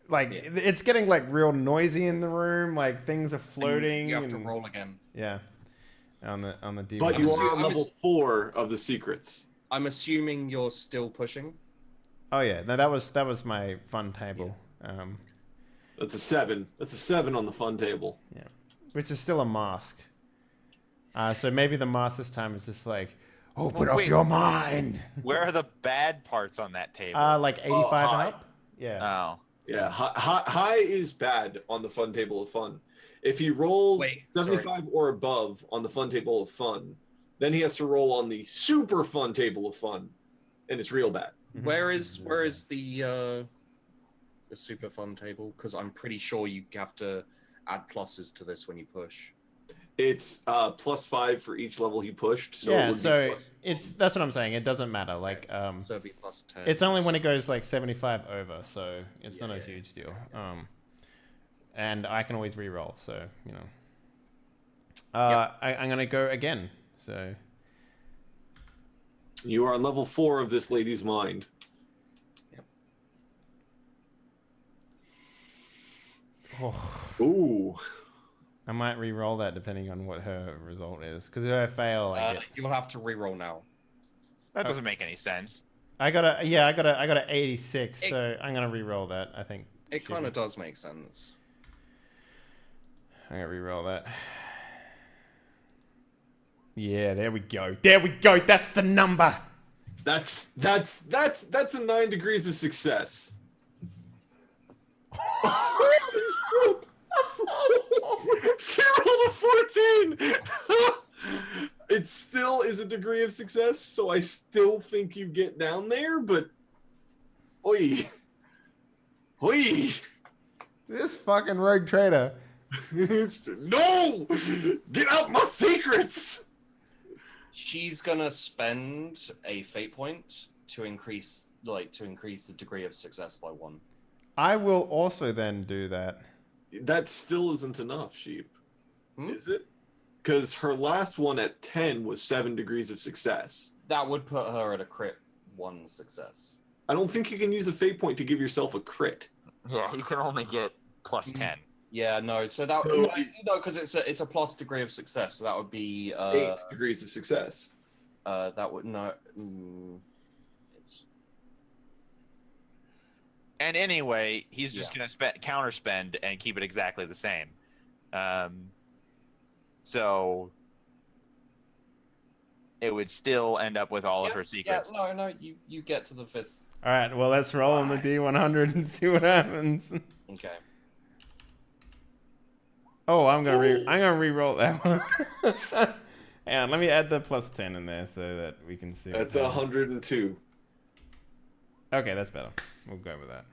it's getting like real noisy in the room. Like things are floating. You have to and- roll again. Yeah. On the D100. But you are on I'm level 4 of the secrets. I'm assuming you're still pushing. Oh yeah. No, that was my fun table. That's a 7. That's a 7 on the fun table. Yeah. Which is still a mask. So maybe the mask this time is just like, open up wait. your mind. Where are the bad parts on that table? Like 85 and high. up. Yeah. Oh. Yeah, high is bad on the fun table of fun. If he rolls Wait, 75 or above on the fun table of fun, then he has to roll on the super fun table of fun, and it's real bad. Where is the super fun table? Because I'm pretty sure you have to add pluses to this when you push. It's +5 for each level he pushed. So it Yeah, would be so plus- that's what I'm saying. It doesn't matter. Like So it'd be plus 10. it's only when it goes like 75 over, so it's not a Yeah. huge deal. And I can always re-roll, so you know. I'm gonna go again. So you are on level 4 of this lady's mind. Ooh. I might re-roll that depending on what her result is. Because if I fail, I get. You'll have to re-roll now. That doesn't make any sense. I got a 86, so I'm gonna re-roll that. I think. It kind of does make sense. I'm gonna re-roll that. Yeah, there we go. There we go. That's the number. That's a 9 degrees of success. She rolled a 14. It still is a degree of success, so I still think you get down there, but oi. This fucking rogue trader. No! Get out my secrets! She's gonna spend a fate point to increase the degree of success by 1. I will also then do that. That still isn't enough, Sheep. Hmm? Is it? Because her last one at 10 was 7 degrees of success. That would put her at a crit 1 success. I don't think you can use a fate point to give yourself a crit. Yeah, you can only get plus 10. Yeah, no. So that So- no, because it's a plus degree of success. So that would be 8 degrees of success. that would no. It's, And anyway, he's just going to counterspend and keep it exactly the same. So it would still end up with all of her secrets. Yeah, no, you get to the 5th. All right, well, let's roll on the D100 and see what happens. Okay. Oh, I'm gonna re-roll that one. Hang on, let me add the plus 10 in there so that we can see. That's what's happening. 102. Okay, that's better. We'll go with that.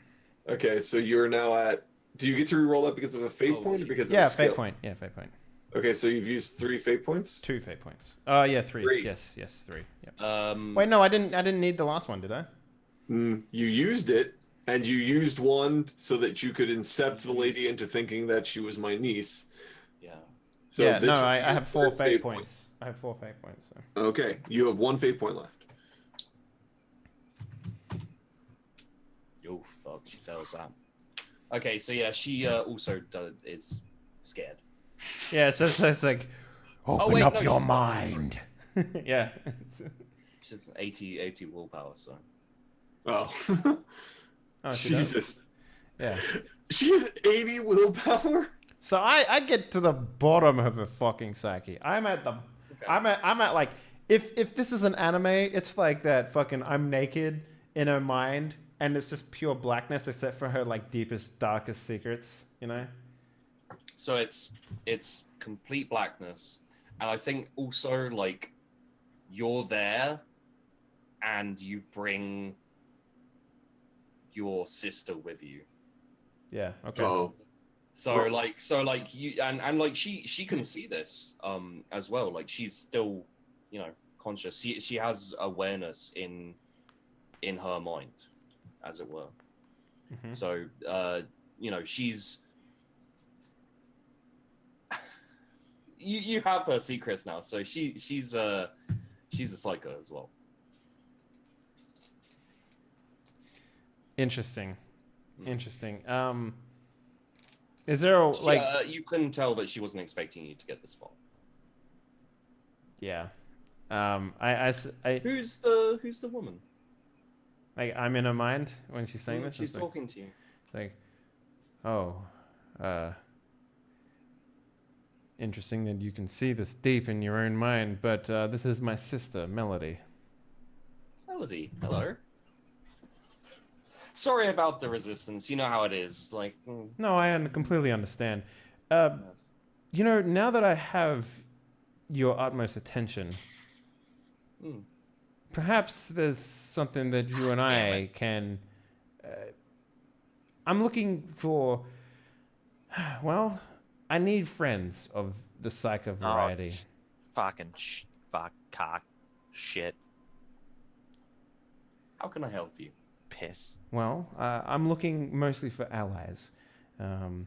Okay, so you're now at... Do you get to reroll that because of a fate point or because of Yeah, a skill? fate point. Yeah, fate point. Okay, so you've used 3 fate points? 2 fate points. Oh, yeah, 3. 3. Yes, 3. Yep. Wait, no, I didn't need the last one, did I? You used it, and you used one so that you could incept the lady into thinking that she was my niece. Yeah. So yeah, this no, would I be have your 4 third fate points. I have 4 fate points. So. Okay, you have 1 fate point left. Oh fuck, she fails that. Okay, so yeah, she also is scared. Yeah, so it's like, open wait, up no, your she's not. mind. Yeah. She's 80 willpower, so. Oh. Oh, she does? Jesus. Yeah. She has 80 willpower? So I get to the bottom of her fucking psyche. I'm at the Okay. I'm at like if this is an anime, it's like that fucking I'm naked in her mind and it's just pure blackness except for her like deepest, darkest secrets, you know? So it's complete blackness, and I think also like you're there, and you bring your sister with you. Yeah, okay. Oh. So like you and like she can see this as well. Like she's still, you know, conscious. She has awareness in her mind, as it were. Mhm. So you know, she's you have her secrets now. So she's a psycho as well. Interesting. Interesting. Is there a, like You couldn't tell that she wasn't expecting you to get this far. yeah. I Who's the woman? like I'm in her mind when she's saying this. She's It's like, talking to you. it's like, oh, interesting that you can see this deep in your own mind, but this is my sister, Melody. Melody, hello. Sorry about the resistance. You know how it is. Like, No, I completely understand. yes. You know, now that I have your utmost attention, Hmm. perhaps there's something that you and I can. I'm looking for. Well, I need friends of the psycho variety. Fucking fuck cock shit How can I help you? piss. Well, I'm looking mostly for allies. I'm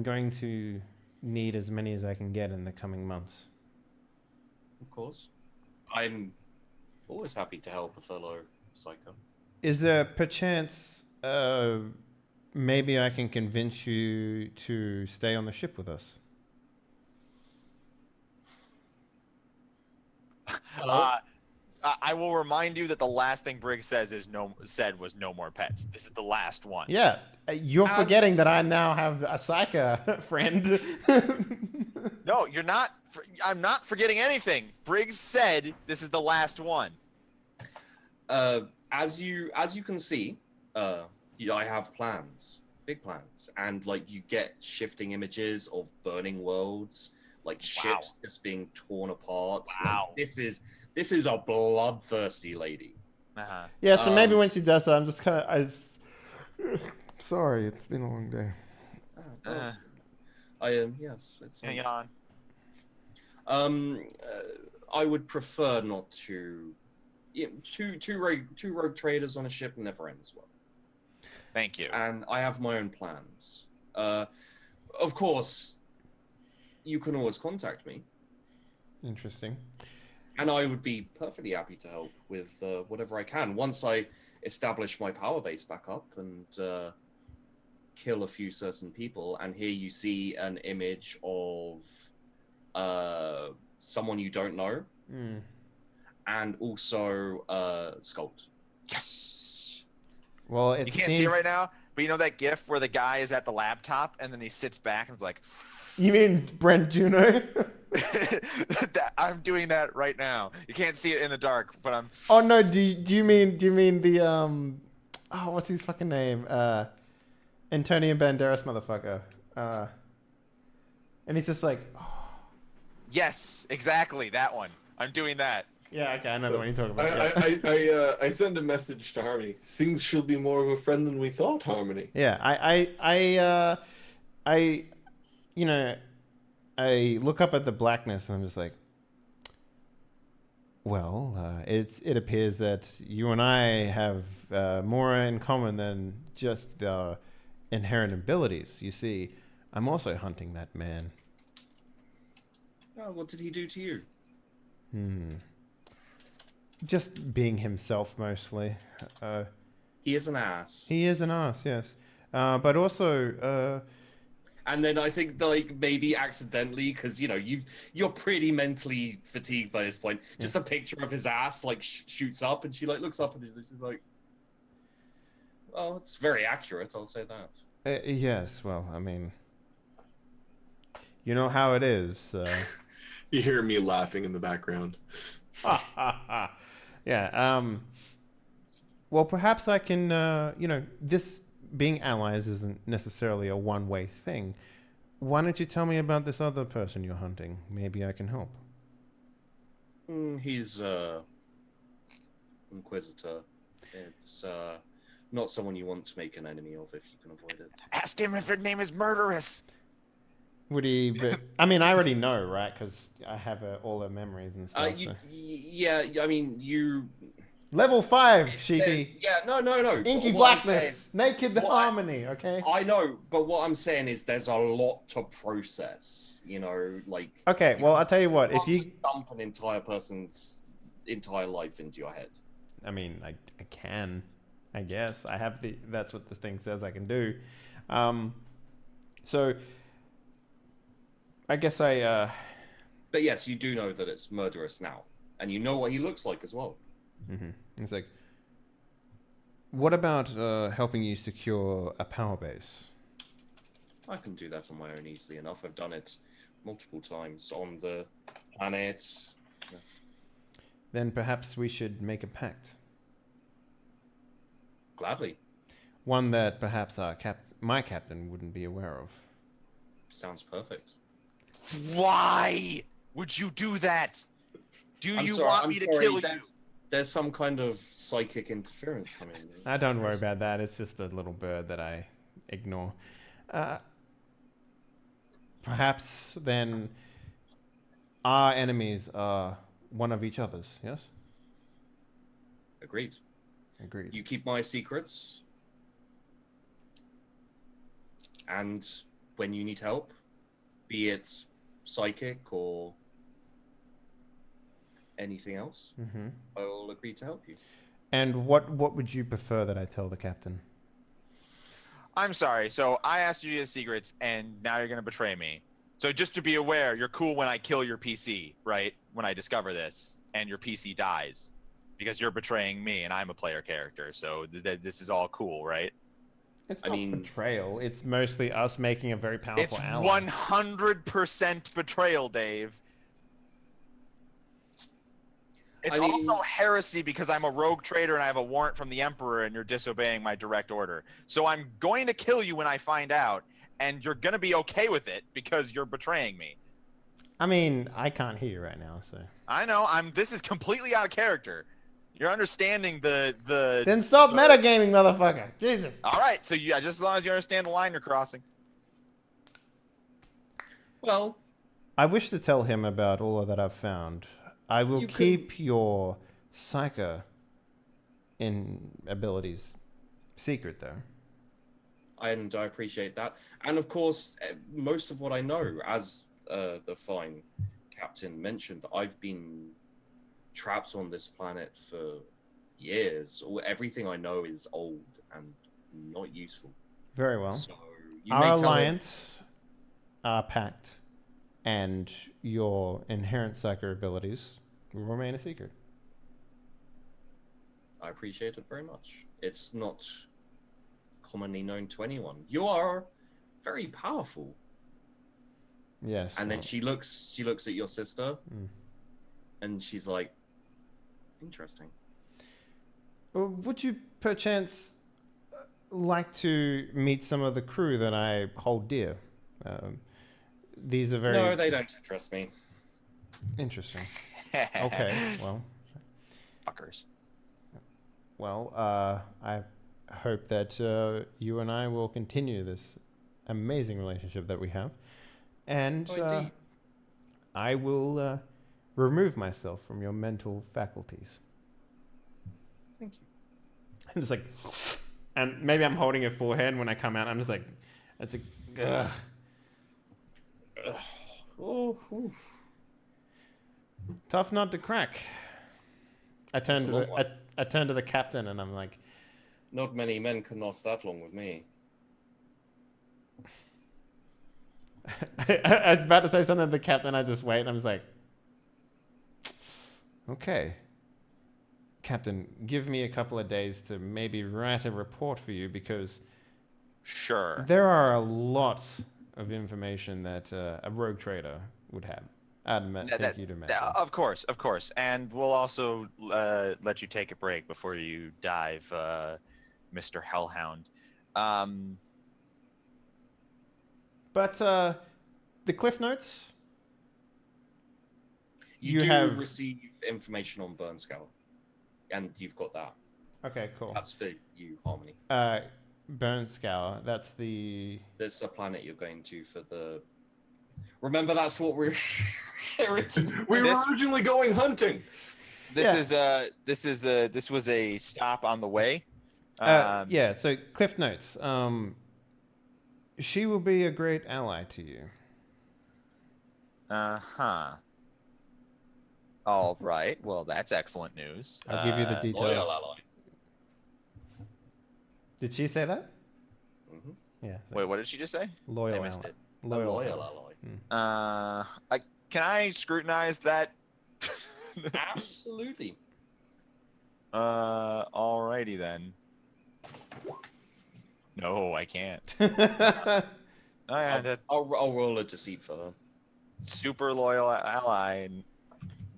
going to need as many as I can get in the coming months. Of course. I'm always happy to help a fellow psycho. Is there perchance maybe I can convince you to stay on the ship with us? I will remind you that the last thing Briggs said was no more pets. This is the last one. Yeah, you're As- forgetting that I now have a psycho friend. No, you're not. I'm not forgetting anything. Briggs said this is the last one. As you can see, I have plans, big plans, and like you get shifting images of burning worlds, like ships just being torn apart. Wow. Like, this is a bloodthirsty lady. Uh-huh. Yeah, so maybe when she does that, I'm just kind of. Sorry, it's been a long day. I am yes. Hang on. I would prefer not to. Yeah, two rogue traders on a ship never ends well. Thank you. And I have my own plans. Of course, you can always contact me, Interesting. and I would be perfectly happy to help with whatever I can. Once I establish my power base back up and kill a few certain people, and here you see an image of someone you don't know, and also Sculpt. Yes. Well, it You can't see it right now, but you know that GIF where the guy is at the laptop and then he sits back and is like, You mean Brent Juno? I'm doing that right now. You can't see it in the dark, but I'm. Oh no! Do you mean the Oh, what's his fucking name? Antonio Banderas, motherfucker. And he's just like, Yes, exactly that one. I'm doing that. yeah, okay, I know the one you're talking about. Yeah. I send a message to Harmony. Seems she'll be more of a friend than we thought, Harmony. Yeah, I you know, I look up at the blackness and I'm just like, well, it appears that you and I have more in common than just the inherent abilities. You see, I'm also hunting that man. Oh, what did he do to you? Just being himself mostly. He is an ass. He is an ass, yes. But also, And then I think like maybe accidentally, because you're pretty mentally fatigued by this point. Just a picture of his ass like shoots up, and she like looks up and she's like, "Well, it's very accurate. I'll say that." Yes, well, I mean, you know how it is. You hear me laughing in the background. Yeah. Well, perhaps I can. This being allies isn't necessarily a one-way thing. Why don't you tell me about this other person you're hunting? Maybe I can help. He's Inquisitor. It's not someone you want to make an enemy of if you can avoid it. Ask him if her name is murderous. Would he? I mean, I already know, right? Because I have all her memories and stuff. Yeah, I mean, you... Level 5, Sheepy. Yeah, no. Inky What I'm blackness. Naked harmony, okay? I know, but what I'm saying is there's a lot to process, like... Okay, well, I'll tell you what. If you just dump an entire person's entire life into your head. I mean, I can, I guess. I have that's what the thing says I can do. So, I guess But yes, you do know that it's murderous now. And you know what he looks like as well. Mm-hmm. It's like, what about helping you secure a power base? I can do that on my own easily enough. I've done it multiple times on the planet. Then perhaps we should make a pact. Gladly. One that perhaps my captain wouldn't be aware of. Sounds perfect. Why would you do that? Do you want me to kill you? There's some kind of psychic interference coming in. Don't worry about that. It's just a little bird that I ignore. Perhaps then our enemies are one of each other's, yes? Agreed. Agreed. You keep my secrets. And when you need help, be it psychic or anything else, I will agree to help you. And what would you prefer that I tell the captain? I'm sorry. So I asked you your secrets, and now you're going to betray me. So just to be aware, you're cool when I kill your PC, right? When I discover this, and your PC dies. Because you're betraying me, and I'm a player character. So this is all cool, right? It's not betrayal. It's mostly us making a very powerful ally. It's 100% betrayal, Dave. It's also heresy because I'm a rogue trader and I have a warrant from the Emperor and you're disobeying my direct order. So I'm going to kill you when I find out, and you're going to be okay with it because you're betraying me. I mean, I can't hear you right now, so... I know. This is completely out of character. You're understanding the... Then stop metagaming, motherfucker. Jesus. All right. So just as long as you understand the line you're crossing. Well... I wish to tell him about all that I've found. I will keep your psycho abilities secret, though. And I appreciate that. And of course, most of what I know, as the fine captain mentioned, I've been trapped on this planet for years. Everything I know is old and not useful. Very well. So our alliance, our pact, and your inherent psycho abilities will remain a secret. I appreciate it very much. It's not commonly known to anyone. You are very powerful. Yes. And then she looks at your sister, and she's like, interesting. Would you perchance like to meet some of the crew that I hold dear? These are very... No, they don't trust me. Interesting. Okay, well... Fuckers. Well, I hope that you and I will continue this amazing relationship that we have. And I will remove myself from your mental faculties. Thank you. I'm just like... And maybe I'm holding her forehead, and when I come out, I'm just like... It's like... Ugh. Tough nut to crack. I turn to the captain and I'm like, not many men can last that long with me. I was about to say something to the captain. I just wait. And I'm just like, okay, Captain, give me a couple of days to maybe write a report for you because Sure. there are a lot of information that a rogue trader would have. Thank you to mention. Of course. And we'll also let you take a break before you dive, Mr. Hellhound. But the cliff notes. You do have receive information on Burn Scour, and you've got that. Okay, cool. That's for you, Harmony. Burn Scour. That's the planet you're going to for the. Remember, that's what we're. We were originally going hunting. This was a stop on the way. Yeah. So cliff notes. She will be a great ally to you. All right. Well, that's excellent news. I'll give you the details. Loyal ally. Did she say that? Mm-hmm. Yeah. So Wait, what did she just say? loyal I missed ally. it. Loyal ally. Can I scrutinize that? Absolutely. Alrighty then. No, I can't. I'll roll a deceit for her. Super loyal ally and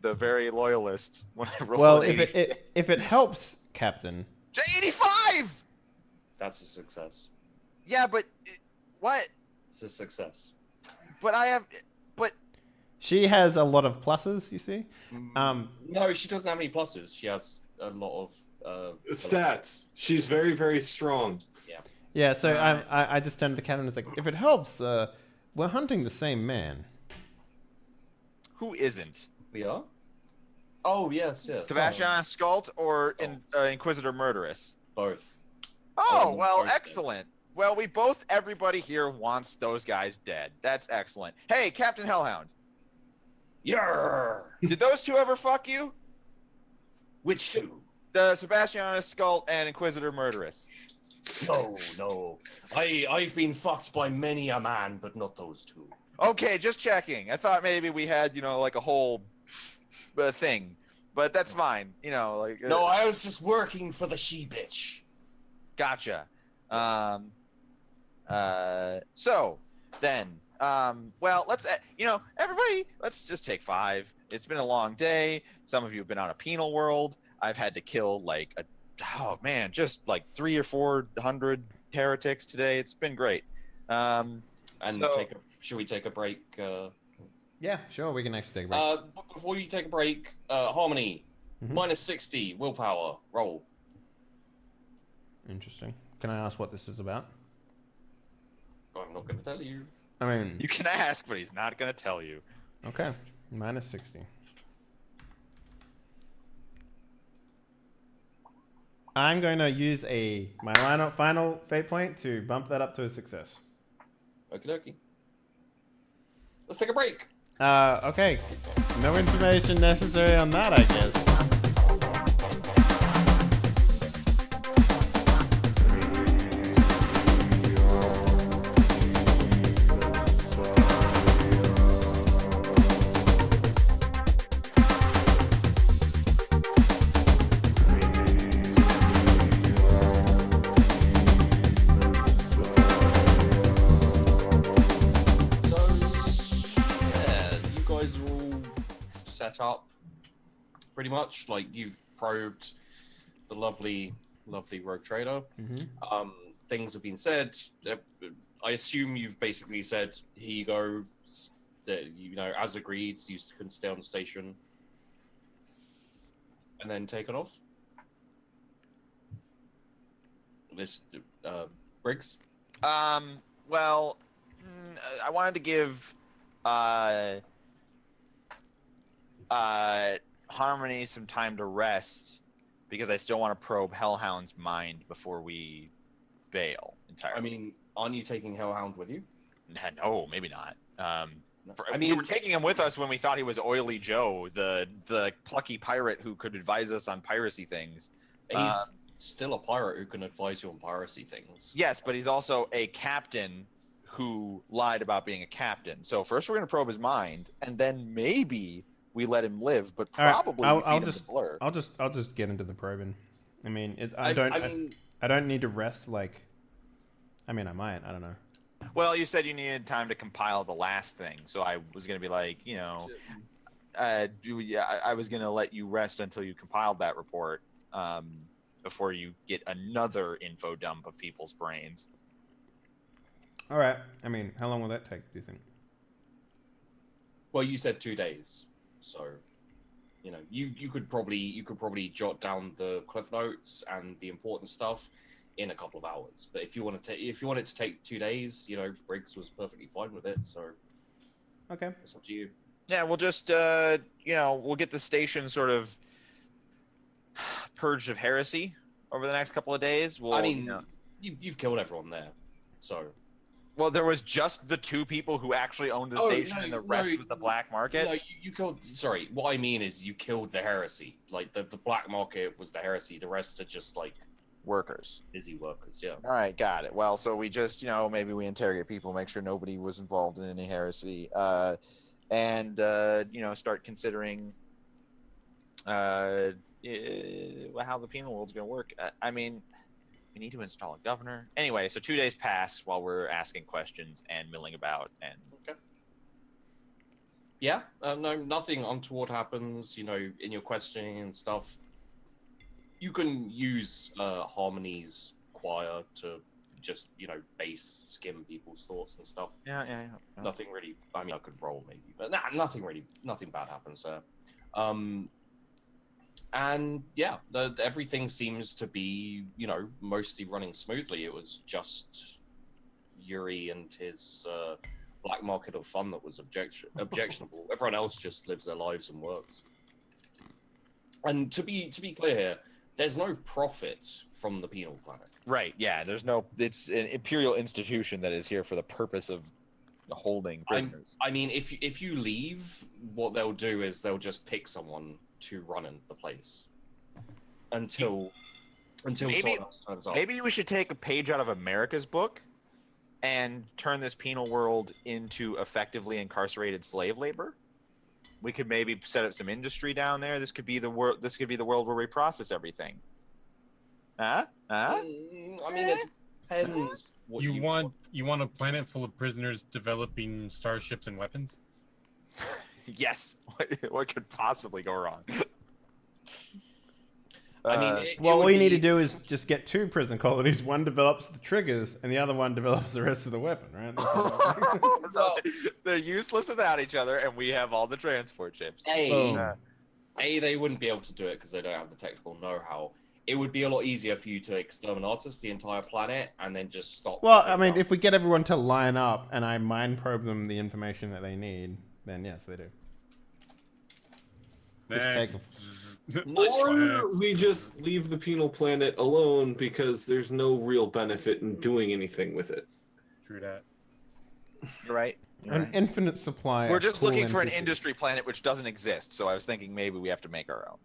the very loyalist. When I roll Well, an if it helps, Captain. 85. That's a success. Yeah, but what? It's a success. But I have. But She has a lot of pluses, you see. No, she doesn't have any pluses. She has a lot of Stats. She's very, very strong. Yeah, so I just turned to the captain and was like, if it helps, we're hunting the same man. who isn't? We are. Oh yes. Sebastian Skult or Inquisitor Murderous? Both. Oh, well, both excellent. Well, everybody here wants those guys dead. That's excellent. Hey, Captain Hellhound. Yarr! Did those two ever fuck you? Which two? The Sebastian Skult and Inquisitor Murderous. No. I've been fucked by many a man, but not those two. Okay, just checking. I thought maybe we had, like a whole thing, but that's fine. No, I was just working for the she-bitch. Gotcha. So then, well, let's, everybody, let's just take 5. It's been a long day. Some of you have been on a penal world. I've had to kill just like 300 or 400 heretics today. It's been great. Should we take a break? Yeah, sure, we can actually take a break. But before you take a break, Harmony, minus 60 willpower roll. Interesting. Can I ask what this is about? I'm not going to tell you. I mean, you can ask, but he's not going to tell you. Okay, minus 60. I'm going to use my final fate point to bump that up to a success. Okie dokie. Let's take a break. Okay. No information necessary on that, I guess. Up pretty much like you've probed the lovely rogue trader. Things have been said. I assume you've basically said, here you go, that as agreed you can stay on the station and then take it off. This Briggs. Well, I wanted to give Harmony some time to rest because I still want to probe Hellhound's mind before we bail entirely. I mean, aren't you taking Hellhound with you? No, maybe not. I we were taking him with us when we thought he was Oily Joe, the plucky pirate who could advise us on piracy things. He's still a pirate who can advise you on piracy things. Yes, but he's also a captain who lied about being a captain. So first we're going to probe his mind, and then maybe we let him live, but All right, probably we feed him the blur. I'll just get into the probing. I mean, I don't need to rest. Like, I mean, I might. I don't know. Well, you said you needed time to compile the last thing, so I was going to be like, you know, I was going to let you rest until you compiled that report before you get another info dump of people's brains. All right. I mean, how long will that take, do you think? Well, you said 2 days, so you know you could probably jot down the cliff notes and the important stuff in a couple of hours. But if you want it to take 2 days, you know, Briggs was perfectly fine with it. So okay, it's up to you. Yeah, we'll just we'll get the station sort of purged of heresy over the next couple of days. I mean, you've killed everyone there, so. Well, there was just the 2 people who actually owned the station, and the rest was the black market. No, you killed. Sorry, what I mean is you killed the heresy. Like the black market was the heresy. The rest are just like workers, busy workers. Yeah. All right, got it. Well, so we just maybe we interrogate people, make sure nobody was involved in any heresy, and start considering how the penal world's going to work. I mean. We need to install a governor. Anyway, so 2 days pass while we're asking questions and milling about. And okay. Yeah, no, nothing untoward happens. You know, in your questioning and stuff, you can use Harmony's choir to just base skim people's thoughts and stuff. Yeah. Nothing really. I mean, I could roll maybe, but nothing bad happens there. And yeah, everything seems to be, mostly running smoothly. It was just Yuri and his black market of fun that was objectionable. Everyone else just lives their lives and works. And to be clear here, there's no profit from the penal planet. Right, yeah, it's an Imperial institution that is here for the purpose of holding prisoners. I mean, if you leave, what they'll do is they'll just pick someone to run in the place until someone else turns up. Maybe we should take a page out of America's book and turn this penal world into effectively incarcerated slave labor. We could maybe set up some industry down there. This could be the world. This could be the world where we process everything. I mean, it depends. What you want a planet full of prisoners developing starships and weapons? Yes. What could possibly go wrong? I mean, all you need to do is just get 2 prison colonies. One develops the triggers, and the other one develops the rest of the weapon, right? So they're useless without each other, and we have all the transport ships. They wouldn't be able to do it because they don't have the technical know-how. It would be a lot easier for you to exterminatus the entire planet and then just stop. Well, I mean, if we get everyone to line up and I mind probe them the information that they need, then yes, they do. Or we just leave the penal planet alone because there's no real benefit in doing anything with it. True that. Right. An infinite supply. We're just looking for an industry planet which doesn't exist. So I was thinking maybe we have to make our own.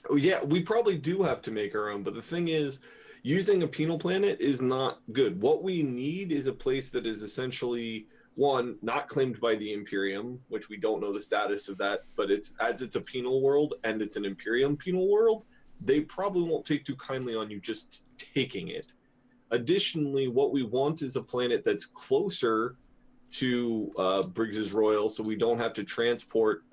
Oh yeah, we probably do have to make our own, but the thing is, using a penal planet is not good. What we need is a place that is essentially, one, not claimed by the Imperium, which we don't know the status of that, but it's a penal world and it's an Imperium penal world, they probably won't take too kindly on you just taking it. Additionally, what we want is a planet that's closer to Briggs's Royal, so we don't have to transport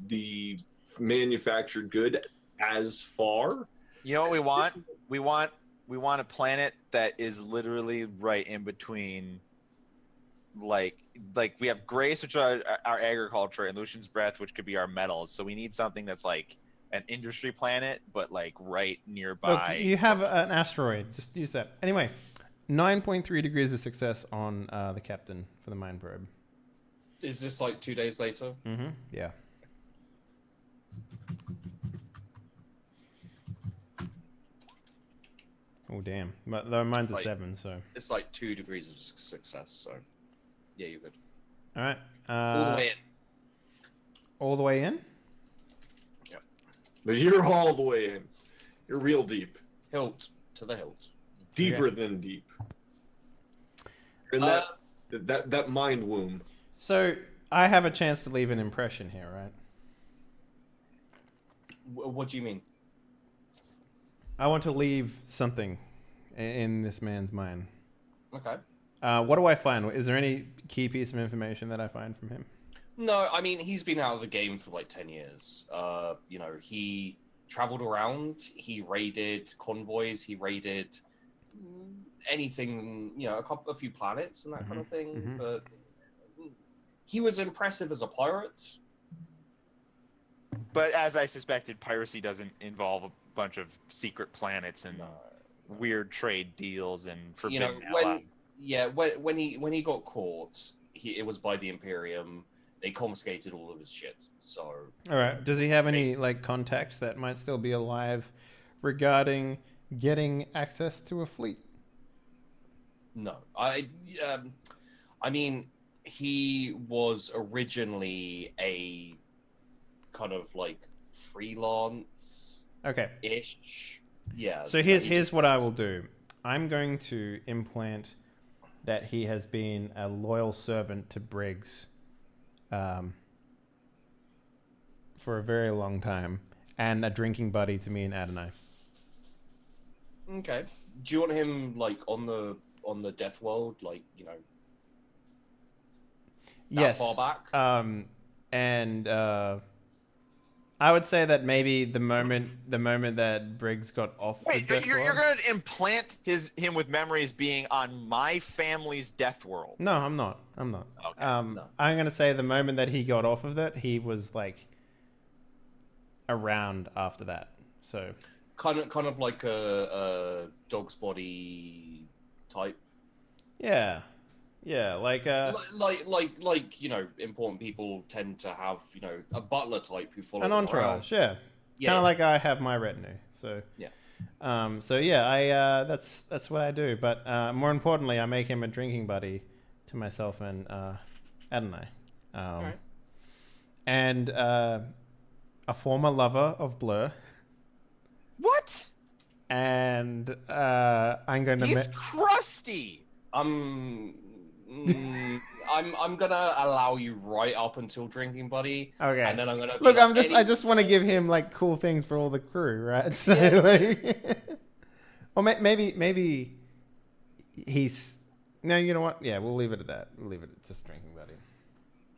the manufactured good as far. You know what we want? We want a planet that is literally right in between, like we have Grace, which are our agriculture, and Lucian's Breath, which could be our metals. So we need something that's like an industry planet, but like right nearby. Look, you have an asteroid. Just use that. Anyway, 9.3 degrees of success on the captain for the mine probe. Is this like 2 days later? Mm-hmm. Yeah. Oh damn! But mine's a 7, so it's like 2 degrees of success. So yeah, you're good. All right. All the way in. All the way in? Yep. But you're all the way in. You're real deep. Hilt to the hilt. Deeper than deep. And that that mind womb. So I have a chance to leave an impression here, right? What do you mean? I want to leave something in this man's mind. Okay. What do I find? Is there any key piece of information that I find from him? No, I mean, he's been out of the game for like 10 years. He traveled around, he raided convoys, he raided anything, a few planets and that kind of thing. But he was impressive as a pirate. But as I suspected, piracy doesn't involve a bunch of secret planets and weird trade deals and forbidden allies. When he got caught, it was by the Imperium. They confiscated all of his shit. So, all right. Does he have any contacts that might still be alive regarding getting access to a fleet? No, I mean, he was originally a kind of like freelance. Okay. Ish. Yeah. So here's what I will do. I'm going to implant that he has been a loyal servant to Briggs for a very long time, and a drinking buddy to me and Adonai. Okay. Do you want him like on the death world, like Yes. far back? I would say that maybe the moment that Briggs got off the Wait, death you're world. going to implant him with memories being on my family's death world? No, I'm not. I'm not. Okay. No. I'm gonna say the moment that he got off of that, he was like around after that. So Kind of like a dog's body type. yeah, like Like important people tend to have a butler type who follows an entourage. Yeah, kind of like I have my retinue. So Yeah. I that's what I do. But more importantly, I make him a drinking buddy to myself and Adonai, Alright. and a former lover of Blur. What? And I'm going to. He's crusty. I'm gonna allow you right up until drinking buddy. Okay. And then I'm gonna Look, I just want to give him like cool things for all the crew, right? So like, or maybe he's no. You know what? Yeah, we'll leave it at that. We'll leave it at just drinking buddy.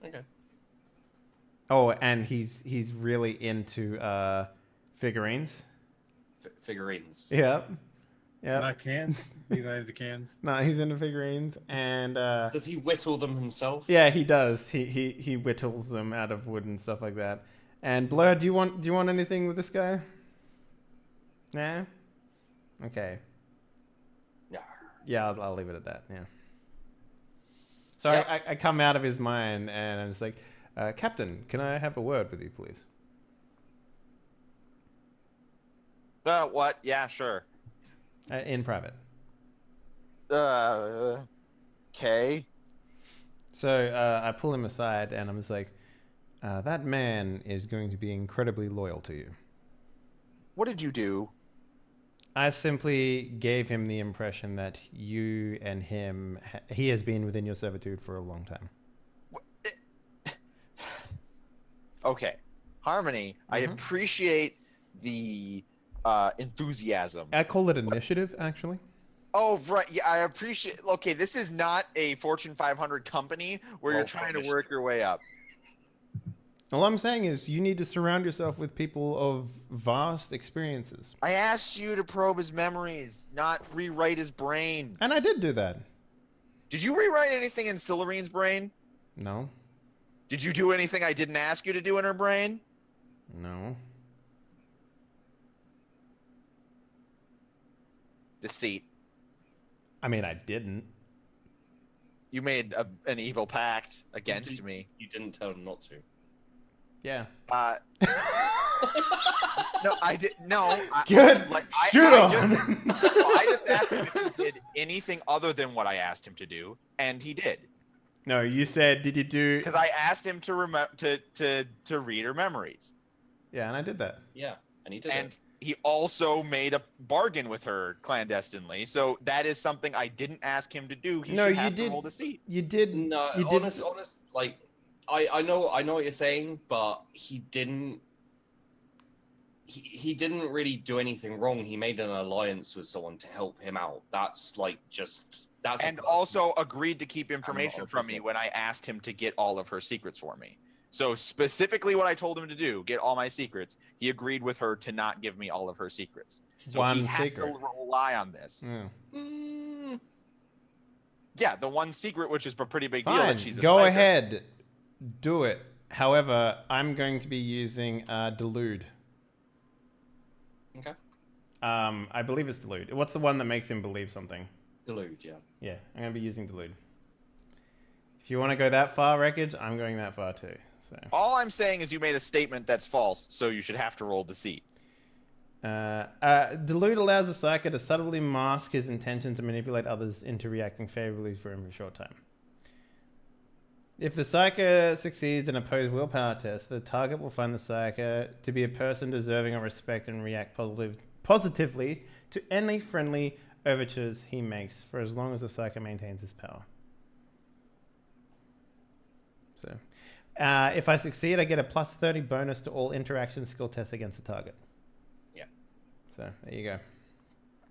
Okay. Oh, and he's really into figurines. Figurines. Yep. Yep. Not cans. These are the cans. No, he's into figurines, and Does he whittle them himself? yeah, he does. He whittles them out of wood and stuff like that. And Blur, do you want anything with this guy? Nah. Okay. Yeah. Yeah, I'll leave it at that. Yeah. So Yeah. I come out of his mind and I'm just like, Captain, can I have a word with you, please? What? Yeah, sure. In private. Okay. So I pull him aside and I'm just like, that man is going to be incredibly loyal to you. What did you do? I simply gave him the impression that you and him, he has been within your servitude for a long time. Okay. Harmony, I appreciate the enthusiasm. I call it initiative, actually. Oh, right. Yeah, I appreciate. Okay, this is not a Fortune 500 company where you're trying to work your way up. All I'm saying is you need to surround yourself with people of vast experiences. I asked you to probe his memories, not rewrite his brain. And I did do that. Did you rewrite anything in Scylla-Reen's brain? No. Did you do anything I didn't ask you to do in her brain? No. Deceit. I mean, I didn't. You made an evil pact against me. You didn't tell him not to. Yeah. No, I did. No. Good. Shoot I on. I just asked him if he did anything other than what I asked him to do, and he did. No, you said, did you do... Because I asked him to read her memories. Yeah, and I did that. Yeah, and he did And it. he also made a bargain with her clandestinely. So that is something I didn't ask him to do. He No, should you have did. to roll deceit. You did. No, You did. honest, like I know what you're saying, but he didn't. He didn't really do anything wrong. He made an alliance with someone to help him out. That's like that's. And also agreed to keep information from me when I asked him to get all of her secrets for me. So specifically what I told him to do, get all my secrets, he agreed with her to not give me all of her secrets. So he has to rely on this. Yeah, the one secret, which is a pretty big deal. That she's a Go psyker. ahead. Do it. However, I'm going to be using Delude. Okay. I believe it's Delude. What's the one that makes him believe something? Delude, yeah. Yeah, I'm going to be using Delude. If you want to go that far, Wreckage, I'm going that far too. So. All I'm saying is you made a statement that's false, so you should have to roll deceit. Delude allows the Psyker to subtly mask his intention to manipulate others into reacting favorably for him for a short time. If the Psyker succeeds in a opposed willpower test, the target will find the Psyker to be a person deserving of respect and react positively to any friendly overtures he makes for as long as the Psyker maintains his power. So, if I succeed, I get a plus 30 bonus to all interaction skill tests against the target. Yeah. So, there you go.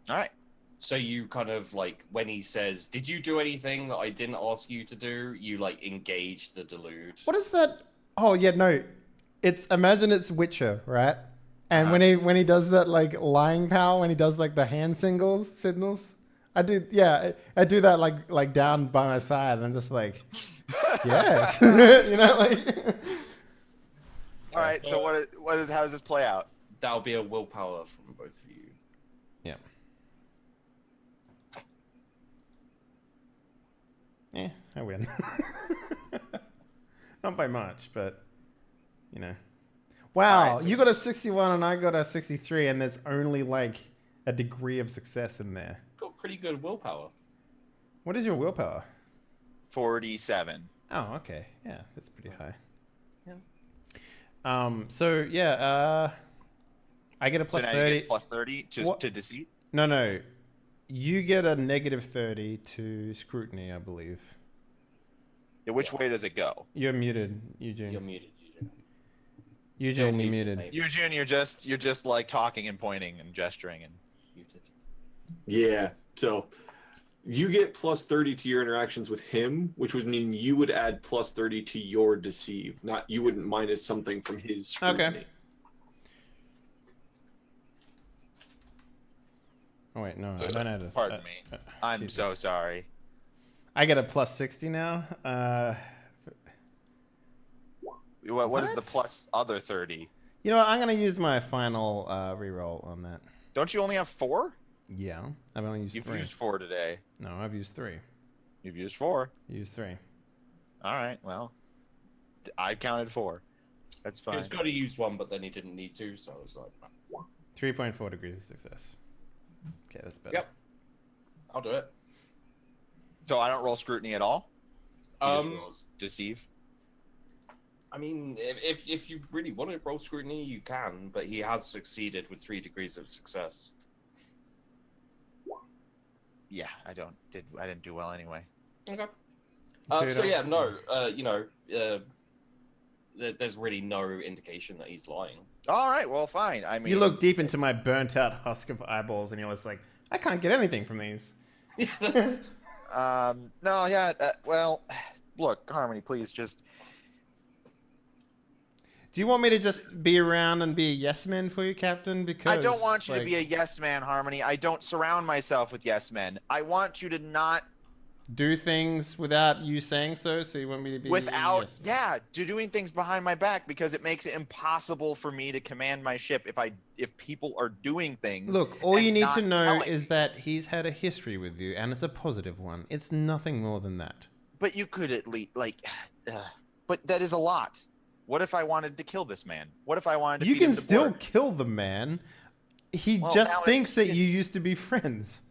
All right. So you kind of like, when he says, did you do anything that I didn't ask you to do? You like engage the delude. What is that? Oh, yeah, no. Imagine it's Witcher, right? And when he does that like lying power, when he does like the hand signals, I do that like down by my side, and I'm just like, yes, you know, like. All right. So how does this play out? That'll be a willpower from both of you. Yeah. Yeah, I win. Not by much, but you know. Wow, right, so you got a 61 and I got a 63, and there's only like a degree of success in there. Got pretty good willpower. What is your willpower? 47. Oh, okay. Yeah, that's pretty high. Yeah. So yeah, I get a plus so now 30. You get plus 30 to deceit? No. You get a negative 30 to scrutiny, I believe. Yeah, which way does it go? You're muted, Eugene. You're muted, Eugene. Eugene, you're muted. Maybe. Eugene, you're just like talking and pointing and gesturing and Muted. Yeah. So you get plus 30 to your interactions with him, which would mean you would add plus 30 to your deceive. Not you wouldn't minus something from his scrutiny. Okay. Oh wait, no, I don't have this. Pardon me. I'm so sorry. I get a plus 60 now. What is the plus other 30? You know what? I'm gonna use my final reroll on that. Don't you only have 4? Yeah, I've only used You've 3. used 4 today. No, I've used 3. You've used 4. Used 3. All right. Well, I counted 4. That's He fine. was going to use one, but then he didn't need to, so I was like, 3.4 degrees of success. Okay, that's better. Yep. I'll do it. So I don't roll scrutiny at all? He just Um, rolls deceive? I mean, if you really want to roll scrutiny, you can, but he has succeeded with 3 degrees of success. Yeah, I didn't do well anyway. Okay. So So you yeah, don't- there's really no indication that he's lying. All right, well, fine. I mean, You look deep into my burnt out husk of eyeballs, and you're just like, I can't get anything from these. no, yeah. Well, look, Harmony, please just. Do you want me to just be around and be a yes man for you, Captain? Because I don't want you to like, be a yes man, Harmony. I don't surround myself with yes men. I want you to not do things without you saying so. So you want me to be without a yes man. doing things behind my back because it makes it impossible for me to command my ship if people are doing things. Look, all you and need not to know telling is me. that he's had a history with you, and it's a positive one. It's nothing more than that. But you could at least but that is a lot. What if I wanted to kill this man? What if I wanted to You feed can him to still Blur? kill the man. He Well, just now thinks it's- that you used to be friends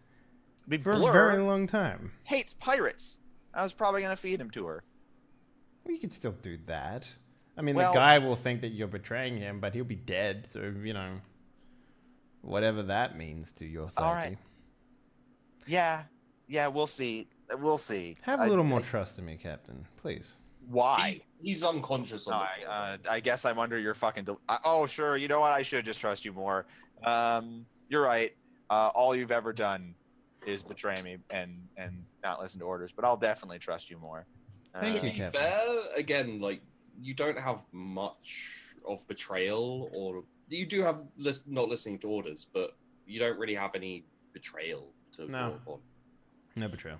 I mean, for Blur a very long time. hates pirates. I was probably going to feed him to her. Well, you can still do that. I mean, Well- the guy will think that you're betraying him, but he'll be dead. So you know. Whatever that means to your psyche. All right. Yeah, we'll see. We'll see. Have a little more trust in me, Captain, please. Why? He's unconscious on the floor. I guess I'm under your fucking. Oh, sure. You know what? I should just trust you more. You're right. All you've ever done is betray me and not listen to orders. But I'll definitely trust you more. Thank To you, be Captain. fair, again, like you don't have much of betrayal, or you do have not listening to orders, but you don't really have any betrayal to draw upon. No betrayal.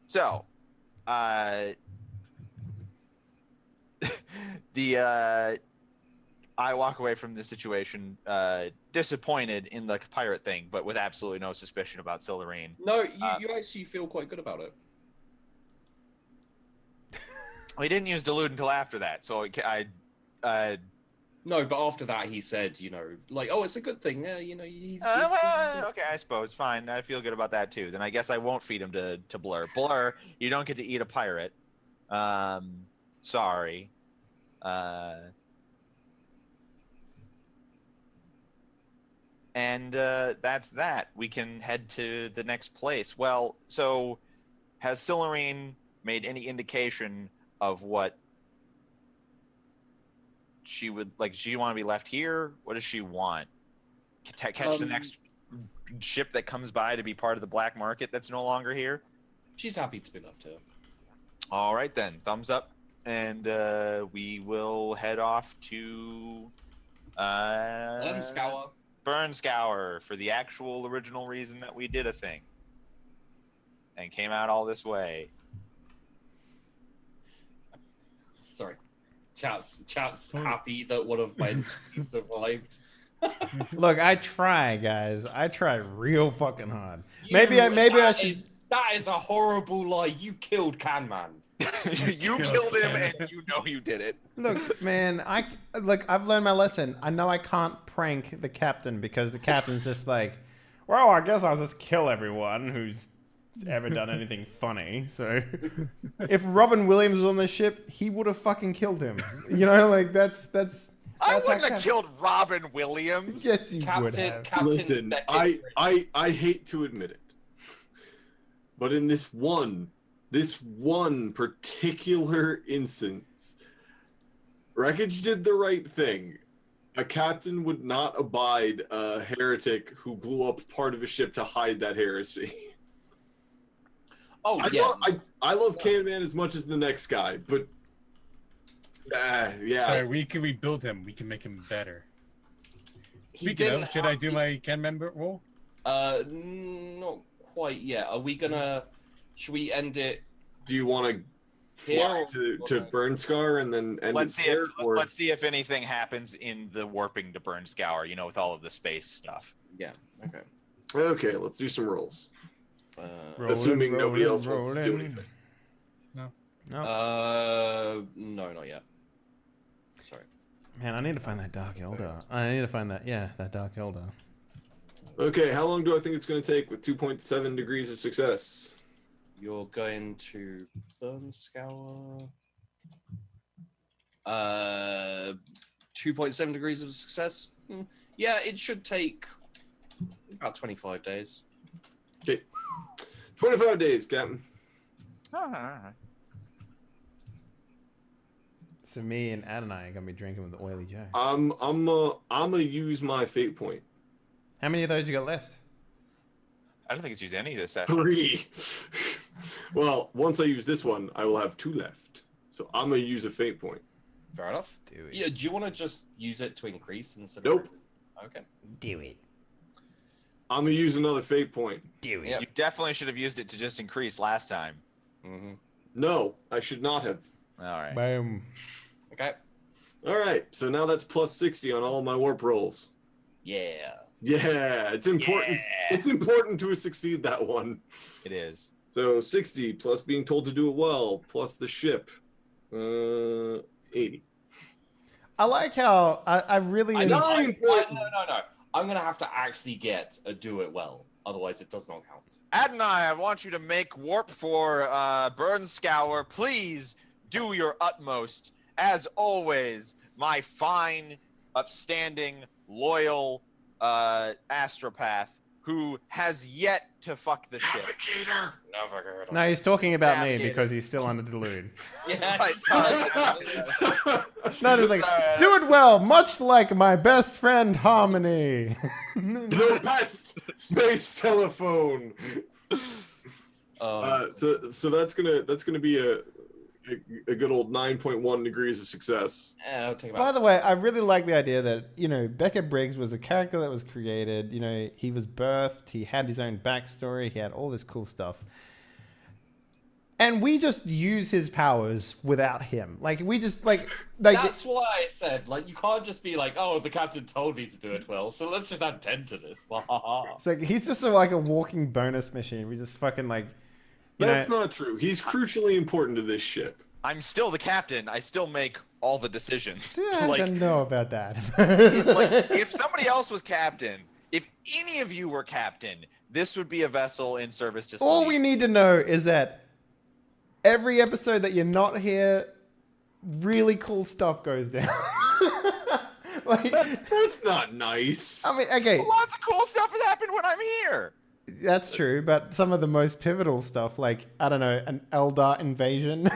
So, I walk away from this situation disappointed in the pirate thing, but with absolutely no suspicion about Scylla-Reen. No, you actually feel quite good about it. He didn't use delude until after that, so No, but after that, he said, you know, like, oh, it's a good thing. You know, he's well, okay, I suppose. Fine. I feel good about that, too. Then I guess I won't feed him to Blur. Blur, you don't get to eat a pirate. Sorry. And that's that. We can head to the next place. Well, so has Scylla-Reen made any indication of what she would like? Does she want to be left here? What does she want? Catch the next ship that comes by to be part of the black market that's no longer here? She's happy to be left here. All right, then. Thumbs up. And we will head off to Burn Scour for the actual original reason that we did a thing and came out all this way. Sorry. Chat's happy that one of my survived. Look, I try, guys. I try real fucking hard. Maybe I should. That is a horrible lie. You killed Can Man. You killed him, and you know you did it. Look, man, I've learned my lesson. I know I can't prank the captain because the captain's just like, well, I guess I'll just kill everyone who's ever done anything funny. So if Robin Williams was on the ship, he would have fucking killed him. You know, like that's I wouldn't have killed Robin Williams. Yes, you would have. Captain Listen, I hate to admit it, but in this one particular instance, Wreckage did the right thing. A captain would not abide a heretic who blew up part of a ship to hide that heresy. Oh, I love Can-Man as much as the next guy, but yeah. Sorry, we can rebuild him. We can make him better. Speaking of, should I do my Can-Man role? Not quite yet. Are we gonna? Should we end it? Do you want to fly to Burn Scar and then end let's it see there, let's see if anything happens in the warping to Burn Scour. You know, with all of the space stuff. Yeah. Okay. Okay, let's do some rolls. Rolling, Assuming nobody else rolling, wants to do rolling. anything. No. No, not yet. Sorry. Man, I need to find that Dark Elder. I need to find that Dark Elder. Okay, how long do I think it's going to take with 2.7 degrees of success? You're going to Burn Scour. 2.7 degrees of success. Yeah, it should take about 25 days. Okay, 25 days, Captain. All right. So me and Adonai are gonna be drinking with the Oily Joe. I'm gonna use my fate point. How many of those you got left? I don't think it's used any of this session. 3. Well, once I use this one, I will have 2 left. So I'm gonna use a fate point. Fair enough. Do it. Yeah. Do you want to just use it to increase instead Nope. of? Okay. Do it. I'm gonna use another fate point. Do it. Yep. You definitely should have used it to just increase last time. Mm-hmm. No, I should not have. All right. Boom. Okay. All right, so now that's plus 60 on all of my warp rolls. Yeah. Yeah, it's important. Yeah. It's important to succeed that one. It is. So 60 plus being told to do it well plus the ship, 80. I like how I really. No. I'm gonna have to actually get a do it well, otherwise it does not count. Adonai, I want you to make warp for Burn Scour. Please do your utmost. As always, my fine, upstanding, loyal astropath who has yet to fuck the ship. Navigator. Never heard of No, he's talking about me Navigator. because he's still under delude. Yeah. Right, No, he's like, do it well, much like my best friend Harmony. The best space telephone. So that's gonna be a good old 9.1 degrees of success. I'll take By the way, I really like the idea that, you know, Beckett Briggs was a character that was created. You know, he was birthed, he had his own backstory, he had all this cool stuff. And we just use his powers without him. Like, we just, like That's why I said, like, you can't just be like, oh, the captain told me to do it well, so let's just add 10 to this. it's like, he's just like a walking bonus machine. We just fucking, like, That's not true. He's crucially important to this ship. I'm still the captain. I still make all the decisions. Yeah, I Like, don't know about that. it's like, if somebody else was captain, if any of you were captain, this would be a vessel in service to All Sleep. we need to know is that every episode that you're not here, really cool stuff goes down. Like, That's not nice. I mean, okay, Lots of cool stuff has happened when I'm here. that's true, but some of the most pivotal stuff, like, I don't know, an Eldar invasion.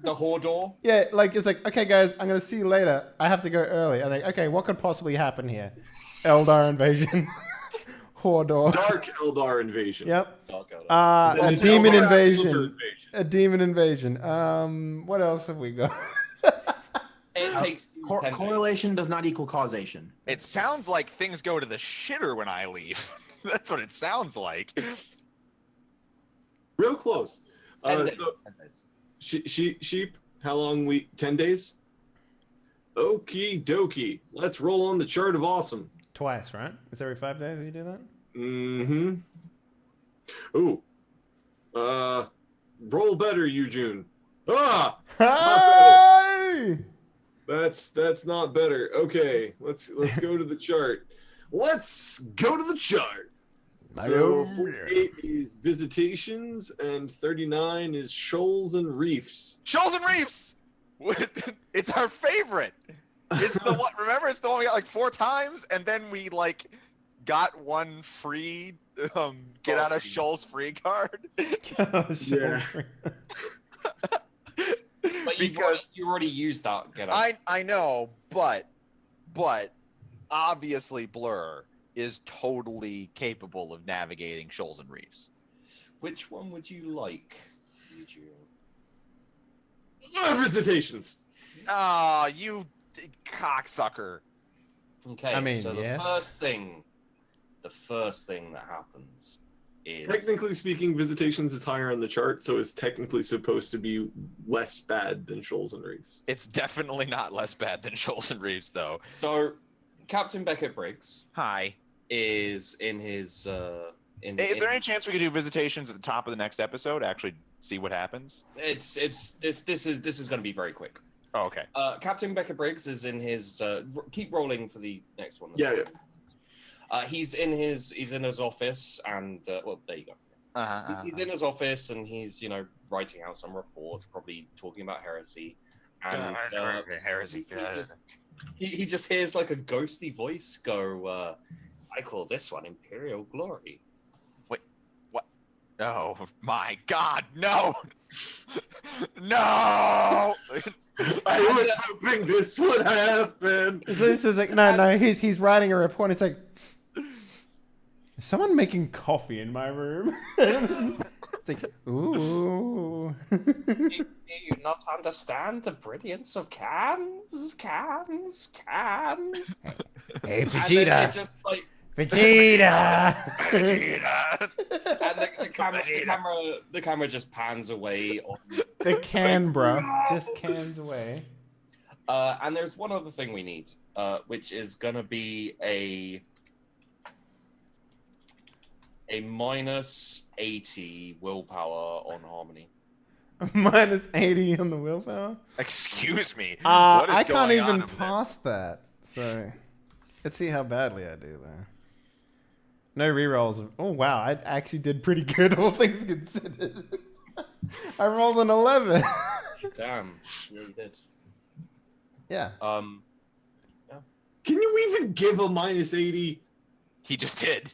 The Hordor. Yeah, like, it's like, okay, guys, I'm going to see you later. I have to go early. I'm like, okay, what could possibly happen here? Eldar invasion. Hordor. Dark Eldar invasion. Yep. Dark Elder. A Then demon Eldar invasion. invasion. A demon invasion. What else have we got? It takes 10 days. Correlation does not equal causation. It sounds like things go to the shitter when I leave. That's what it sounds like. Real close. 10 days. So 10 days. sheep. How long 10 days? Okie dokie. Let's roll on the chart of awesome. Twice, right? It's every 5 days you do that? Mm-hmm. Ooh. Roll better, Eugene. Ah! Hey! That's not better. Okay, let's go to the chart. Let's go to the chart. So 48 is visitations and 39 is shoals and reefs. Shoals and Reefs! It's our favorite. It's the one, remember, it's the one we got like 4 times, and then we like got one free get out of Shoals free card. Yeah. But you already used that. Get out. I know, but obviously Blur is totally capable of navigating Shoals and Reefs. Which one would you like, Eugene? Visitations. Ah, you cocksucker. Okay, I mean, so yes. the first thing that happens is Technically speaking, visitations is higher on the chart, so it's technically supposed to be less bad than shoals and reefs. It's definitely not less bad than Shoals and Reefs, though. so Captain Beckett Briggs Hi. is in his Is there any chance we could do visitations at the top of the next episode? Actually, see what happens. this is going to be very quick. Oh, okay. Captain Beckett Briggs is in his keep rolling for the next one. Yeah. He's in his office, and well, there you go. He's in his office, and he's writing out some report, probably talking about heresy. And heresy. he just hears like a ghostly voice go, "I call this one Imperial glory." Wait, what? Oh my God, no! No! I was hoping this would happen. So this is like, no, he's writing a report. It's like, is someone making coffee in my room? It's like, ooh. Do you not understand the brilliance of cans? Hey, And then Vegeta. it just like, Vegeta. and the camera just pans away. The Canberra just cans away. And there's one other thing we need, which is gonna be a minus 80 willpower on Harmony. Minus 80 on the willpower. Excuse me. What is I can't going on even over there? pass that. So let's see how badly I do there. No rerolls. Oh wow, I actually did pretty good, all things considered. I rolled an 11. Damn, you really did. Yeah. Yeah. Can you even give a -80? He just did. He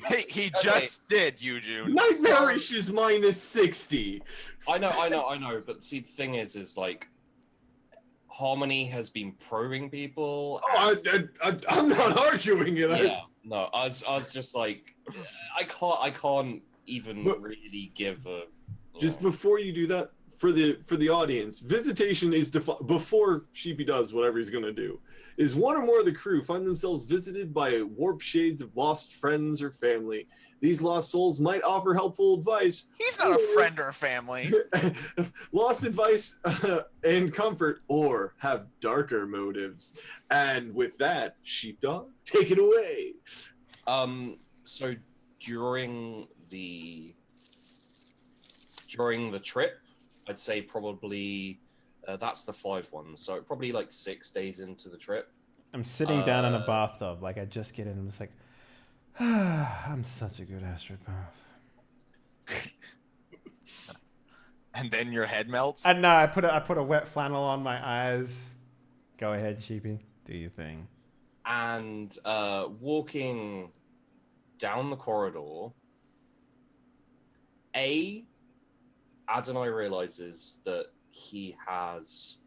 Okay. just did, Eugene. Nightmarish is -60. I know. But see, the thing is like, Harmony has been probing people. Oh, I'm not arguing it. Yeah, no, I was just like, I can't even But- really give a. Just before you do that, for the audience, visitation is before Sheepy does whatever he's gonna do. Is one or more of the crew find themselves visited by warp shades of lost friends or family. These lost souls might offer helpful advice. He's not a friend or a family. Lost advice and comfort, or have darker motives. And with that, Sheepdog, take it away. So during the trip, I'd say probably that's the 5 one. So probably like 6 days into the trip. I'm sitting down in a bathtub, like I just get in. I'm just like, I'm such a good astropath. And then your head melts. And no, I put a wet flannel on my eyes. Go ahead, Sheepy, do your thing. And walking down the corridor, Adonai realizes that he has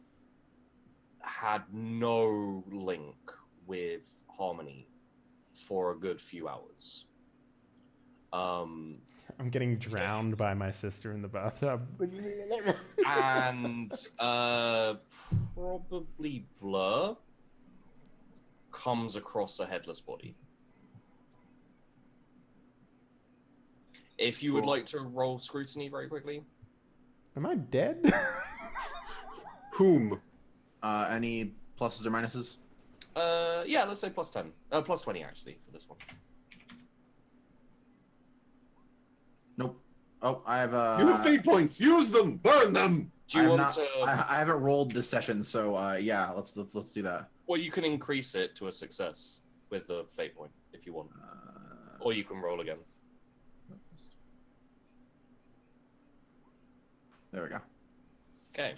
had no link with Harmony for a good few hours. I'm getting drowned by my sister in the bathtub. And probably Blur comes across a headless body. If you would like to roll scrutiny very quickly. Am I dead? Whom? Any pluses or minuses? Yeah, let's say plus 10. Plus 20 actually for this one. Nope. Oh, I have You have fate points. Use them. Burn them. Do you want to? I haven't rolled this session, so yeah, let's do that. Well, you can increase it to a success with the fate point if you want, or you can roll again. There we go. Okay.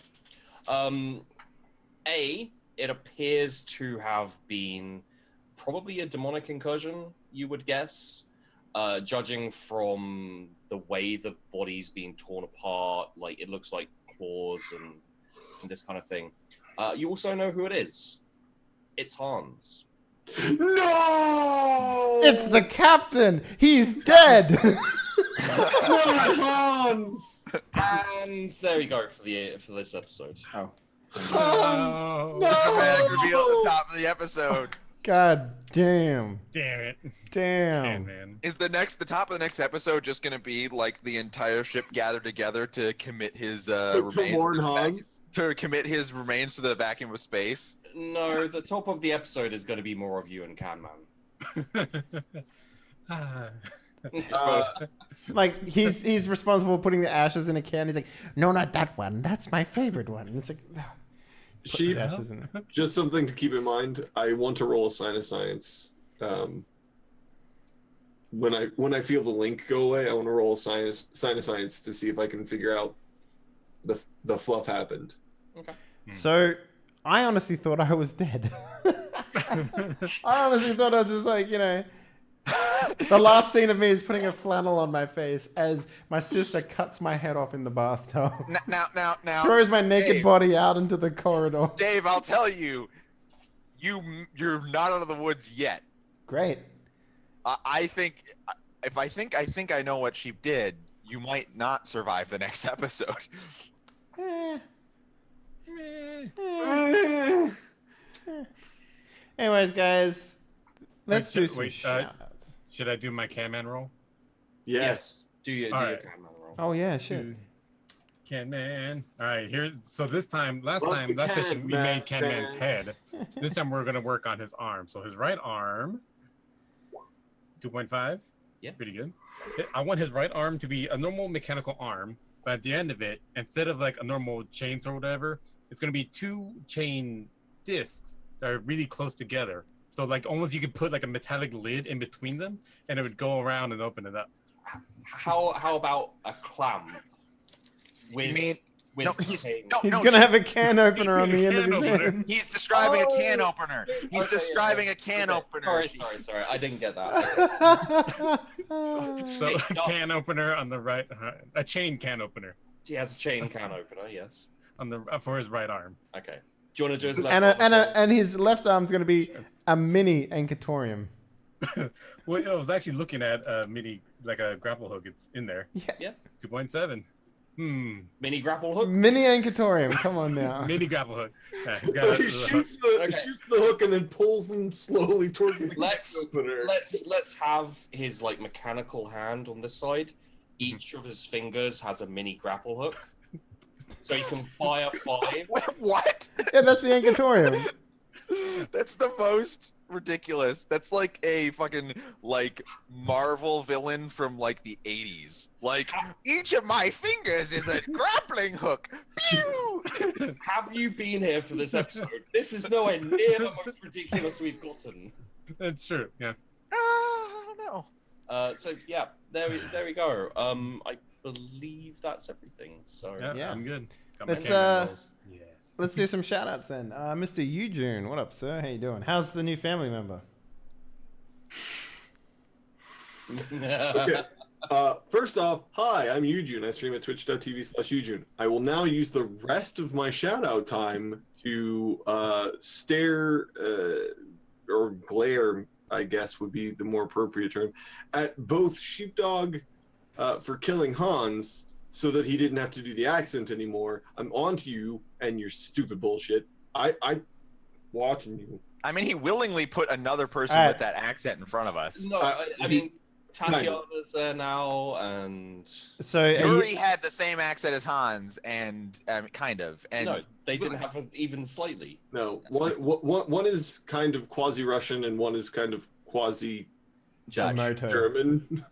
It appears to have been probably a demonic incursion, you would guess, judging from the way the body's being torn apart. Like, it looks like claws and this kind of thing. You also know who it is. It's Hans. No! It's the captain. He's dead. Not Hans! And there we go for this episode. Oh. Oh, Dramatic reveal at the top of the episode. God damn. damn it. Damn. Man. Is the top of the next episode just gonna be like the entire ship gathered together to commit his remains warn Hans? to commit his remains to the vacuum of space? No, the top of the episode is going to be more of you and Canman. Like he's responsible for putting the ashes in a can. He's like, no, not that one. That's my favorite one. And it's like, put Sheep, the ashes in it. just something to keep in mind. I want to roll a sign of science. When I feel the link go away, I want to roll a sign of science to see if I can figure out the fluff happened. Okay. So I honestly thought I was dead. I honestly thought I was just like, the last scene of me is putting a flannel on my face as my sister cuts my head off in the bathtub. Now, Throws my naked Dave. body out into the corridor. Dave, I'll tell you, you're not out of the woods yet. Great. I think I know what she did. You might not survive the next episode. Eh. Anyways, guys, let's do some shout-outs. Should I do my Canman roll? Yes. Do your All right. Canman roll. Oh yeah, shit. Canman. All right, here. So last session we Can-Man, made Canman's man. head. This time we're gonna work on his arm. So his right arm, 2.5. Yeah. Pretty good. I want his right arm to be a normal mechanical arm, but at the end of it, instead of like a normal chainsaw or whatever, it's gonna be 2 chain discs that are really close together. So like almost you could put like a metallic lid in between them, and it would go around and open it up. How about a clamp? You mean with No, he's king. no, He's no. gonna have a can opener on the end of Can his opener. hand. He's describing a can Oh, opener. He's okay, describing yeah. a can Okay. opener. Sorry. I didn't get that. So Hey, no. can opener on the right, a chain can opener He has a chain can opener, yes. on the for his right arm. Okay. Do you want to do his left And arm as well? and his left arm's gonna be a mini Ankatorium. Well, I was actually looking at a mini, like a grapple hook. It's in there. Yeah. 2.7. Mini grapple hook? Mini Ankatorium. Come on now. Mini grapple hook. Yeah, he's got So a he little hook. shoots the hook and then pulls them slowly towards the Let's opener. let's have his like mechanical hand on this side. Each of his fingers has a mini grapple hook. So he can fire 5. What? Yeah, that's the Ankatorium. That's the most ridiculous. That's like a fucking like Marvel villain from like the 80s. Like each of my fingers is a grappling hook. Pew! Have you been here for this episode? This is nowhere near the most ridiculous we've gotten. That's true. Yeah. I don't know. So yeah, there we go. I believe that's everything. So Yeah, Yeah. I'm good. Got my Let's, camera rolls. Yes. Let's do some shout outs then. Mr. Eugene, what up, sir? How you doing? How's the new family member? Okay. First off, hi, I'm Eugene. I stream at twitch.tv/Eugene. I will now use the rest of my shout out time to stare or glare, I guess would be the more appropriate term, at both Sheepdog for killing Hans so that he didn't have to do the accent anymore. I'm on to you and your stupid bullshit. I watching you. I mean, he willingly put another person Alright. with that accent in front of us. No, I mean Tatiana's there now, and So, Yuri had the same accent as Hans, and kind of. And no, they didn't have even slightly. No, one is kind of quasi-Russian and one is kind of quasi-German.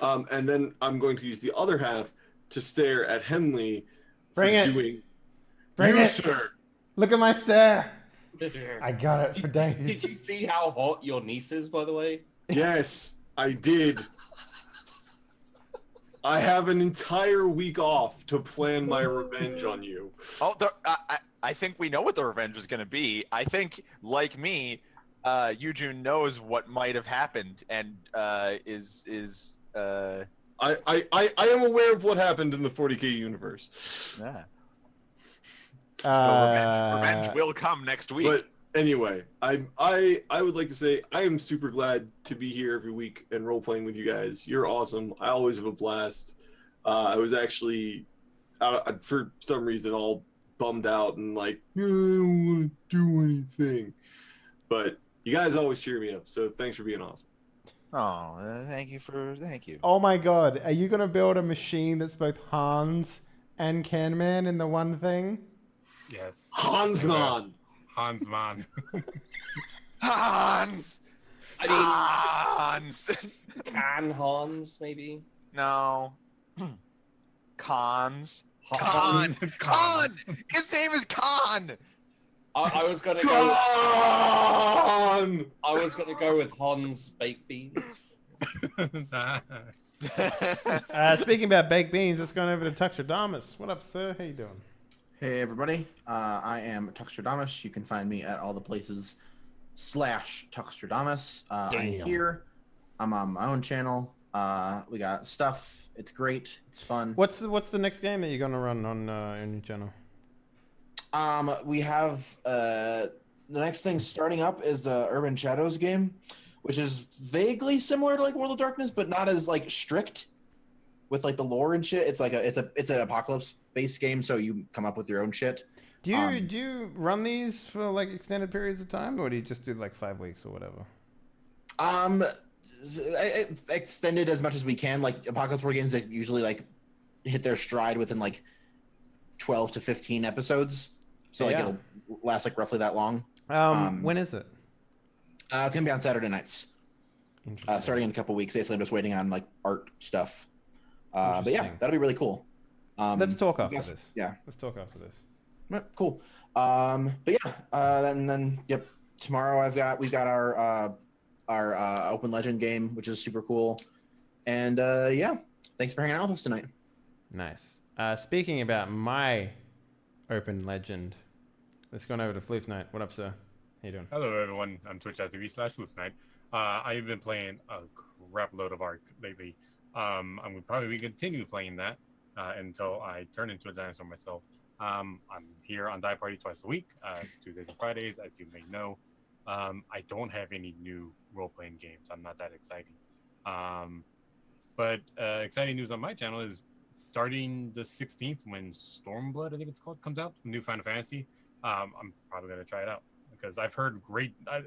Moto. And then I'm going to use the other half to stare at Henley for Bring it. doing. Bring You, it. sir. Look at my stare. I got it for days. Did you see how hot your niece is, by the way? Yes, I did. I have an entire week off to plan my revenge on you. oh, I think we know what the revenge was going to be. I think, like me, Eugene knows what might have happened, and is. I am aware of what happened in the 40K universe. Yeah. Uh, Revenge will come next week. But anyway, I would like to say I am super glad to be here every week and role playing with you guys. You're awesome. I always have a blast. I was actually for some reason all bummed out and like I don't want to do anything, but you guys always cheer me up. So thanks for being awesome. Oh, thank you. Oh my god, are you going to build a machine that's both Hans and Canman in the one thing? Yes. Hansman. Hansman. Hans. I mean, Hans. Can Hans maybe? No. Cons. Hans. Con. His name is Con. I was gonna go. Gone! I was gonna go with Hans baked beans. Speaking about baked beans, let's go over to Tuxedomus. What up, sir? How you doing? Hey everybody, I am Tuxedomus. You can find me at all the places /Tuxedomus. I'm here. I'm on my own channel. We got stuff. It's great. It's fun. What's the next game that you're going to run on your channel? We have the next thing starting up is the Urban Shadows game, which is vaguely similar to like World of Darkness, but not as like strict with like the lore and shit. It's like it's an apocalypse based game, so you come up with your own shit. Do you run these for like extended periods of time, or do you just do like 5 weeks or whatever? Extended as much as we can. Like apocalypse war games that usually like hit their stride within like 12 to 15 episodes. So like it'll last like roughly that long. When is it? It's gonna be on Saturday nights. Interesting. Starting in a couple weeks. Basically, I'm just waiting on like art stuff. But yeah, Interesting. that'll be really cool. Let's talk after yes, this. Yeah. Let's talk after this. Right, cool. But yeah, then yep. Tomorrow we've got our Open Legend game, which is super cool. And yeah, thanks for hanging out with us tonight. Nice. Speaking about my open legend, let's go on over to Floof Knight. What up, sir? How you doing? Hello, everyone. I'm twitch.tv/FloofKnight. I've been playing a crap load of Ark lately. I'm going to probably continue playing that until I turn into a dinosaur myself. I'm here on Die Party twice a week, Tuesdays and Fridays, as you may know. I don't have any new role-playing games. I'm not that exciting. But exciting news on my channel is starting the 16th when Stormblood, I think it's called, comes out, new Final Fantasy. I'm probably going to try it out because I've heard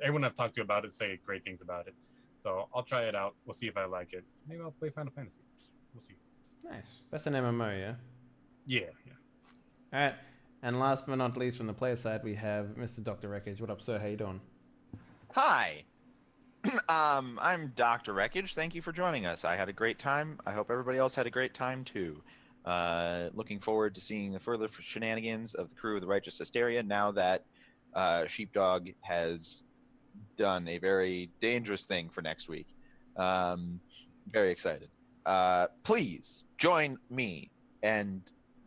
everyone I've talked to about it say great things about it. So I'll try it out. We'll see if I like it. Maybe I'll play Final Fantasy. We'll see. Nice. That's an MMO, yeah? Yeah. All right. And last but not least, from the player side, we have Mr. Dr. Wreckage. What up, sir? How you doing? Hi. I'm Dr. Wreckage. Thank you for joining us. I had a great time. I hope everybody else had a great time too. Looking forward to seeing the further shenanigans of the crew of the Righteous Hysteria now that Sheepdog has done a very dangerous thing for next week. Very excited. Please join me and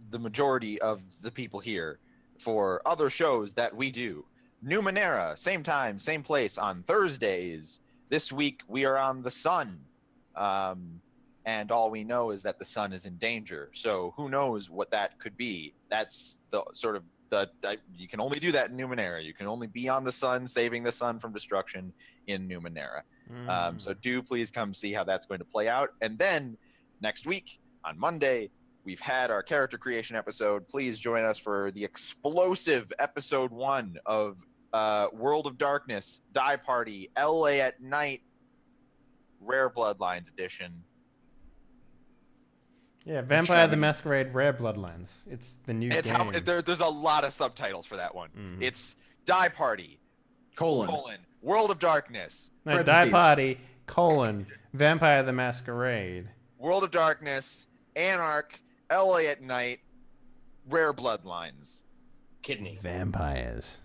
the majority of the people here for other shows that we do. Numenera, same time, same place on Thursdays. This week we are on the sun. And all we know is that the sun is in danger. So who knows what that could be? That's the sort of you can only do that in Numenera. You can only be on the sun, saving the sun from destruction in Numenera. So do please come see how that's going to play out. And then next week on Monday, we've had our character creation episode. Please join us for the explosive episode 1 of World of Darkness, Die Party, LA at Night, Rare Bloodlines edition. Yeah, Vampire the Masquerade Rare Bloodlines. It's the new game. There's a lot of subtitles for that one. It's Die Party, Colon. World of Darkness. No, Die Party, Vampire the Masquerade. World of Darkness, Anarch, LA at Night, Rare Bloodlines. Kidney. Vampires.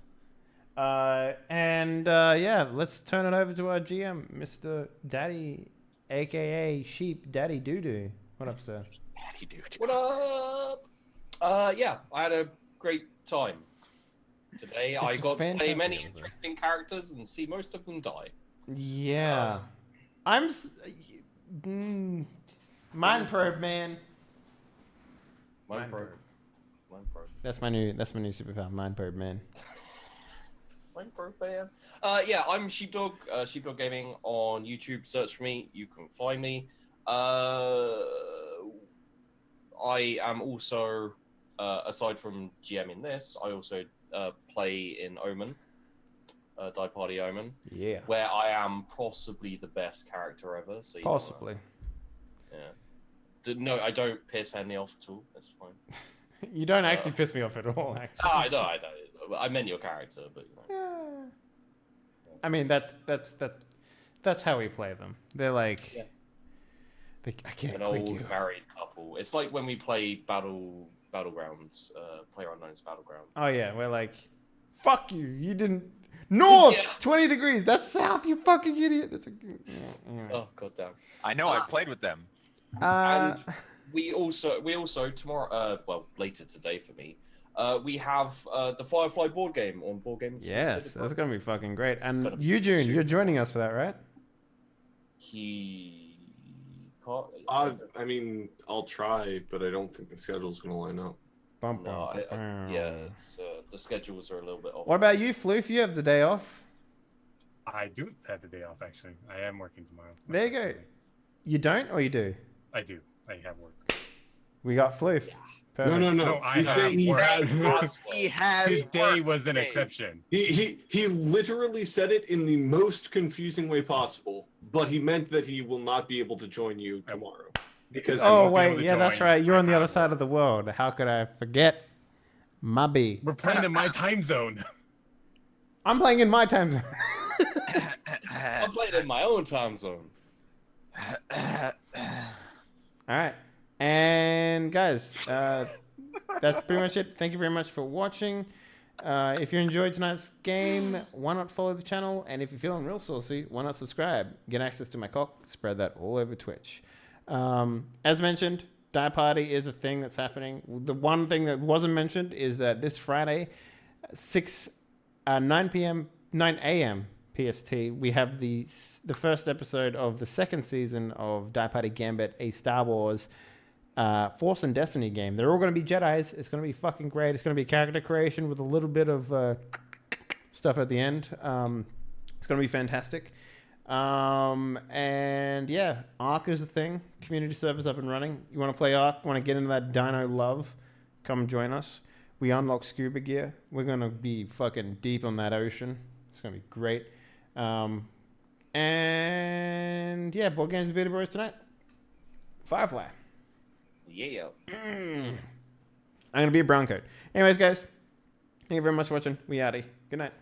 Yeah, let's turn it over to our GM, Mr. Daddy, a.k.a. Sheep Daddy Doodoo. What up, sir? Daddy Doodoo. What up? Yeah, I had a great time today. I got to play many interesting characters and see most of them die. Yeah. Mind Probe, man. Mind Probe. That's my new superpower, Mind Probe, man. Mind Probe, man. Yeah, I'm Sheepdog. Sheepdog Gaming on YouTube. Search for me. You can find me. I am also, aside from GMing this, I also play in Omen, Die Party Omen. Yeah. Where I am possibly the best character ever. So Possibly. Yeah. No, I don't piss Andy off at all. That's fine. You don't actually piss me off at all, actually. I know. I meant your character, but you know. Yeah. I mean, that's how we play them. They're like, I can't an quit old you. married couple. It's like when we play Battlegrounds, PlayerUnknown's Battleground. Oh yeah, we're like, fuck you. You didn't north 20 degrees. That's south. You fucking idiot. It's Oh goddamn. I know. I've played with them. And we also tomorrow, later today for me, we have the Firefly board game on Board Game. Yes, that's gonna be fucking great. And you, June, you're joining us for that, right? He can't. I mean, I'll try, but I don't think the schedule's going to line up. The schedules are a little bit off. What about you, Floof? You have the day off. I do have the day off, actually. I am working tomorrow. There you go. You don't, or you do? I do. I have work. We got Floof. Perfect. No. I have work. He has. Today was an exception. He literally said it in the most confusing way possible, but he meant that he will not be able to join you tomorrow. Because that's right. You're on the other side of the world. How could I forget? Mubby. We're playing in my time zone. I'm playing in my time zone. I'm playing in my own time zone. All right. And guys, that's pretty much it. Thank you very much for watching. If you enjoyed tonight's game, why not follow the channel? And if you're feeling real saucy, why not subscribe? Get access to my cock. Spread that all over Twitch. As mentioned, Die Party is a thing that's happening. The one thing that wasn't mentioned is that this Friday, 9 a.m. PST, we have the first episode of the second season of Die Party Gambit, a Star Wars Force and Destiny game. They're all going to be Jedis. It's going to be fucking great. It's going to be character creation with a little bit of stuff at the end. It's going to be fantastic. And yeah, Ark is a thing. Community server's up and running. You want to play Ark? Want to get into that dino love? Come join us. We unlock scuba gear. We're going to be fucking deep on that ocean. It's going to be great. And yeah, board games and Beta Bros tonight. Firefly. Yeah. I'm going to be a brown coat. Anyways, guys, thank you very much for watching. We outie. Good night.